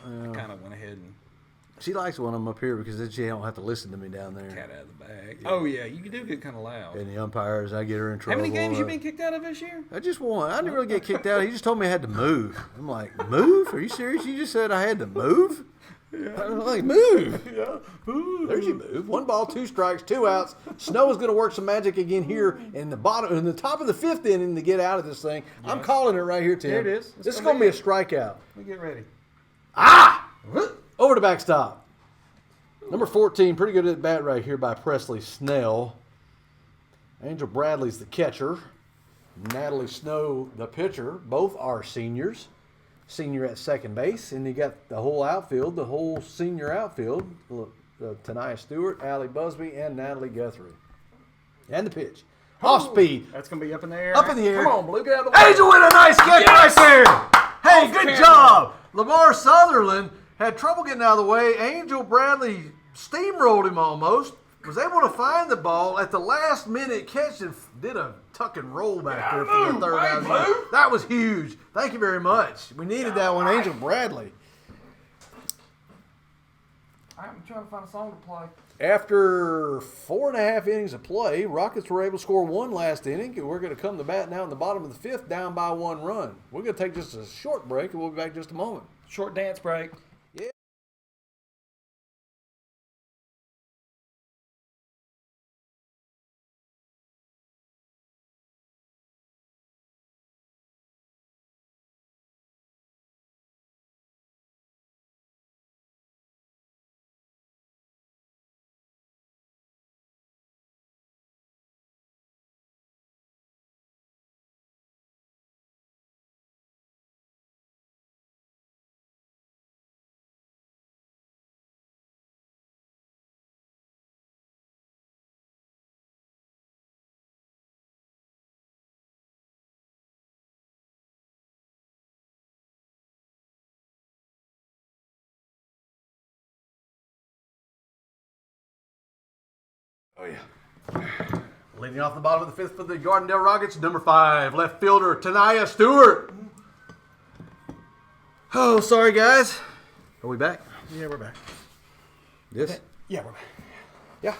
I kind of went ahead and She likes when I'm up here because then she don't have to listen to me down there. cat out of the bag. Oh yeah, you do get kind of loud. And the umpires, I get her in How trouble. many games you been kicked out of this year? I just won. I didn't really get kicked out. He just told me I had to move. I'm like, move? Are you serious? You just said I had to move? I'm like, move. Yeah. There's your move. 1 ball, 2 strikes, 2 outs. Snow is going to work some magic again here in the top of the 5th inning to get out of this thing. I'm calling it right here, Tim. Here it is. This is going to be a strikeout. Let me get ready. Over the backstop. Number 14, pretty good at bat right here by Presley Snell. Angel Bradley's the catcher. Natalie Snow, the pitcher. Both are seniors. Senior at second base. And you got the whole outfield, the whole senior outfield. Tanaya Stewart, Allie Busby, and Natalie Guthrie. And the pitch. Off speed. That's gonna be up in the air. Up in the air. Come on, Blue, get out of the way. Angel with a nice catch right there. Hey, good camera. job. Lamar Sutherland had trouble getting out of the way. Angel Bradley steamrolled him almost. Was able to find the ball at the last minute catch and did a tuck and roll back there for the third out. That was huge. Thank you very much. We needed that one, Angel Bradley. I'm trying to find a song to play. After 4.5 innings of play, Rockets were able to score 1 last inning. We're going to come to bat now in the bottom of the 5th, down by 1 run. We're going to take just a short break, and we'll be back in just a moment. Short dance break. Oh, yeah. Leading off the bottom of the fifth for the Gardendale Rockets, number 5, left fielder, Tanaya Stewart. Oh, sorry, guys. Are we back? Yeah, we're back. Yes? Yeah, we're back. Yeah.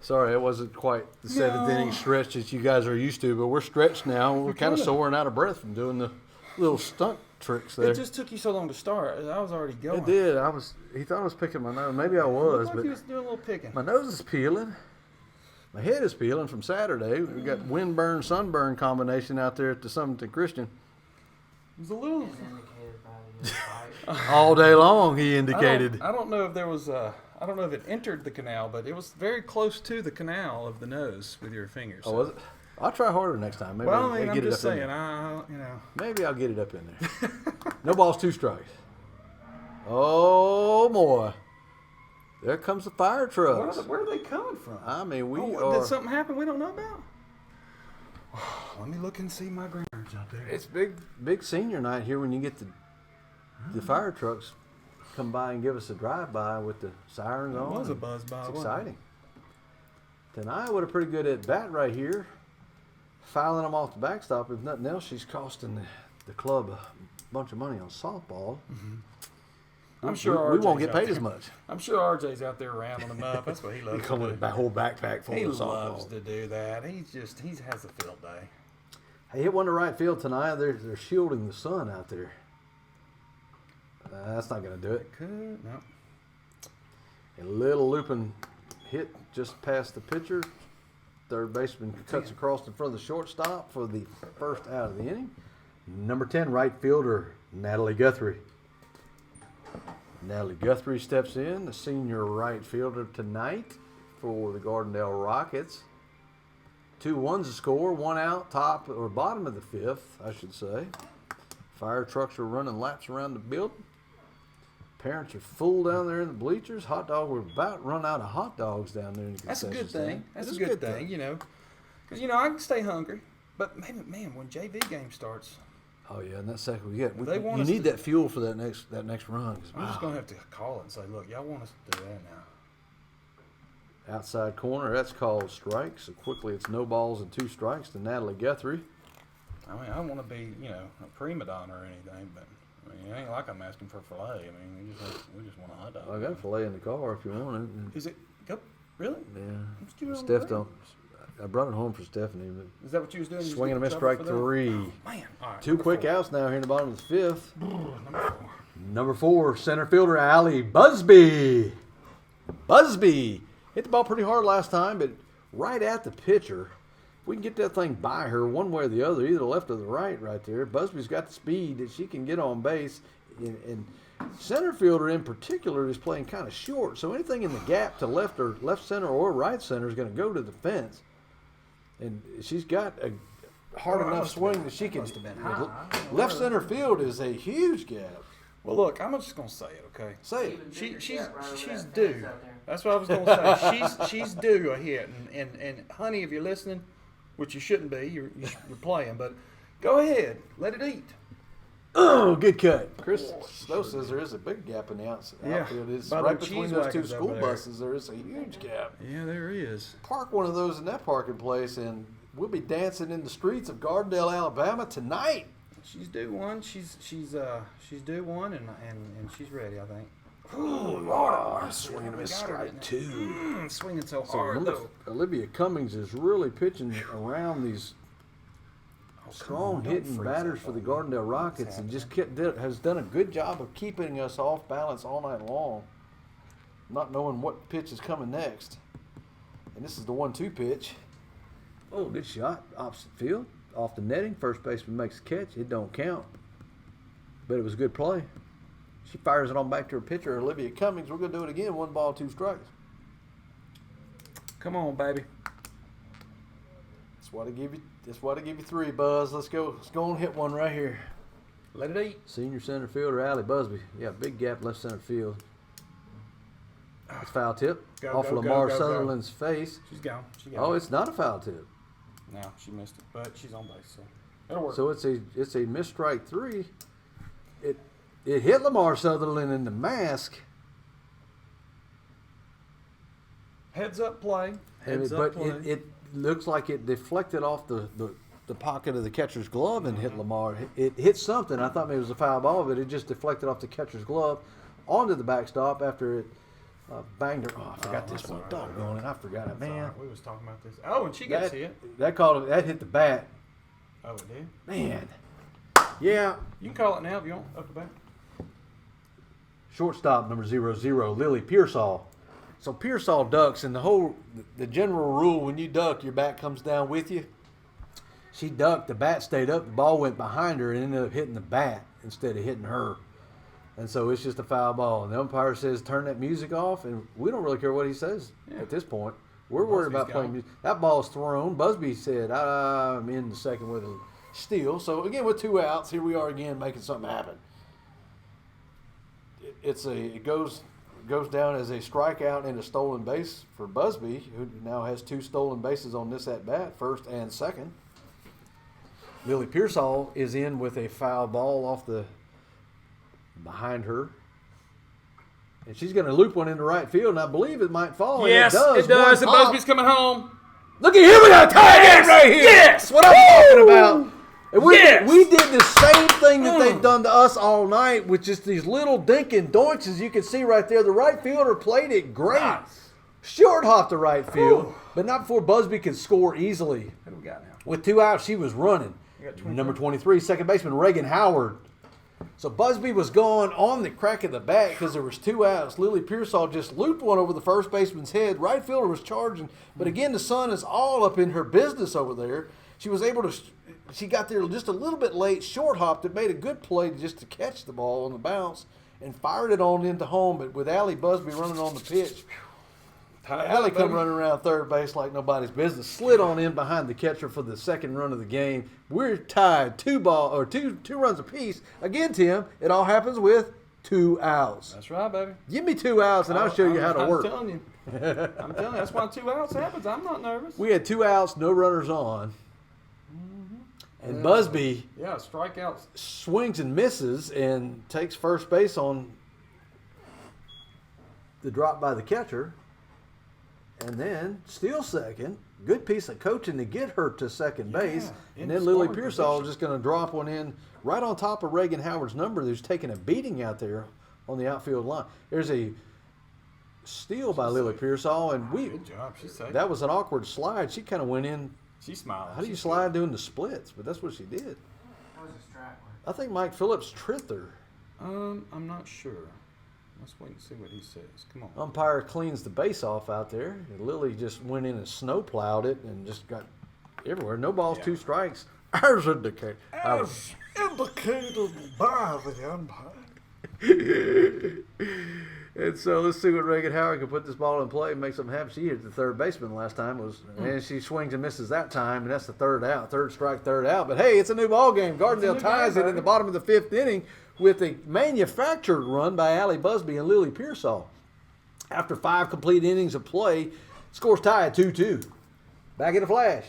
Sorry, it wasn't quite the seventh inning stretch that you guys are used to, but we're stretched now. We're kind of sore and out of breath from doing the little stunt tricks there. It just took you so long to start. I was already going. It did. He thought I was picking my nose. Maybe I was, Looked like but he was doing a little picking. my nose is peeling. My head is peeling from Saturday. We got windburn, sunburn combination out there at the Summerton Christian. It was a little. It's indicated by the fight. All day long, he indicated. I don't know if there was. I don't know if it entered the canal, but it was very close to the canal of the nose with your fingers. Oh, was it? I'll try harder next time. Maybe Well, I'll I mean, get I'm it just up in saying. there. Maybe I'll get it up in there. No balls, 2 strikes. Oh, boy. There comes the fire trucks. Where are they coming from? I mean, we Did are. something happen we don't know about? Let me look and see my grandparents out there. It's big senior night here when you get the fire trucks come by and give us a drive-by with the sirens It on. was a buzz by. It's wasn't it? exciting. Tonight, with a pretty good at bat right here, fouling them off the backstop. If nothing else, she's costing the club a bunch of money on softball. I'm sure we won't RJ's get out paid there. as much. I'm sure RJ's out there rounding them up. That's what he He loves come to with do. a whole backpack full He of loves softball. to do that. He has a field day. Hey, hit one to right field tonight. They're shielding the sun out there. That's not going to do it. Could no. A little looping hit just past the pitcher. Third baseman cuts across in front of the shortstop for the first out of the inning. Number 10, right fielder, Natalie Guthrie. Natalie Guthrie steps in, the senior right fielder tonight for the Gardendale Rockets. 2-1's the score, 1 out, top or bottom of the fifth, I should say. Fire trucks are running laps around the building. Parents are full down there in the bleachers. Hot dog, we're about run out of hot dogs down there in the That's a concession good thing. stand. That's It's a good thing, you know. Because, I can stay hungry. But, maybe, man, when JV game starts, Oh yeah, and that second we get, They want you us need to- that fuel for that next run. 'Cause, I'm just wow. going to have to call it and say, look, y'all want us to do that now. Outside corner, that's called strike. So quickly, it's no balls and 2 strikes to Natalie Guthrie. I mean, I don't want to be, a prima donna or anything, but, it ain't like I'm asking for filet. I mean, we just want a hot dog. I got filet in the car if you want it. Is it? Go, really? Yeah, Let's do it on the Steph road. don't. I brought it home for Stephanie, but Is that what you was doing? You was swinging a getting miss, in trouble strike for that? 3. Man, all right. 2 number quick 4. outs now here in the bottom of the fifth. Number 4. Number 4, center fielder Allie Busby. Busby hit the ball pretty hard last time, but right at the pitcher. If we can get that thing by her one way or the other, either the left or the right there. Busby's got the speed that she can get on base. And center fielder in particular is playing kind of short, so anything in the gap to left center or right center is going to go to the fence. And she's got a hard enough swing that she can. must have been high. Left center field is a huge gap. Well, look, I'm just gonna say it, okay? Say it. She's due. That's what I was gonna say. She's due a hit, and honey, if you're listening, which you shouldn't be, you're playing, but go ahead, let it eat. Oh, good cut. Chris Snow says there is a big gap in the outfield. Yeah. It's By right the between cheese those 2 wagons over school there. buses. There is a huge gap. Yeah, there is. Park one of those in that parking place, and we'll be dancing in the streets of Gardendale, Alabama tonight. She's due one. She's due one, and she's ready, I think. Oh, swinging a miss, strike 2. Swinging so So hard remember, though. Olivia Cummings is really pitching around these strong hitting batters for the Gardendale Rockets, and just has done a good job of keeping us off balance all night long, not knowing what pitch is coming next. And this is the 1-2 pitch. Oh, good shot, opposite field, off the netting. First baseman makes a catch. It don't count, but it was a good play. She fires it on back to her pitcher, Olivia Cummings. We're gonna do it again. 1 ball, 2 strikes. Come on, baby. That's why I give you. That's why I give you 3, Buzz. Let's go. Let's go and hit one right here. Let it eat. Senior center fielder Allie Busby. Yeah, big gap left center field. It's foul tip Go, off go, Lamar go, go, go. Sutherland's face. She's gone. She Oh, gone. it's not a foul tip. No, she missed it, but she's on base, so it'll work. So it's a missed strike 3. It hit Lamar Sutherland in the mask. Heads up play. Heads up but play. it looks like it deflected off the pocket of the catcher's glove and hit Lamar. It hit something. I thought maybe it was a foul ball, but it just deflected off the catcher's glove onto the backstop after it banged her. Oh, I forgot this one. Doggone it. I forgot it, man. We was talking about this. Oh, and she gets hit. That hit the bat. Oh, it did? Man. Yeah. You can call it now if you want, up the bat. Shortstop number 00, Lily Pearsall. So Pearsall ducks, and the general rule when you duck, your bat comes down with you. She ducked, the bat stayed up, the ball went behind her and ended up hitting the bat instead of hitting her. And so it's just a foul ball. And the umpire says, turn that music off, and we don't really care what he says at this point. We're worried about playing music. That ball's thrown. Busby said, I'm in the second with a steal. So again, with 2 outs, here we are again making something happen. It goes down as a strikeout and a stolen base for Busby, who now has 2 stolen bases on this at bat, first and second. Lily Pearsall is in with a foul ball off the behind her. And she's going to loop one into right field, and I believe it might fall. Yes, and it does. And Busby's coming home. Look at him with that tie right here. Yes, what I'm talking about. And we did the same thing that they've done to us all night with just these little dinking doinks, as you can see right there. The right fielder played it great. Nice. Short hopped to right field, but not before Busby could score easily. What do we got now? With 2 outs, she was running. Number 23, second baseman Reagan Howard. So Busby was gone on the crack of the bat because there was 2 outs. Lily Pearsall just looped one over the first baseman's head. Right fielder was charging, but again, the sun is all up in her business over there. She was able to. She got there just a little bit late, short hopped it, made a good play just to catch the ball on the bounce, and fired it on into home. But with Allie Busby running on the pitch, Allie come running around third base like nobody's business. Slid on in behind the catcher for the second run of the game. We're tied 2 runs apiece. Again, Tim, it all happens with 2 outs. That's right, baby. Give me 2 outs and I'll show you how to work. I'm telling you. That's why 2 outs happens. I'm not nervous. We had 2 outs, no runners on. And Busby strikeouts. Swings and misses and takes first base on the drop by the catcher. And then steals second. Good piece of coaching to get her to second base. And then Lily Pearsall is just going to drop one in right on top of Reagan Howard's number, who's taking a beating out there on the outfield line. There's a steal by Lily Pearsall, and good job. She's safe. That was an awkward slide. She kind of went in. She smiled. How do you slide doing the splits? But that's what she did. That was a strike one. I think Mike Phillips tripped her. I'm not sure. Let's wait and see what he says. Come on. Umpire cleans the base off out there. And Lily just went in and snow plowed it and just got everywhere. No balls, 2 strikes. As indicated. As indicated by the umpire. And so let's see what Reagan Howard can put this ball in play and make something happen. She hit the third baseman last time, and she swings and misses that time, and that's the 3rd out. 3rd strike, 3rd out. But hey, it's a new ball game. Gardendale ties it in the bottom of the 5th inning with a manufactured run by Allie Busby and Lily Pearsall. After 5 complete innings of play, scores tie at 2-2. Back in a flash.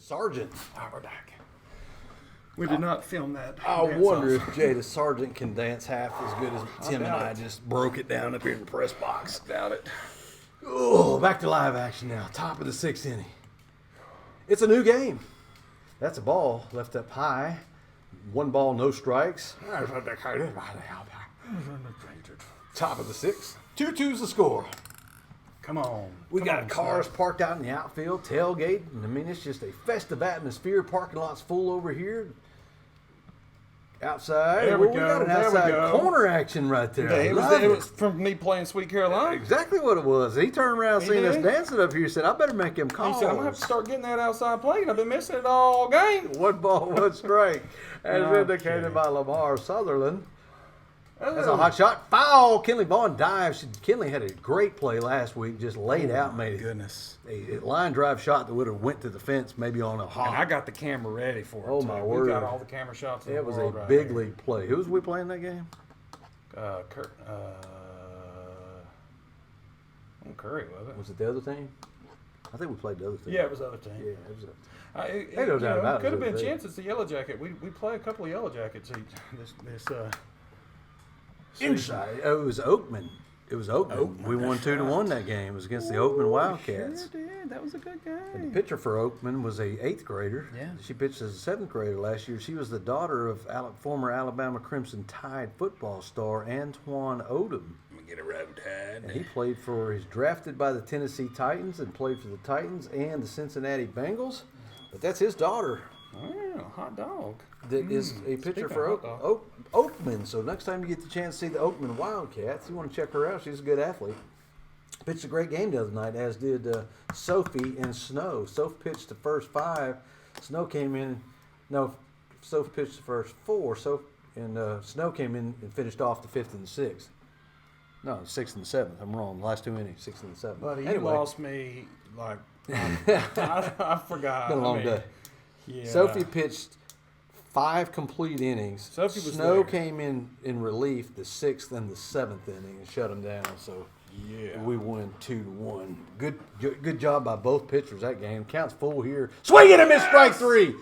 Sargent. Oh, we're back. We did not film that. I dance wonder off. if Jada Sargent can dance half as good as Tim and doubt I it. just broke it down up here in the press box. Doubt it. Oh, back to live action now. Top of the 6th inning. It's a new game. That's a ball left up high. 1 ball, no strikes. Top of the 6th. 2-2's the score. Come on. We Come got on, cars Snug. parked out in the outfield, tailgating. I mean, it's just a festive atmosphere. Parking lot's full over here. Outside. There we Well, go, got an there we outside go. corner action right there. Yeah, Love it was from me playing Sweet Caroline. exactly what it was. He turned around, He seen us did. dancing up here. He said, "I better make him He calls." said, I'm going to have to start getting that outside plate. I've been missing it all game. 1 ball, 1 strike, as Okay. indicated by Lamar Sutherland. That's a hot shot. Foul. Kenley Vaughn dives. Kenley had a great play last week. Just laid out, made Goodness. a line drive shot that would have went to the fence, maybe on a hop. And I got the camera ready for it. Oh, too. my We word. got all the camera shots in It the was a world right big here. league play. Who was we playing that game? Curry was it? Was it the other team? I think we played the other team. Yeah, it was the other team. Yeah, it was It, Ain't no doubt about it, could have it been was a- chances. The Yellow Jacket. We play a couple of Yellow Jackets this season. inside. Oh, it was Oakman. It was Oakman. Oakman, We won that's 2-1 that game. It was against the Oakman Wildcats. Sure did. That was a good The game. pitcher for Oakman was a 8th grader. Yeah. She pitched as a 7th grader last year. She was the daughter of former Alabama Crimson Tide football star Antoine Odom. Get a road And he played for, he's drafted by the Tennessee Titans and played for the Titans and the Cincinnati Bengals. But that's his daughter Oh, hot dog. that is a pitcher Speaking for of hot dog. Oakman. So next time you get the chance to see the Oakman Wildcats, you want to check her out. She's a good athlete. Pitched a great game the other night, as did Sophie and Snow. Sophie pitched the first 5. Snow came in. No, Sophie pitched the first 4. Snow came in and finished off the 5th and the 6th. No, 6th and the 7th. I'm wrong. The last 2 innings, 6th and the 7th. Buddy, you Anyway, lost me. Like, I forgot. been a long I mean, day. Yeah. Sophie pitched 5 complete innings. Sophie was Snow there. came in relief the 6th and the 7th inning and shut him down. So Yeah. we win 2-1. Good job by both pitchers that game. Counts full here. Swing and a miss, strike 3.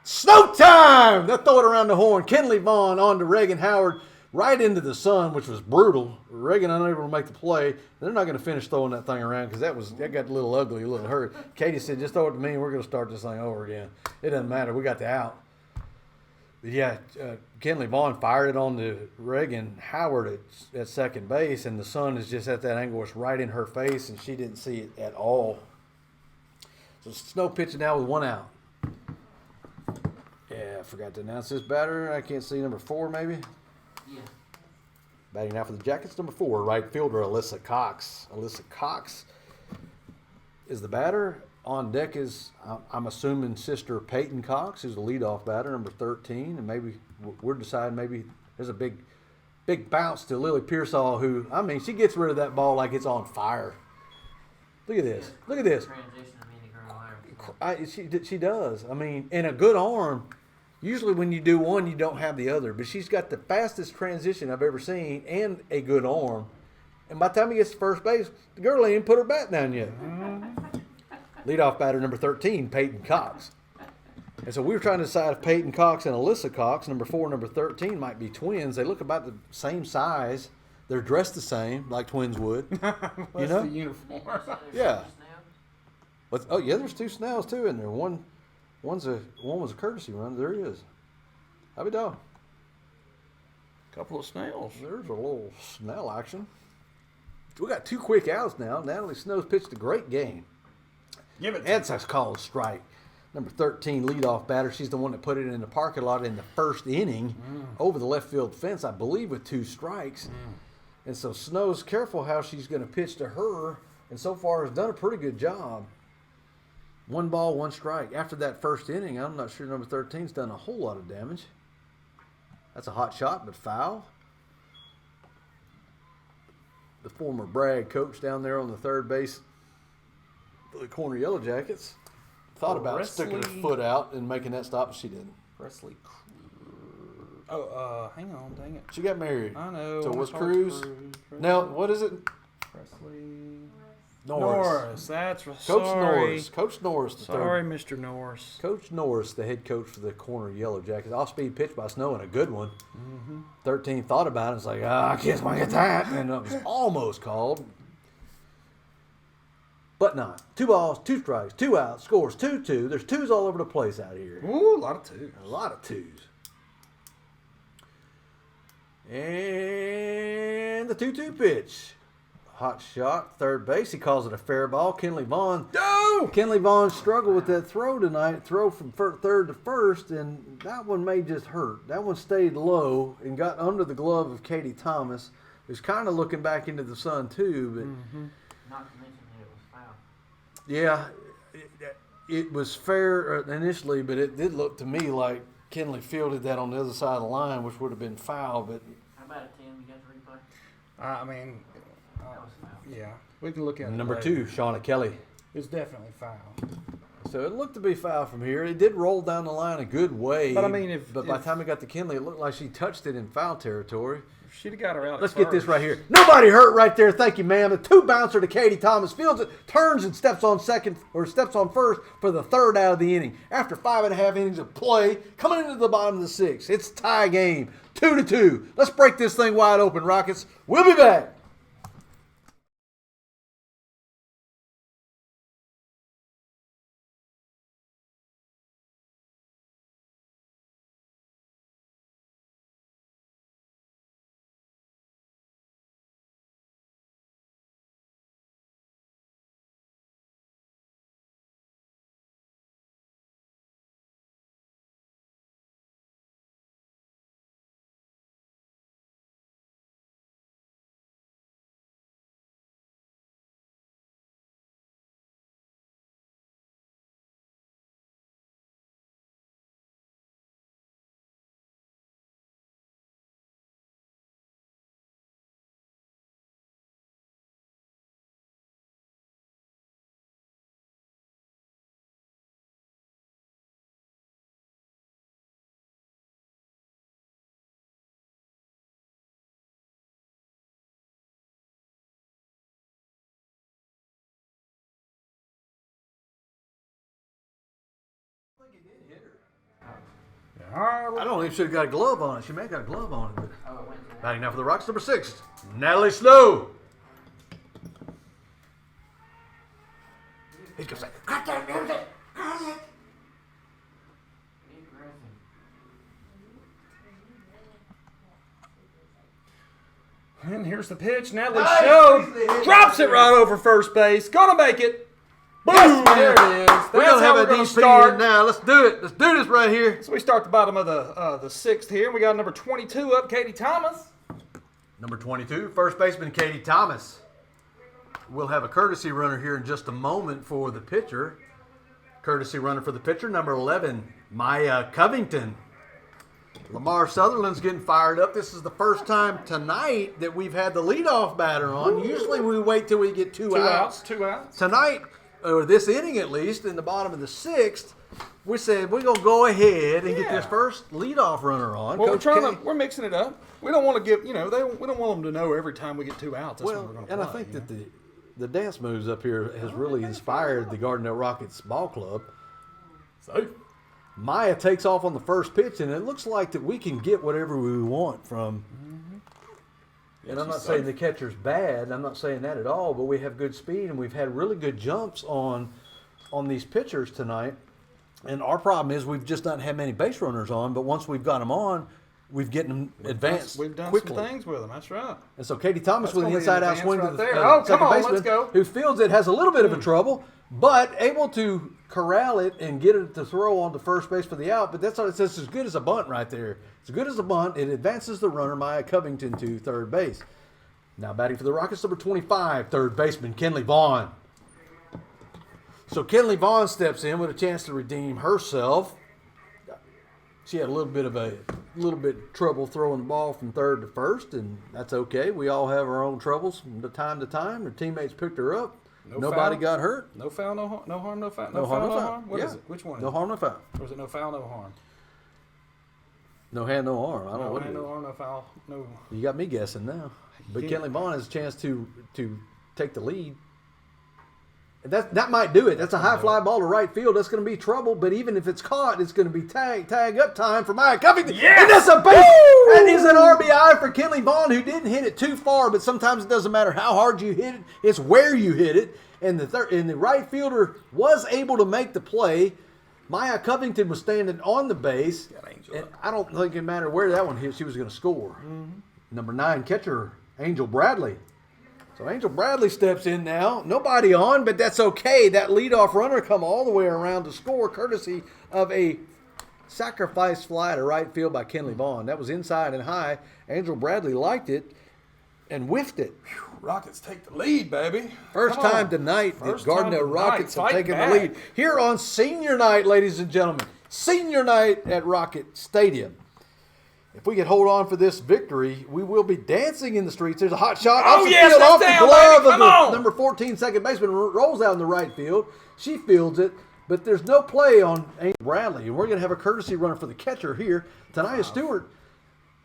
Snow time. They'll throw it around the horn. Kenley Vaughn on to Reagan Howard. Right into the sun, which was brutal. Reagan unable to make the play. They're not going to finish throwing that thing around because that got a little ugly, a little hurt. Katie said, "Just throw it to me, and we're going to start this thing over again." It doesn't matter. We got the out. But yeah, Kenley Vaughn fired it on to Reagan Howard at second base, and the sun is just at that angle. It's right in her face, and she didn't see it at all. So Snow pitching now with 1 out. Yeah, I forgot to announce this batter. I can't see number 4 maybe. Yeah. Batting now for the Jackets, number 4, right fielder Alyssa Cox. Alyssa Cox is the batter. On deck is, I'm assuming, sister Peyton Cox, who's the leadoff batter, number 13. And maybe we're deciding maybe there's a big bounce to Lily Pearsall, who, I mean, she gets rid of that ball like it's on fire. Look at this. Look at this. Transition of any girl. She does. I mean, and a good arm. Usually when you do one, you don't have the other. But she's got the fastest transition I've ever seen and a good arm. And by the time he gets to first base, the girl ain't even put her bat down yet. Leadoff batter number 13, Peyton Cox. And so we were trying to decide if Peyton Cox and Alyssa Cox, number 4 and number 13, might be twins. They look about the same size. They're dressed the same, like twins would. That's know? the uniform. Yeah. But, oh, yeah, there's 2 Snells, too, in there. One was a courtesy run. There he is. Howdy dog. Couple of snails. There's a little Snell action. We got 2 quick outs now. Natalie Snow's pitched a great game. Give it. That's a called strike. Number 13 leadoff batter. She's the one that put it in the parking lot in the first inning over the left field fence, I believe, with 2 strikes. And so Snow's careful how she's going to pitch to her, and so far has done a pretty good job. 1 ball, 1 strike. After that first inning, I'm not sure number 13's done a whole lot of damage. That's a hot shot, but foul. The former Bragg coach down there on the third base for the corner Yellow Jackets thought about sticking her Presley- foot out and making that stop, but she didn't. Presley. Oh, hang on, dang it. She got married. I know. So I'm was sorry, Cruz? Presley. Now, what is it? Presley. Norris. That's right. Coach Sorry. Norris. Coach Norris, the Sorry, third. Mr. Norris. Coach Norris, the head coach for the corner Yellow Jackets. Off-speed pitch by Snow and a good one. 13 thought about it. It's like, I can't get that. And it was almost called. But not. 2 balls, 2 strikes, 2 outs, scores 2-2. There's 2s all over the place out here. Ooh, a lot of twos. A lot of 2s. And the 2-2 pitch. Hot shot, third base. He calls it a fair ball. Kenley Vaughn. No! Kenley Vaughn struggled with that throw tonight. Throw from third to first, and that one may just hurt. That one stayed low and got under the glove of Katie Thomas, who's kind of looking back into the sun too. But Not to mention that it was foul. yeah, it was fair initially, but it did look to me like Kenley fielded that on the other side of the line, which would have been foul. But How about it, Tim? You got the replay? I mean, That was foul. yeah. We can look at it. number later. 2, Shauna Kelly. It's definitely foul. So it looked to be foul from here. It did roll down the line a good way. But, I mean, by the time it got to Kenley, it looked like she touched it in foul territory. She'd have got her out. Let's at get this first. right here. Nobody hurt right there. Thank you, ma'am. The 2 bouncer to Katie Thomas fields it, turns and steps on first for the 3rd out of the inning. After 5.5 innings of play, coming into the bottom of the 6th. It's a tie game, 2-2. Let's break this thing wide open, Rockets. We'll be back. All right. I don't think she should have got a glove on it. She may have got a glove on it. But Oh, it went to that. batting now for the Rockets, number 6, Natalie Snow. He goes like, cut that music. Cut it. Be aggressive. And here's the pitch. Natalie Nice. Show Nicely hit. drops it right over first base. Gonna make it. Boom! There it is. That's We're going to how have we're a gonna DP start. in now. Let's do it. Let's do this right here. So we start the bottom of the 6th here. We got number 22 up, Katie Thomas. Number 22, first baseman Katie Thomas. We'll have a courtesy runner here in just a moment for the pitcher. Courtesy runner for the pitcher, number 11, Maya Covington. Lamar Sutherland's getting fired up. This is the first time tonight that we've had the leadoff batter on. Usually we wait till we get two outs. 2 outs. Tonight, or this inning at least, in the bottom of the 6th, we said we're going to go ahead and get this Yeah. first leadoff runner on. Well, Coach K. we're mixing it up. We don't want to give, we don't want them to know every time we get 2 outs. That's when we're going to play. and I think that the dance moves up here has really inspired the Gardendale Rockets ball club. So, Maya takes off on the first pitch, and it looks like that we can get whatever we want from. And I'm not saying the catcher's bad. I'm not saying that at all. But we have good speed, and we've had really good jumps on these pitchers tonight. And our problem is we've just not had many base runners on. But once we've got them on, we've getting them advanced we've done quickly. some things with them. That's right. And so Katie Thomas That's with an gonna be an inside-out advance swing right to the there. Oh, come second on, let's baseman, go. who fields it, has a little bit of a trouble, but able to corral it and get it to throw on to first base for the out. But that's what it says. As good as a bunt right there. As good as a bunt. It advances the runner, Maya Covington, to third base. Now batting for the Rockets, number 25, third baseman Kenley Vaughn. So Kenley Vaughn steps in with a chance to redeem herself. She had a little bit trouble throwing the ball from third to first, and that's okay. We all have our own troubles from time to time. Her teammates picked her up. Nobody foul. got hurt. No foul, no harm, no harm, no foul. No harm, no foul. What Yeah. is it? Which one? No harm, no foul. Or is it no foul, no harm? No hand, no arm. I don't know No what it hand, is. no harm, no foul, no. You got me guessing now. But Yeah. Kenley Vaughn has a chance to take the lead. That might do it. That's a high fly ball to right field. That's going to be trouble. But even if it's caught, it's going to be tag up time for Maya Covington. Yes! And that's a base. That is an RBI for Kenley Vaughn, who didn't hit it too far. But sometimes it doesn't matter how hard you hit it; it's where you hit it. And the right fielder was able to make the play. Maya Covington was standing on the base, and I don't think it mattered where that one hit. She was going to score. Mm-hmm. Number 9 catcher Angel Bradley. So Angel Bradley steps in now. Nobody on, but that's okay. That leadoff runner come all the way around to score, courtesy of a sacrifice fly to right field by Kenley Vaughn. That was inside and high. Angel Bradley liked it and whiffed it. Rockets take the lead, baby. First time tonight that Gardendale Rockets have taken the lead. Here on senior night, ladies and gentlemen. Senior night at Rocket Stadium. If we can hold on for this victory, we will be dancing in the streets. There's a hot shot off the field, off the glove of the number 14 second baseman. Rolls out in the right field. She fields it, but there's no play on Angel Bradley. And we're going to have a courtesy runner for the catcher here. Tanaya Stewart,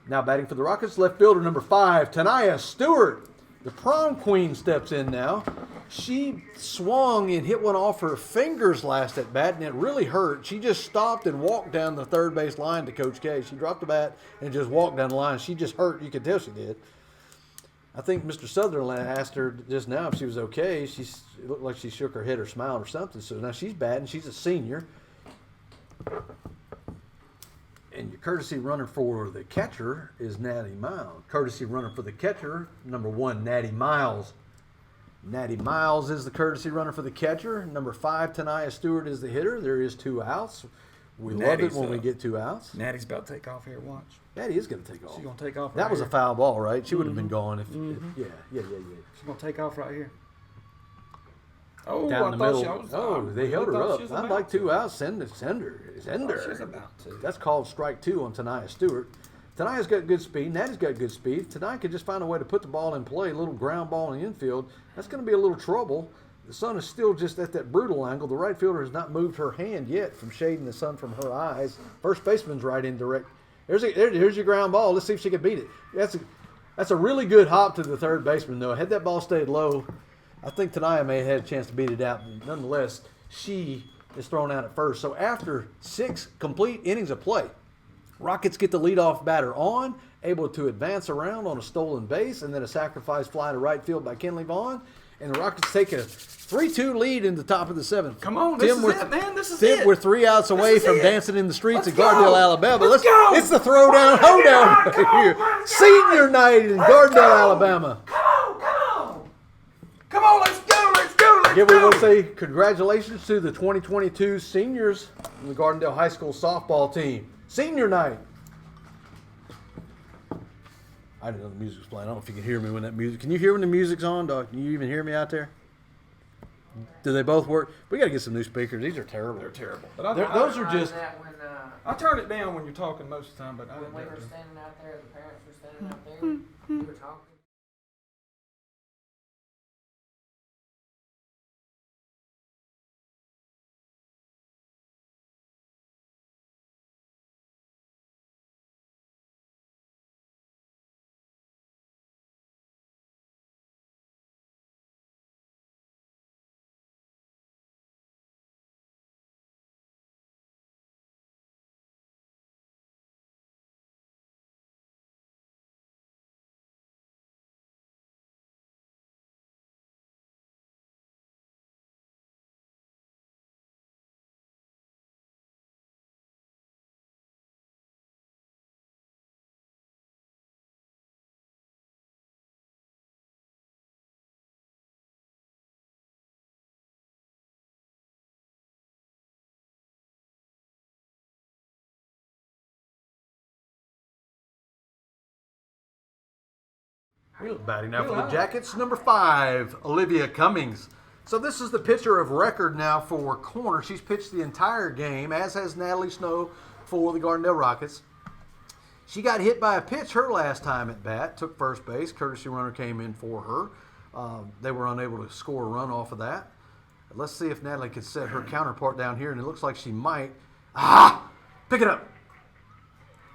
now batting for the Rockets, left fielder number 5, Tanaya Stewart. The prom queen steps in now. She swung and hit one off her fingers last at bat, and it really hurt. She just stopped and walked down the third base line to Coach K. She dropped the bat and just walked down the line. She just hurt. You could tell she did. I think Mr. Sutherland asked her just now if she was okay. It looked like she shook her head or smiled or something. So now she's batting. She's a senior. And your courtesy runner for the catcher is Natty Miles. Courtesy runner for the catcher, number 1, Natty Miles. Natty Miles is the courtesy runner for the catcher. Number 5, Tanaya Stewart is the hitter. There is 2 outs. We love it when we get 2 outs. Natty's about to take off here. Watch. Natty is going to take off. She's going to take off. That was a foul ball, right? She would have been gone if yeah. She's going to take off right here. Oh, down I the middle. They held her up. I'd like 2 outs. Send her. She's about to. That's called strike 2 on Tanaya Stewart. Tanaya's got good speed. Natty's got good speed. Tanaya could just find a way to put the ball in play, a little ground ball in the infield. That's going to be a little trouble. The sun is still just at that brutal angle. The right fielder has not moved her hand yet from shading the sun from her eyes. First baseman's right in direct. Here's your ground ball. Let's see if she can beat it. That's a really good hop to the third baseman, though. Had that ball stayed low, I think Tanaya may have had a chance to beat it out. But nonetheless, she is thrown out at first. So after 6 complete innings of play, Rockets get the leadoff batter on, able to advance around on a stolen base, and then a sacrifice fly to right field by Kenley Vaughn. And the Rockets take a 3-2 lead in the top of the 7th. Come on, this is it, man. This is Tim, it. we're 3 outs away from dancing in the streets of Gardendale, Alabama. Let's go. It's the throwdown, hoedown right here. Senior night in Gardendale, Alabama. Come on, let's go. Again, we want to say congratulations to the 2022 seniors in the Gardendale High School softball team. Senior night. I didn't know the music was playing. I don't know if you can hear me when that music. Can you hear when the music's on, dog? Can you even hear me out there? Do they both work? We got to get some new speakers. These are terrible. They're terrible. But those are just. I turn it down when you're talking most of the time, but when we were standing out there, the parents were standing out there, we were talking. Batting now for the Jackets, number 5, Olivia Cummings. So this is the pitcher of record now for corner. She's pitched the entire game, as has Natalie Snow for the Gardendale Rockets. She got hit by a pitch her last time at bat, took first base. Courtesy runner came in for her. They were unable to score a run off of that. Let's see if Natalie could set her counterpart down here, and it looks like she might. Pick it up.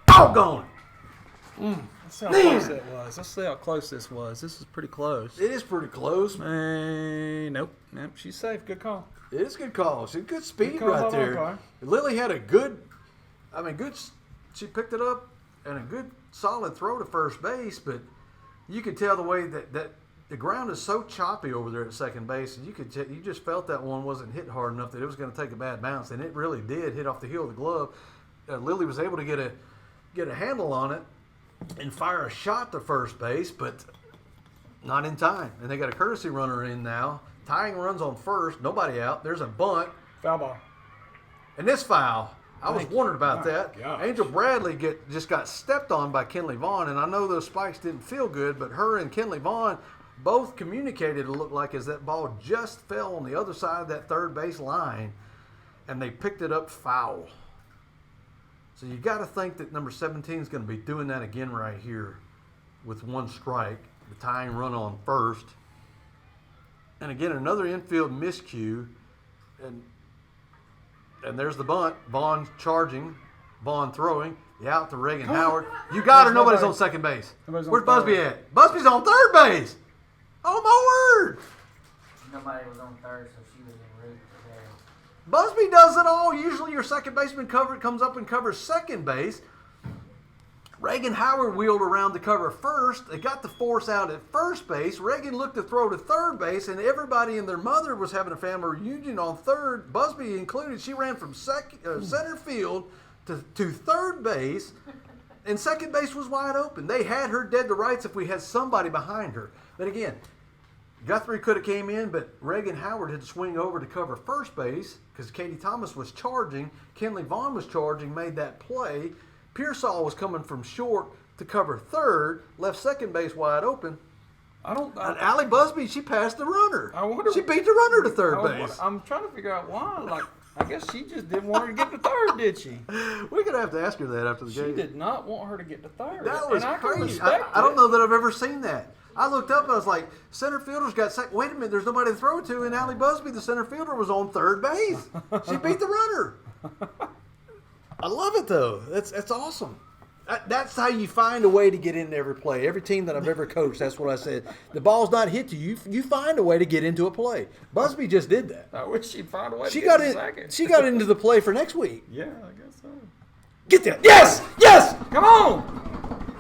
Doggone. Let's see how close that was. Let's see how close this was. This is pretty close. It is pretty close. Nope. She's safe. Good call. It is a good call. It's a good speed call, right there. okay. Lily had a good, she picked it up and a good solid throw to first base, but you could tell the way that the ground is so choppy over there at second base, and you just felt that one wasn't hit hard enough that it was going to take a bad bounce, and it really did hit off the heel of the glove. Lily was able to get a handle on it and fire a shot to first base, but not in time. And they got a courtesy runner in now. Tying runs on first, nobody out. There's a bunt. Foul ball. And this foul, I was wondering about My that. gosh. Angel Bradley just got stepped on by Kenley Vaughn, and I know those spikes didn't feel good, but her and Kenley Vaughn both communicated, it looked like, as that ball just fell on the other side of that third base line, and they picked it up foul. So you got to think that number 17 is going to be doing that again right here with one strike, the tying run on first. And again, another infield miscue, and there's the bunt. Vaughn charging, Vaughn throwing. The out to Reagan Howard. You got her. Nobody's on second base. Nobody's on Where's Busby third. at? Busby's on third base. Oh my word! Nobody was on third, so she was en route to there. Busby does it all. Usually your second baseman comes up and covers second base. Reagan Howard wheeled around to cover first. They got the force out at first base. Reagan looked to throw to third base, and everybody and their mother was having a family reunion on third, Busby included. She ran from center field to third base, and second base was wide open. They had her dead to rights if we had somebody behind her. But again, Guthrie could have came in, but Reagan Howard had to swing over to cover first base because Katie Thomas was charging. Kenley Vaughn was charging, made that play. Pearsall was coming from short to cover third, left second base wide open. And Allie Busby, she passed the runner. She beat the runner to third base. I'm trying to figure out why. Like, I guess she just didn't want her to get to third, did she? We're going to have to ask her that after the game. She did not want her to get to third. That was and I can crazy. respect I don't it. know that I've ever seen that. I looked up and I was like, center fielder's got second. Wait a minute, there's nobody to throw it to. And Allie Busby, the center fielder, was on third base. She beat the runner. I love it, though. That's awesome. That's how you find a way to get into every play. Every team that I've ever coached, that's what I said. The ball's not hit to you. You find a way to get into a play. Busby just did that. I wish she'd find a way She to got get in. to second. She got into the play for next week. Yeah, I guess so. Get that. Yes! Yes! Come on!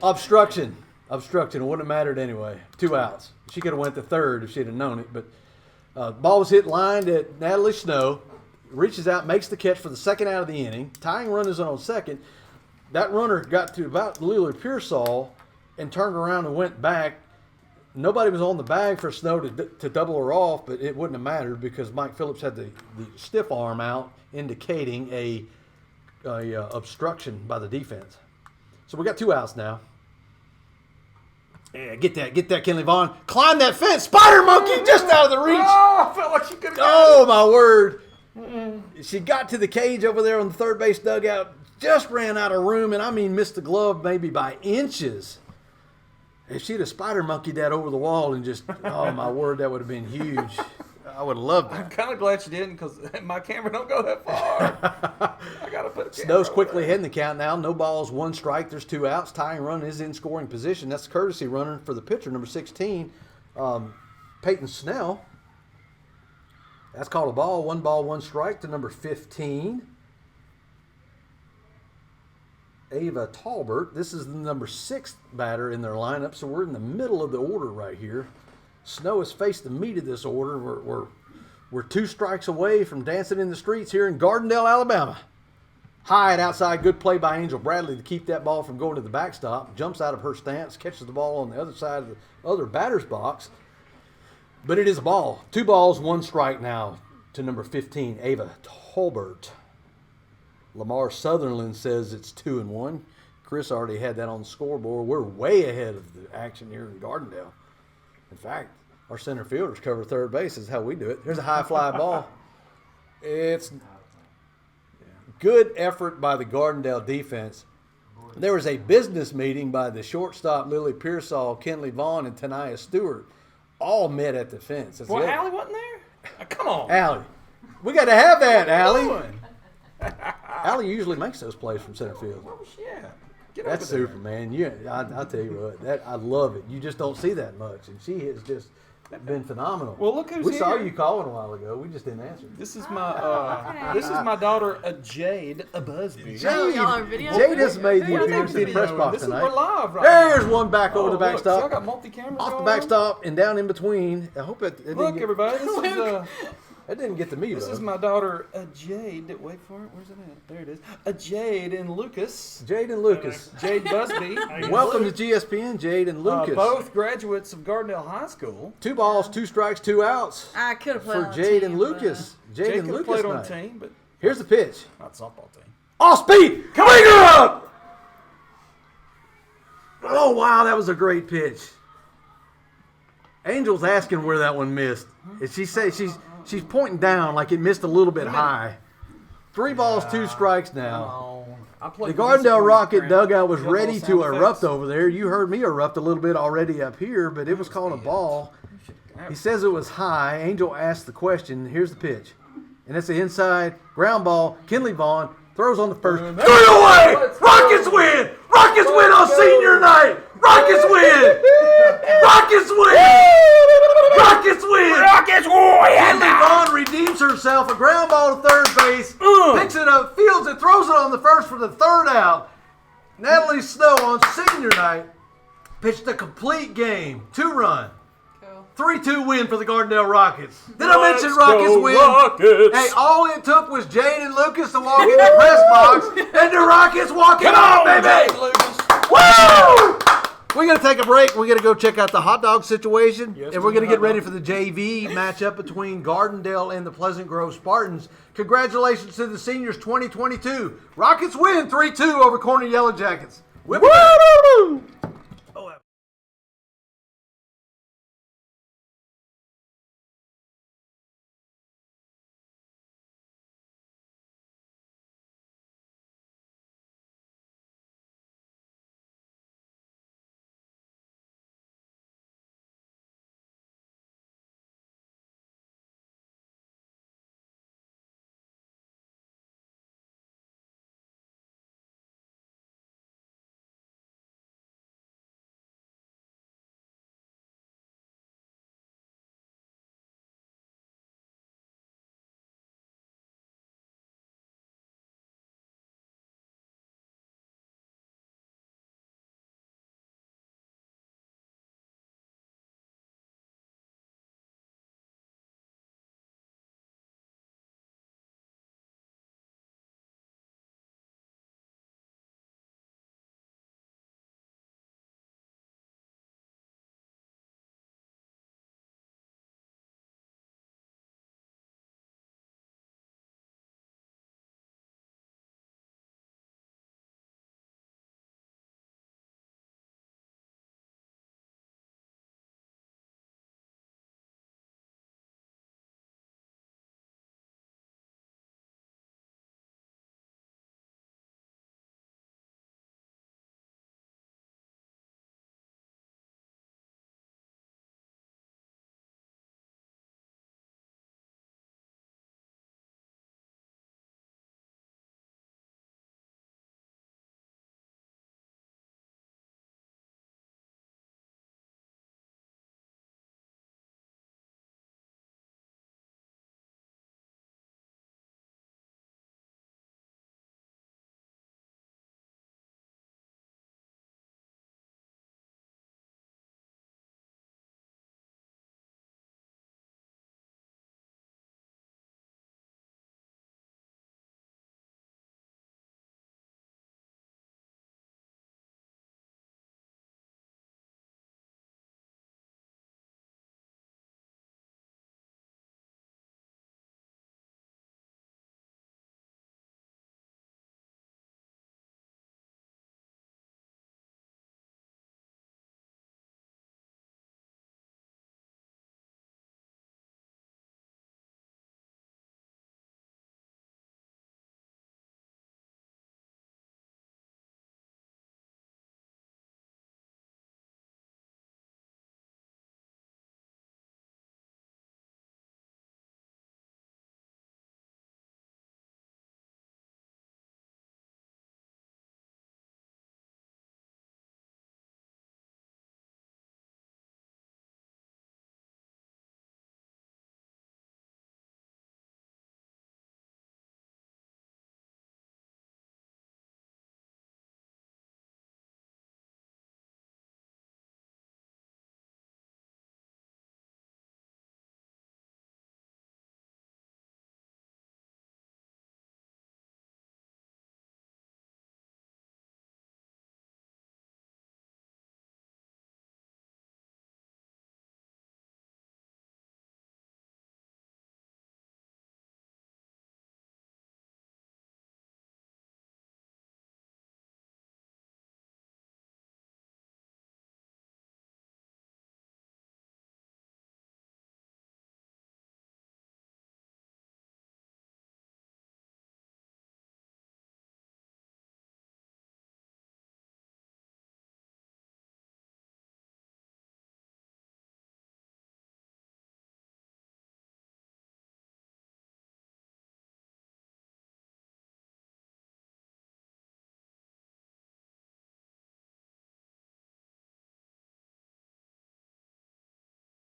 Obstruction. It wouldn't have mattered anyway. 2 outs. She could have went to third if she'd have known it. But ball was hit lined at Natalie Snow. Reaches out, makes the catch for the second out of the inning. Tying run is on second. That runner got to about Lily Pearsall and turned around and went back. Nobody was on the bag for Snow to double her off, but it wouldn't have mattered because Mike Phillips had the stiff arm out, indicating a obstruction by the defense. So we got 2 outs now. Yeah, get that, Kenley Vaughn. Climb that fence, spider monkey, just out of the reach. Oh, I felt like she could have got Oh, my word. She got to the cage over there on the third base dugout, just ran out of room, and I mean missed the glove maybe by inches. If she'd have spider monkeyed that over the wall and just, oh, my word, that would have been huge. I would have loved I'm that. kind of glad she didn't because my camera don't go that far. I got to put a camera Snow's over quickly there. heading the count now. No balls, 1 strike. There's 2 outs. Tying run is in scoring position. That's the courtesy runner for the pitcher, number 16, Peyton Snell. That's called a ball. 1 ball, 1 strike to number 15, Ava Talbert. This is the number 6 batter in their lineup, so we're in the middle of the order right here. Snow has faced the meat of this order. We're 2 strikes away from dancing in the streets here in Gardendale, Alabama. High and outside, good play by Angel Bradley to keep that ball from going to the backstop. Jumps out of her stance, catches the ball on the other side of the other batter's box. But it is a ball. 2 balls, 1 strike now to number 15, Ava Talbert. Lamar Sutherland says it's 2-1. Chris already had that on the scoreboard. We're way ahead of the action here in Gardendale. In fact, our center fielders cover third base is how we do it. There's a high fly ball. It's good effort by the Gardendale defense. There was a business meeting by the shortstop Lily Pearsall, Kenley Vaughn, and Tania Stewart. All met at the fence. Well, Allie wasn't there? Come on. Allie. We got to have that, What are you Allie. doing? Allie usually makes those plays from center field. Where was she at? Get That's over there. super, man. I'll tell you what, I love it. You just don't see that much, and she has just been phenomenal. Well, look who's we saw here. you calling a while ago. We just didn't answer. This is my this is my daughter Jade Busby. Oh, y'all are video. Jade has made Hey, the I appearance think in the press video. box This is tonight. we're live right now. There's one back over the Look, see, I backstop. got multi-cameras Off the going. backstop and down in between. I hope it didn't Look, get, everybody, that didn't get to me, this though. is my daughter Jade. Wait for it. Where's it at? There it is. Jade and Lucas. Jade and Lucas. Jade Busby. Welcome to GSPN, Jade and Lucas. Both graduates of Gardendale High School. 2 balls, 2 strikes, 2 outs I could have played for on Jade team, and but, Lucas. Jade Jade and could have Lucas played on night. team, but Here's the pitch. not softball team. Off speed. Bring her up. Oh, wow, that was a great pitch. Angel's asking where that one missed. And she says she's pointing down like it missed a little bit high. 3 balls, 2 strikes now. I The played Gardendale Rocket Grant. dugout was Got ready little to sound erupt effects. over there. You heard me erupt a little bit already up here, but it was called a ball. He says it was high. Angel asked the question. Here's the pitch. And it's the inside ground ball. Kinley Vaughn throws on the first. Threw it away! Rockets win! Rockets win on senior night! Rockets win! Rockets win! Rockets win! Rockets win! Kinley Vaughn redeems herself. A ground ball to third base. Picks it up, fields it, throws it on the first for the 3rd out. Natalie Snow on senior night pitched a complete game. 2-run. Cool. 3-2 win for the Gardendale Rockets. Did I mention Rockets win? Rockets. Hey, all it took was Jade and Lucas to walk in the press box, and the Rockets walking on, baby! Woo! We're going to take a break. We're going to go check out the hot dog situation, and we're going to get ready for the JV matchup between Gardendale and the Pleasant Grove Spartans. Congratulations to the seniors 2022. Rockets win 3-2 over Corner Yellow Jackets. Woo!